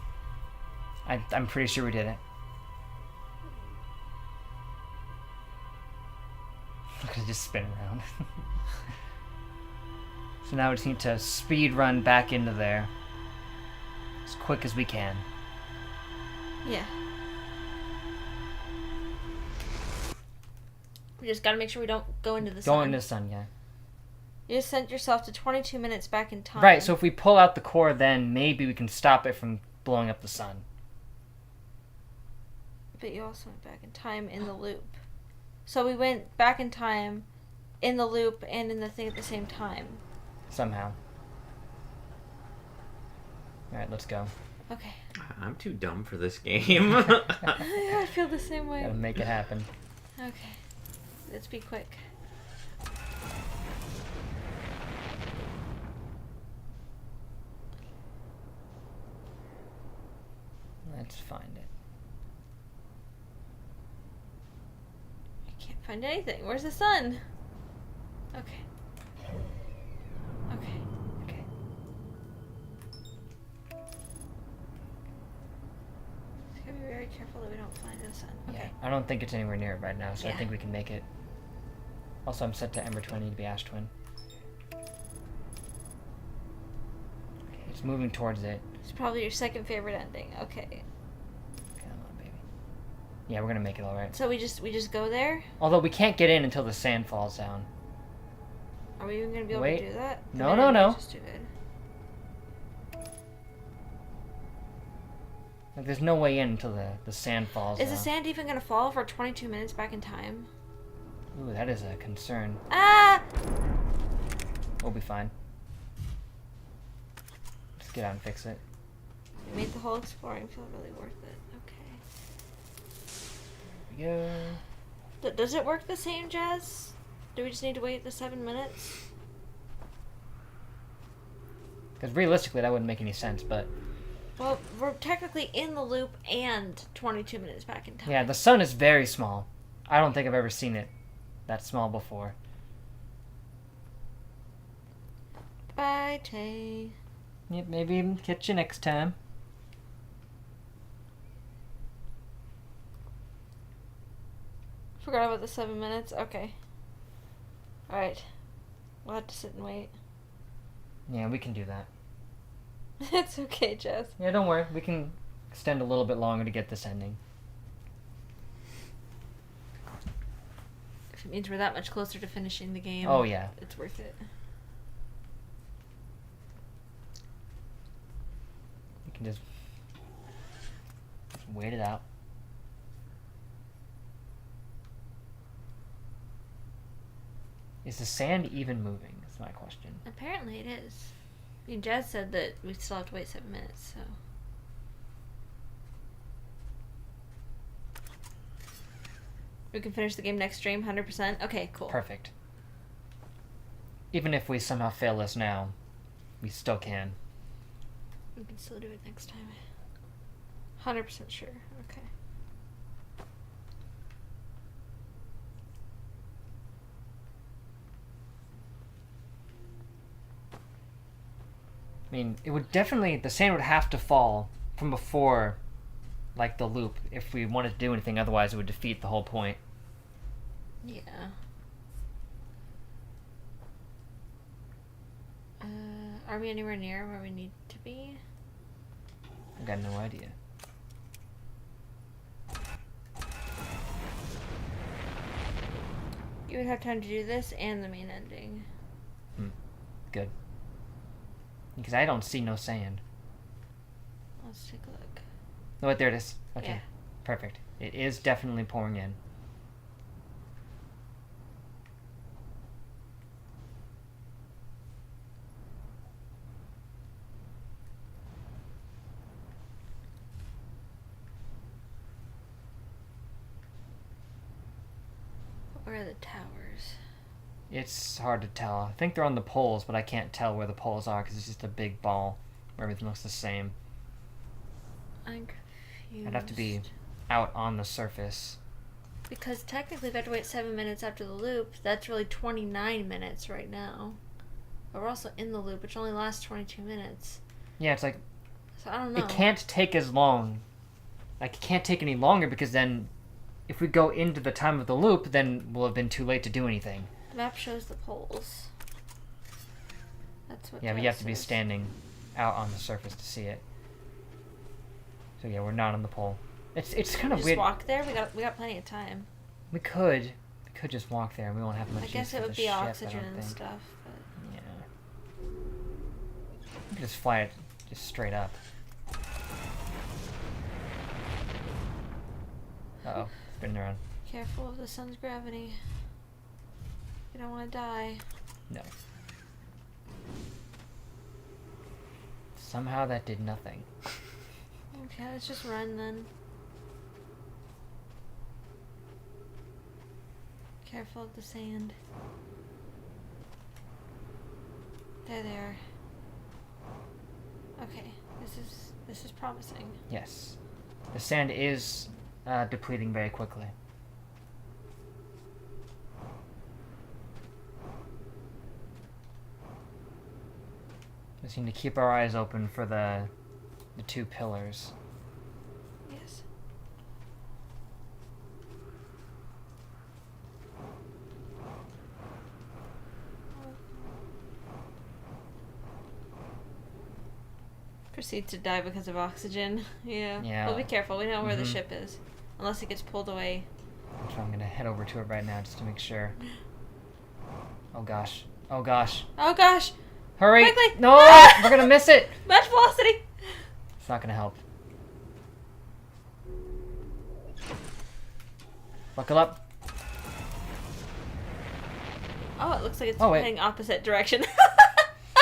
B: I'm pretty sure we did it. Look at it just spin around. So now we just need to speed run back into there. As quick as we can.
A: Yeah. We just gotta make sure we don't go into the sun.
B: Go into the sun, yeah.
A: You just sent yourself to 22 minutes back in time.
B: Right, so if we pull out the core, then maybe we can stop it from blowing up the sun.
A: But you also went back in time in the loop. So we went back in time in the loop and in the thing at the same time.
B: Somehow. Alright, let's go.
A: Okay.
C: I'm too dumb for this game.
A: I feel the same way.
B: Gotta make it happen.
A: Okay. Let's be quick.
B: Let's find it.
A: I can't find anything. Where's the sun? Okay. Okay.
B: Okay.
A: Just gotta be very careful that we don't find the sun. Okay.
B: Yeah, I don't think it's anywhere near it right now, so I
A: Yeah.
B: think we can make it. Also, I'm set to Ember 20 to be Ash Twin. Okay, it's moving towards it.
A: It's probably your second favorite ending. Okay.
B: Come on, baby. Yeah, we're gonna make it alright.
A: So we just go there?
B: Although we can't get in until the sand falls down.
A: Are we even gonna be able
B: Wait.
A: to do that?
B: No,
A: The
B: no,
A: minute
B: no.
A: is just too good.
B: Like, there's no way in until the sand falls
A: Is
B: down.
A: the sand even gonna fall for 22 minutes back in time?
B: Ooh, that is a concern.
A: Ah!
B: We'll be fine. Let's get out and fix it.
A: It made the whole exploring feel really worth it. Okay.
B: Here we go.
A: Does it work the same, Jazz? Do we just need to wait the 7 minutes?
B: Because realistically, that wouldn't make any sense, but...
A: Well, we're technically in the loop and 22 minutes back in time.
B: Yeah, the sun is very small. I don't think I've ever seen it that small before.
A: Bye, Tay.
B: Yep, maybe catch you next time.
A: Forgot about the 7 minutes. Okay. Alright. We'll have to sit and wait.
B: Yeah, we can do that.
A: It's okay, Jess.
B: Yeah, don't worry. We can extend a little bit longer to get this ending.
A: If it means we're that much closer to finishing the game.
B: Oh, yeah.
A: It's worth it.
B: We can just wait it out. Is the sand even moving? That's my question.
A: Apparently it is. I mean, Jazz said that we still have to wait 7 minutes, so. We can finish the game next stream, 100%? Okay, cool.
B: Perfect. Even if we somehow fail this now, we still can.
A: We can still do it next time. 100% sure. Okay.
B: I mean, it would definitely, the sand would have to fall from before, like, the loop, if we wanted to do anything, otherwise it would defeat the whole point.
A: Yeah. Are we anywhere near where we need to be?
B: I've got no idea.
A: You would have time to do this and the main ending.
B: Good. Because I don't see no sand.
A: Let's take a look.
B: Oh, wait, there it is. Okay.
A: Yeah.
B: Perfect. It is definitely pouring in.
A: Where are the towers?
B: It's hard to tell. I think they're on the poles, but I can't tell where the poles are because it's just a big ball where everything looks the same.
A: I'm confused.
B: I'd have to be out on the surface.
A: Because technically, if I have to wait 7 minutes after the loop, that's really 29 minutes right now. But we're also in the loop, which only lasts 22 minutes.
B: Yeah, it's like,
A: So I don't know.
B: it can't take as long. Like, it can't take any longer because then, if we go into the time of the loop, then we'll have been too late to do anything.
A: The map shows the poles. That's what.
B: Yeah, but you have to be standing out on the surface to see it. So yeah, we're not on the pole. It's kind of
A: Just
B: weird.
A: walk there. We got plenty of time.
B: We could just walk there. We won't have much.
A: I guess
B: use
A: it
B: for
A: would
B: the
A: be
B: ship,
A: oxygen
B: I don't
A: and
B: think.
A: stuff. But
B: Yeah. We could just fly it just straight up. Uh-oh, spinning around.
A: careful of the sun's gravity. You don't want to die.
B: No. Somehow that did nothing.
A: Okay, let's just run then. Careful of the sand. There they are. Okay, this is promising.
B: Yes. The sand is depleting very quickly. Just need to keep our eyes open for the two pillars.
A: Yes. Proceed to die because of oxygen. Yeah.
B: Yeah.
A: Well, be careful. We know where the
B: Mhm.
A: ship is. Unless it gets pulled away.
B: So I'm gonna head over to it right now just to make sure. Oh gosh. Oh gosh.
A: Oh gosh!
B: Hurry!
A: Quickly!
B: No! We're gonna miss it!
A: Match velocity!
B: It's not gonna help. Buckle up.
A: Oh, it looks like it's
B: Oh, wait.
A: heading opposite direction.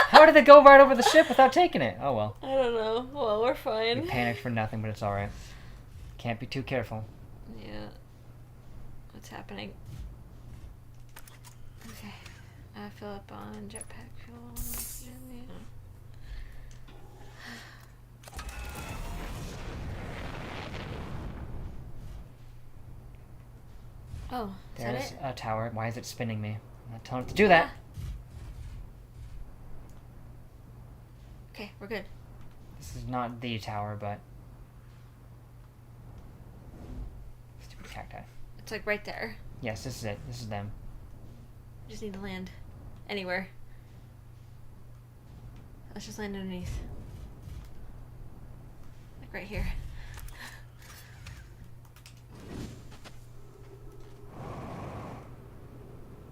B: How did it go right over the ship without taking it? Oh well.
A: I don't know. Well, we're
B: We
A: fine.
B: panicked for nothing, but it's alright. Can't be too careful.
A: Yeah. What's happening? Okay. Fill up on jetpack fuel. Oxygen, yeah. Oh, is that
B: There's
A: it?
B: a tower. Why is it spinning me? I'm not telling it to do that.
A: Okay, we're good.
B: This is not the tower, but... Stupid cacti.
A: It's like right there.
B: Yes, this is it. This is them.
A: We just need to land. Anywhere. Let's just land underneath. Like right here.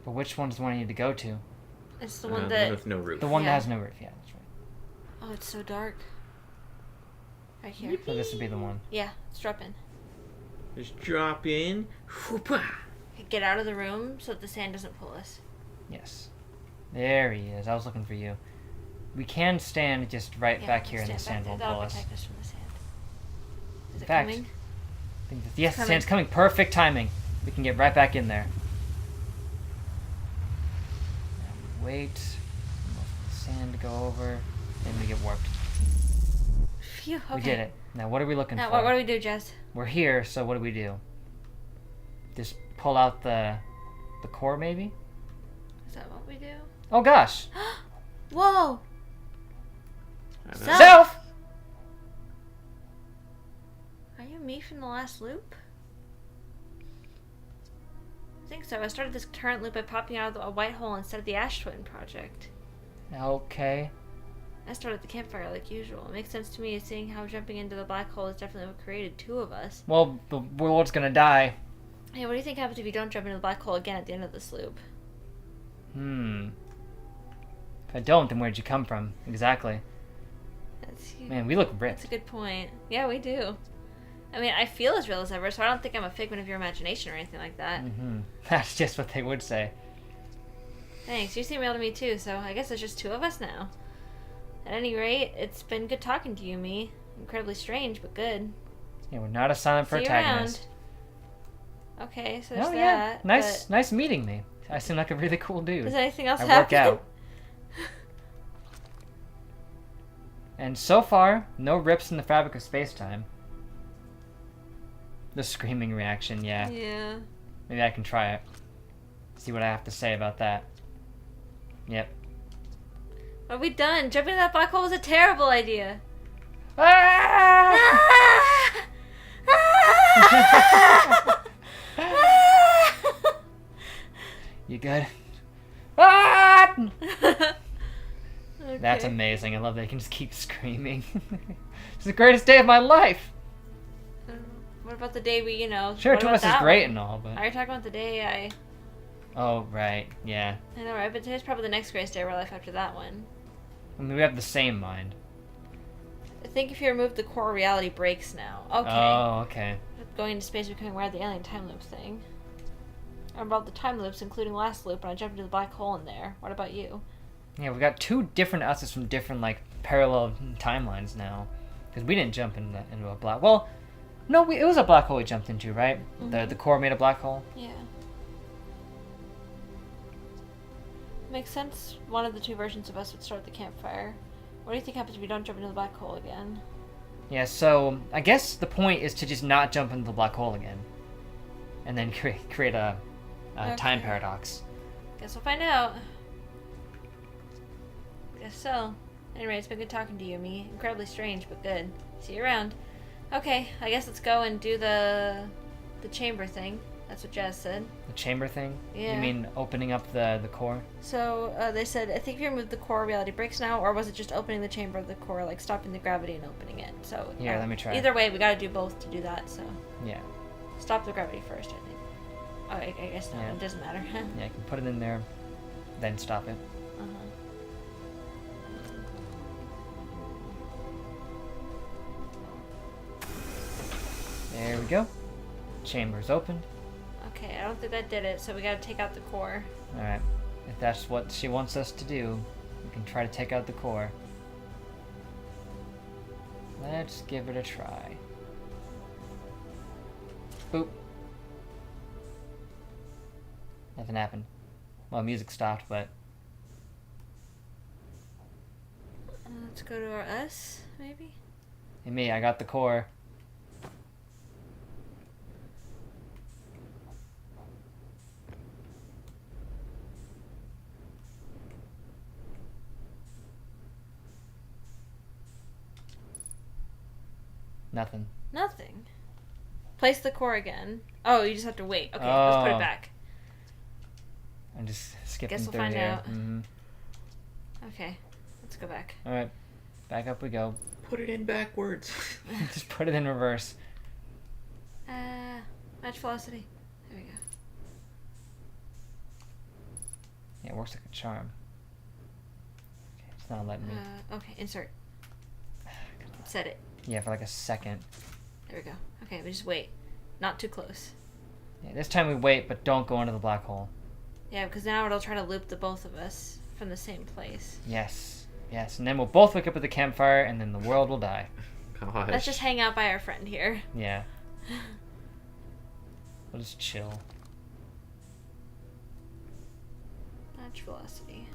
B: But which one's the one I need to go to?
A: It's the one
C: The
A: that...
C: one with no roof.
B: The one
A: Yeah.
B: that has no roof. Yeah, that's right.
A: Oh, it's so dark. Right here.
B: So this would be the one.
A: Yeah, let's drop in.
C: Just drop in. Whoopah.
A: Okay, get out of the room so that the sand doesn't pull us.
B: Yes. There he is. I was looking for you. We can stand just right
A: Yeah,
B: back here and the
A: stand
B: sand
A: back
B: won't
A: there.
B: pull
A: That'll
B: us.
A: protect us from the sand. Is it
B: Fact.
A: coming?
B: Yes, the
A: coming.
B: sand's coming. Perfect timing. We can get right back in there. Wait. The sand to go over. And we get warped.
A: Phew, okay.
B: We did it. Now what are we looking
A: Now,
B: for?
A: what do we do, Jess?
B: We're here, so what do? Just pull out the core, maybe?
A: Is that what we do?
B: Oh gosh!
A: Whoa!
C: I know.
A: Self!
B: Self!
A: Are you me from the last loop? I think so. I started this current loop by popping out of a white hole instead of the Ash Twin project.
B: Okay.
A: I started the campfire like usual. It makes sense to me, seeing how jumping into the black hole is definitely what created two of us.
B: Well, the world's gonna die.
A: Hey, what do you think happens if you don't jump into the black hole again at the end of this loop?
B: If I don't, then where'd you come from? Exactly.
A: That's
B: Man, we look
A: That's
B: ripped.
A: a good point. Yeah, we do. I mean, I feel as real as ever, so I don't think I'm a figment of your imagination or anything like that.
B: That's just what they would say.
A: Thanks. You seem real to me too, so I guess there's just two of us now. At any rate, it's been good talking to you, me. Incredibly strange, but good.
B: Yeah, we're not a silent
A: See you
B: protagonist.
A: around. Okay, so there's
B: Oh yeah,
A: that.
B: nice meeting me. I seem like a really cool
A: but
B: dude.
A: does anything else
B: I
A: happen?
B: work out. And so far, no rips in the fabric of space-time. The screaming reaction, yeah.
A: Yeah.
B: Maybe I can try it. See what I have to say about that. Yep.
A: What have we done? Jumping in that black hole was a terrible idea.
B: Ah! You good? Ah! That's
A: Okay.
B: amazing. I love that you can just keep screaming. It's the greatest day of my life.
A: What about the day we,
B: Sure,
A: what
B: two of
A: about
B: us is
A: that
B: great
A: one?
B: and all, but
A: Are you talking about the day
B: oh right, yeah.
A: I know, right? But today's probably the next greatest day of our life after that one.
B: I mean, we have the same mind.
A: I think if you remove the core, reality breaks now. Okay.
B: Oh, okay.
A: Going into space, becoming aware of the alien time loop thing. I about the time loops, including last loop, and I jumped into the black hole in there. What about you?
B: Yeah, we got two different uses from different parallel timelines now, because we didn't jump into a black. Well, no, it was a black hole we jumped into, right?
A: Mhm.
B: The core made a black hole.
A: Yeah. Makes sense. One of the two versions of us would start the campfire. What do you think happens if we don't jump into the black hole again?
B: Yeah, so I guess the point is to just not jump into the black hole again, and then create a time
A: Okay.
B: paradox.
A: Guess we'll find out. Guess so. Anyway, it's been good talking to you, me. Incredibly strange, but good. See you around. Okay, I guess let's go and do the chamber thing. That's what Jazz said.
B: The chamber thing?
A: Yeah.
B: You mean opening up the core?
A: So they said, I think if you remove the core, reality breaks now, or was it just opening the chamber of the core, like stopping the gravity and opening it? So
B: Here, let me try.
A: Either way, we got to do both to do that. So
B: Yeah.
A: stop the gravity first, I think. Oh, I guess not.
B: Yeah.
A: It doesn't matter.
B: Yeah, you can put it in there, then stop it.
A: Uh-huh.
B: There we go. Chamber's opened.
A: Okay, I don't think that did it, so we got to take out the core.
B: Alright. If that's what she wants us to do, we can try to take out the core. Let's give it a try. Boop. Nothing happened. Well, music stopped, but
A: Let's go to our S, maybe?
B: hey, me, I got the core. Nothing.
A: Nothing. Place the core again. Oh, you just have to wait. Okay, let's put
B: Oh.
A: it back.
B: I'm just skipping
A: Guess we'll
B: through
A: find
B: here.
A: out.
B: Mm-hmm.
A: Okay, let's go back.
B: Alright. Back up we go.
C: Put it in backwards.
B: Just put it in reverse.
A: Match velocity. There we go.
B: Yeah, it works like a charm. Okay, it's not letting me.
A: Okay, insert. Set it.
B: Yeah, for like a second.
A: There we go. Okay, we just wait. Not too close.
B: Yeah, this time we wait, but don't go into the black hole.
A: Yeah, because now it'll try to loop the both of us from the same place.
B: Yes. Yes, and then we'll both wake up at the campfire, and then the world will die.
C: Gosh.
A: Let's just hang out by our friend here.
B: Yeah. We'll just chill.
A: Match velocity.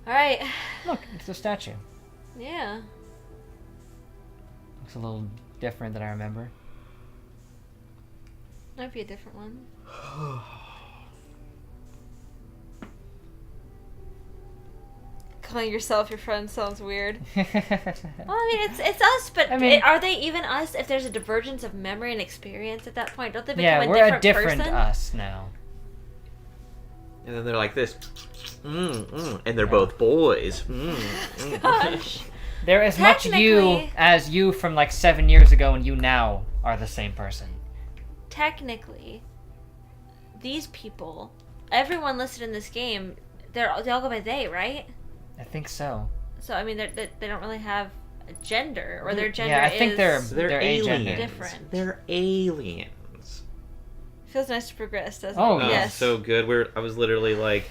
A: Alright.
B: Look, it's a statue.
A: Yeah.
B: Looks a little different than I remember.
A: Might be a different one. Calling yourself your friend sounds weird. Well, I mean, it's us, but
B: I mean-
A: are they even us if there's a divergence of memory and experience at that point? Don't they become
B: Yeah,
A: a
B: we're
A: different
B: a different
A: person?
B: us now.
C: And then they're like this. And they're both boys.
A: Gosh.
B: They're as much you
A: Technically-
B: as you from like 7 years ago, and you now are the same person.
A: Technically, these people, everyone listed in this game, they all go by they, right?
B: I think so.
A: So, I mean, they don't really have a gender, or their gender
B: Yeah, I think
A: is...
C: They're
B: agender.
C: aliens.
A: Different.
C: They're aliens.
A: Feels nice to progress, doesn't
B: Oh,
A: it?
C: Oh,
A: Yes.
C: so good. I was literally like,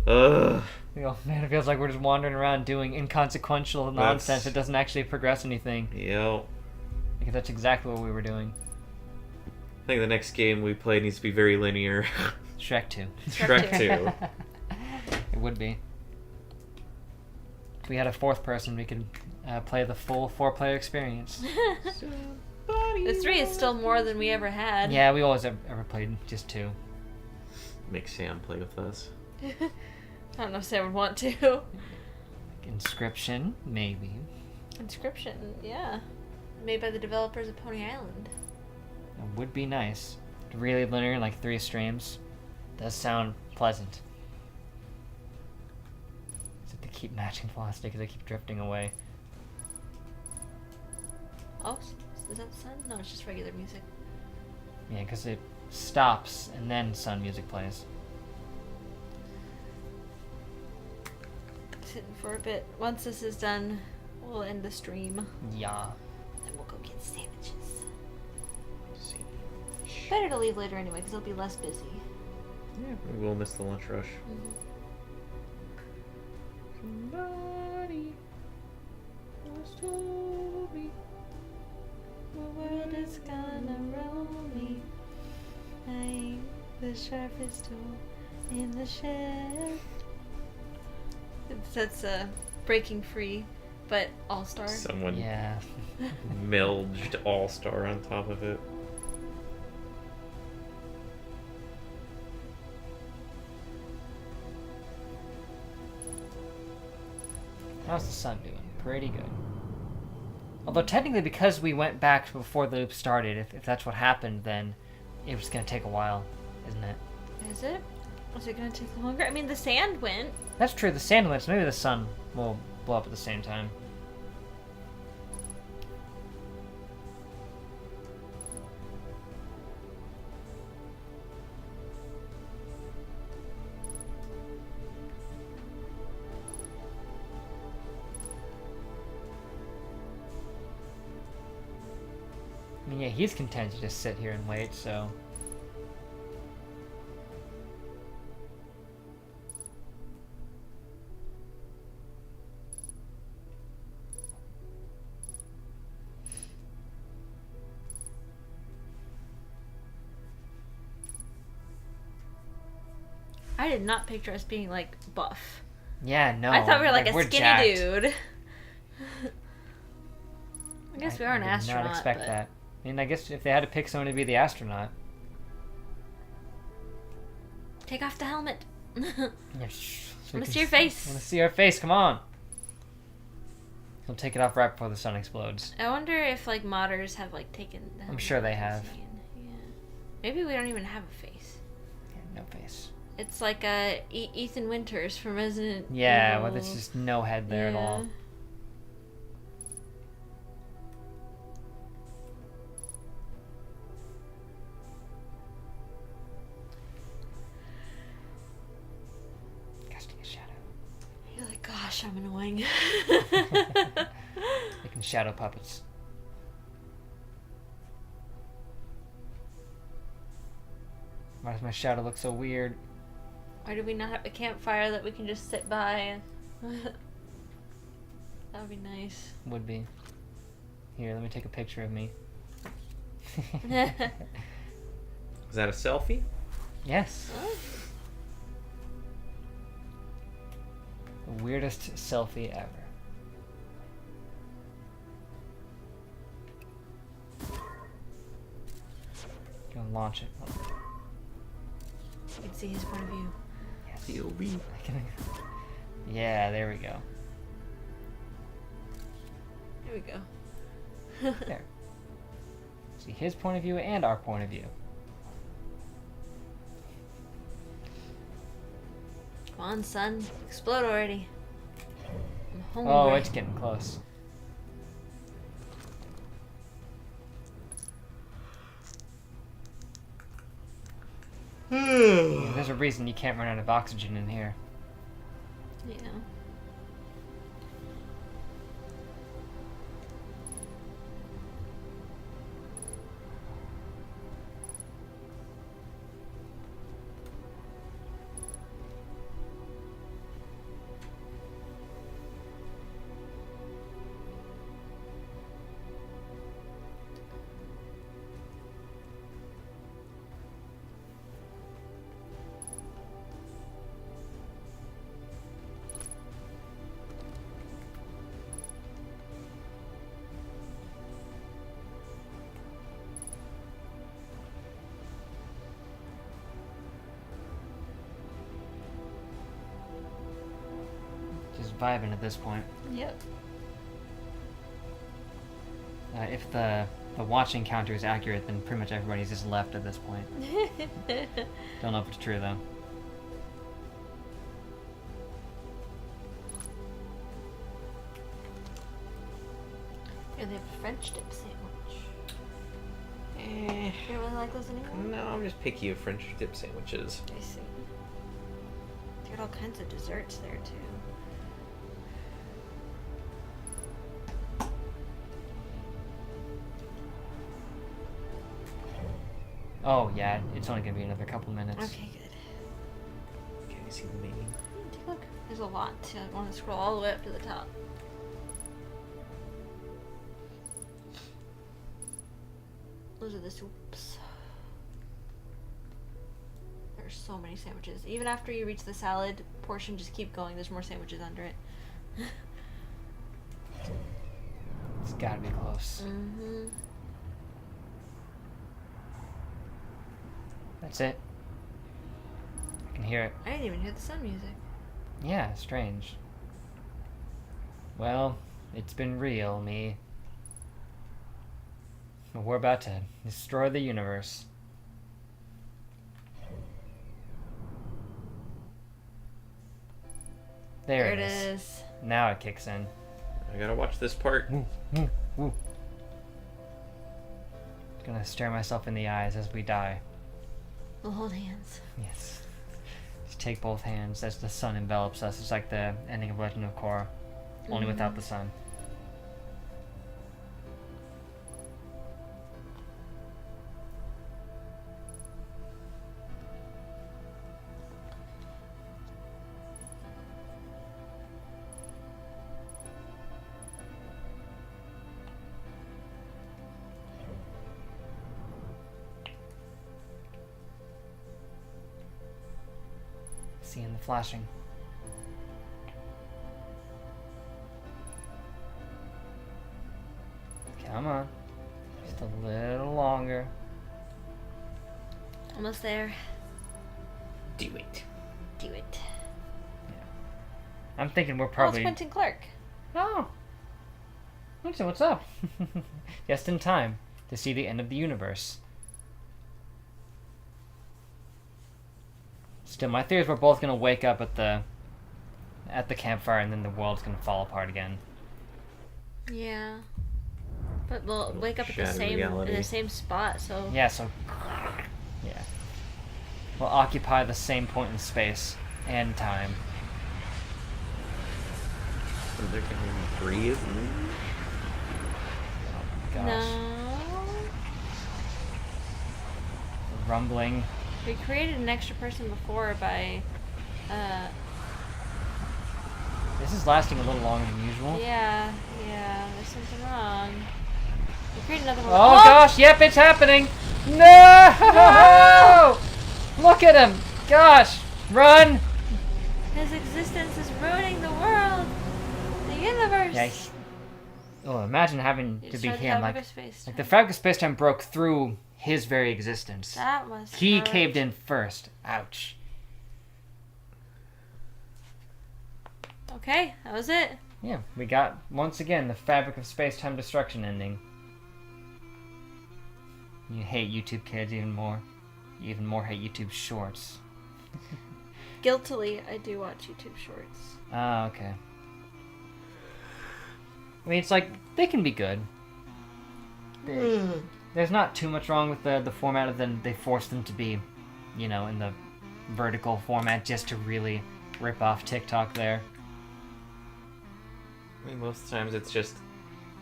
C: ugh.
B: Oh man, it feels like we're just wandering around doing inconsequential nonsense that doesn't actually progress anything.
C: Yep.
B: Because that's exactly what we were doing.
C: I think the next game we play needs to be very linear.
B: Shrek 2.
C: Shrek 2.
B: It would be. If we had a fourth person, we could play the full 4-player experience.
C: Somebody.
A: The 3 is still more than we ever had.
B: Yeah, we always ever played just 2.
C: Make Sam play with us.
A: I don't know if Sam would want to.
B: Inscription, maybe.
A: Inscription, yeah. Made by the developers of Pony Island.
B: It would be nice. Really linear, like 3 streams. Does sound pleasant. Except they keep matching velocity because they keep drifting away.
A: Oh, is that sun? No, it's just regular music.
B: Yeah, because it stops and then sun music plays.
A: Sitting for a bit. Once this is done, we'll end the stream.
B: Yeah.
A: Then we'll go get sandwiches.
C: See.
A: Better to leave later anyway, because it'll be less busy.
C: Yeah, we will miss the lunch rush.
B: Somebody once told me
A: The world is gonna roll me. I ain't the sharpest tool in the shed. That's Breaking Free, but All-Star.
C: Someone
B: Yeah.
C: melged All Star on top of it.
B: How's the sun doing? Pretty good. Although technically, because we went back before the loop started, if that's what happened, then it was going to take a while, isn't it?
A: Is it? Is it gonna take longer? I mean, the sand went.
B: That's true, the sand went, so maybe the sun will blow up at the same time. I mean, yeah, he's content to just sit here and wait, so...
A: I did not picture us being like buff.
B: Yeah, no.
A: I thought we were like a
B: we're
A: skinny
B: jacked.
A: dude. I guess we are an
B: I did
A: astronaut.
B: not expect
A: but...
B: that. I mean, I guess if they had to pick someone to be the astronaut...
A: Take off the helmet.
B: Yeah, shh, so we
A: Wanna
B: can
A: see your face.
B: Wanna see our face, come on! He'll take it off right before the sun explodes.
A: I wonder if like modders have like taken the helmet
B: sure they
A: off
B: have.
A: the scene. Yeah. Maybe we don't even have a face.
B: Yeah, no face.
A: It's like Ethan Winters from Resident
B: Yeah,
A: Evil.
B: well, there's just no head there at all. Casting a shadow.
A: You're like, gosh, I'm annoying.
B: Making shadow puppets. Why does my shadow look so weird?
A: Why do we not have a campfire that we can just sit by? That would be nice.
B: Would be. Here, let me take a picture of me.
C: Is that a selfie?
B: Yes.
A: Oh.
B: The weirdest selfie ever. Gonna launch it.
A: You can see his point of view.
B: Yes.
C: POV.
B: Yeah, there we go.
A: There we go.
B: There. See his point of view and our point of view.
A: Come on, son. Explode already. I'm hungry.
B: Oh, it's getting close. There's a reason you can't run out of oxygen in here.
A: Yeah.
B: surviving at this point.
A: Yep.
B: If the watching counter is accurate, then pretty much everybody's just left at this point. Don't know if it's true though.
A: Yeah, they have a French dip sandwich.
C: Eh,
A: You don't really like those anymore?
C: no, I'm just picky of French dip sandwiches.
A: I see. They got all kinds of desserts there too.
B: Oh yeah, it's only gonna be another couple minutes.
A: Okay, good.
C: Okay, I see the menu.
A: Take a look. There's a lot. I want to scroll all the way up to the top. Those are the soups. There's so many sandwiches. Even after you reach the salad portion, just keep going. There's more sandwiches under it.
B: It's gotta be close.
A: Mm-hmm.
B: That's it. I can hear it.
A: I didn't even hear the sun music.
B: Yeah, strange. Well, it's been real, me. But we're about to destroy the universe. There it is. Now it kicks in.
C: I gotta watch this part.
B: Woo. Gonna stare myself in the eyes as we die.
A: We'll hold hands.
B: Yes. Just take both hands as the sun envelops us. It's like the ending of Legend of Korra, only without the sun. Seeing the flashing. Come on. Just a little longer.
A: Almost there.
C: Do it.
A: Do it.
B: I'm thinking we're
A: Oh, it's
B: probably...
A: Quentin Clark.
B: Oh! Quentin, what's up? Just in time to see the end of the universe. Still, my theory is we're both gonna wake up at the campfire, and then the world's gonna fall apart again.
A: Yeah. But we'll wake up at the
C: Shattered
A: same
C: reality.
A: in the same spot, so
B: Yeah, so yeah, we'll occupy the same point in space and time.
C: So there can be 3 of them?
B: Gosh,
A: no.
B: the rumbling.
A: We created an extra person before by
B: This is lasting a little longer than usual.
A: yeah, there's something wrong. We created another one.
B: Oh gosh, yep, it's happening. No! Look at him. Gosh, run.
A: His existence is ruining the world, the universe.
B: Yeah. Oh, imagine having
A: You
B: to be
A: destroyed the
B: him.
A: fabric
B: Like
A: of space.
B: the fabric of space-time broke through his very existence.
A: That was
B: He
A: hurt.
B: caved in first. Ouch.
A: Okay, that was it.
B: Yeah, we got, once again, the fabric of space-time destruction ending. You hate YouTube kids even more. You even more hate YouTube shorts.
A: Guiltily, I do watch YouTube shorts.
B: Ah, okay. I mean, it's like, they can be good. There's not too much wrong with the format of them. They force them to be, you know, in the vertical format just to really rip off TikTok there.
C: I mean, most times it's just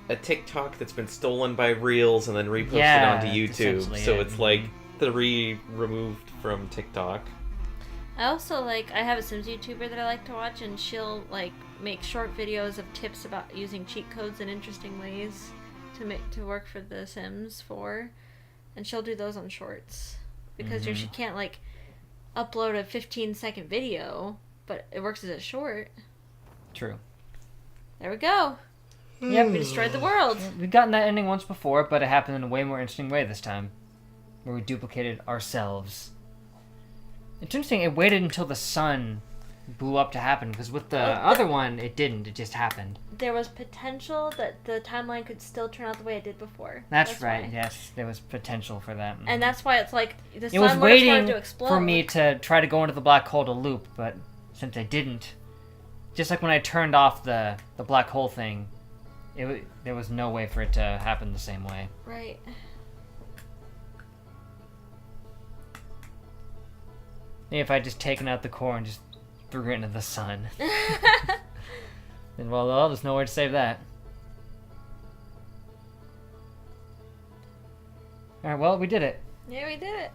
C: a TikTok that's been stolen by Reels and then reposted
B: Yeah,
C: onto
B: that's
C: YouTube.
B: essentially
C: So
B: it.
C: it's like 3 removed from TikTok.
A: I also I have a Sims YouTuber that I like to watch, and she'll make short videos of tips about using cheat codes in interesting ways to work for The Sims 4, and she'll do those on shorts because she can't upload a 15-second video, but it works as a short.
B: True.
A: There we go.
B: Yep.
A: We destroyed the world.
B: We've gotten that ending once before, but it happened in a way more interesting way this time. Where we duplicated ourselves. It's interesting, it waited until the sun blew up to happen. Because with the other one, it didn't. It just happened.
A: There was potential that the timeline could still turn out the way it did before.
B: That's right.
A: why.
B: Yes, there was potential for that.
A: And that's why it's like the
B: It was
A: sun would have started
B: waiting
A: to explode.
B: for me to try to go into the black hole to loop, but since I didn't, just like when I turned off the black hole thing, there was no way for it to happen the same way.
A: Right.
B: Maybe if I'd just taken out the core and just threw it into the sun, then well, there's nowhere to save that. Alright, well, we did it.
A: Yeah, we did it.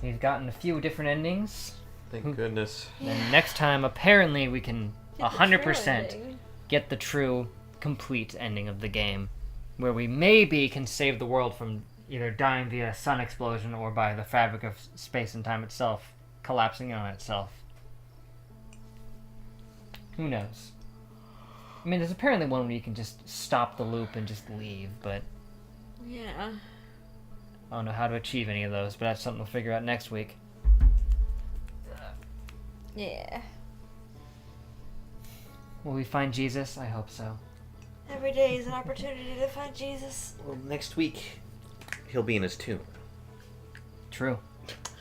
B: We've gotten a few different endings.
C: Thank goodness.
B: And next time, apparently, we can
A: Get the true
B: 100%
A: ending.
B: get the true, complete ending of the game, where we maybe can save the world from either dying via sun explosion or by the fabric of space and time itself collapsing on itself. Who knows? I mean, there's apparently one where you can just stop the loop and just leave, but
A: Yeah.
B: I don't know how to achieve any of those, but that's something we'll figure out next week.
A: Yeah.
B: Will we find Jesus? I hope so.
A: Every day is an opportunity to find Jesus.
C: Well, next week, he'll be in his tomb.
B: True.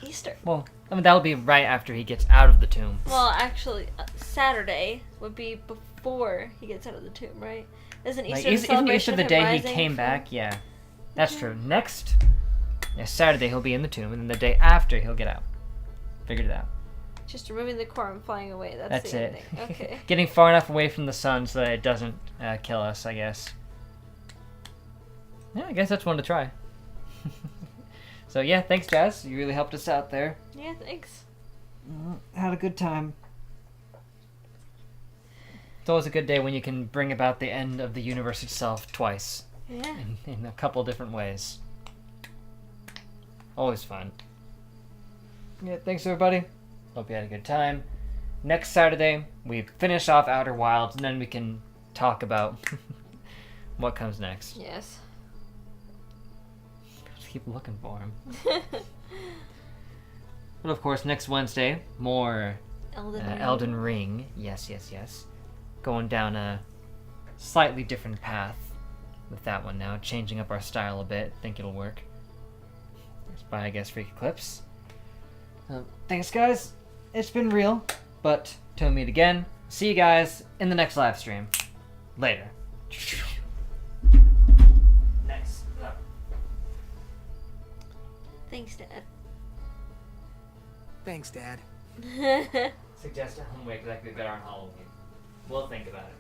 A: Easter.
B: Well, I mean, that'll be right after he gets out of the tomb.
A: Well, actually, Saturday would be before he gets out of the tomb, right? Isn't Easter
B: Like,
A: the
B: isn't
A: celebration
B: Easter
A: of
B: the
A: him
B: day he
A: rising
B: came
A: from-
B: back? Yeah. That's true. Next, Saturday he'll be in the tomb, and then the day after he'll get out. Figured it out.
A: Just removing the core and flying away.
B: That's
A: the
B: it.
A: ending. Okay.
B: Getting far enough away from the sun so that it doesn't kill us, I guess. Yeah, I guess that's one to try. So yeah, thanks, Jazz. You really helped us out there.
A: Yeah, thanks.
B: Had a good time. It's always a good day when you can bring about the end of the universe itself twice.
A: Yeah.
B: In a couple different ways. Always fun. Yeah, thanks everybody. Hope you had a good time. Next Saturday, we finish off Outer Wilds, and then we can talk about what comes next.
A: Yes.
B: Just keep looking for him. But of course, next Wednesday, more Elden Ring. Yes, yes, yes. Going down a slightly different path with that one now, changing up our style a bit. Think it'll work. That's by, I guess, Freaky Clips. Thanks, guys. It's been real, but till we meet again, see you guys in the next live stream. Later. Nice.
A: Thanks, Dad.
F: Thanks, Dad.
B: Suggest a home wake that could be better on Halloween. We'll think about it.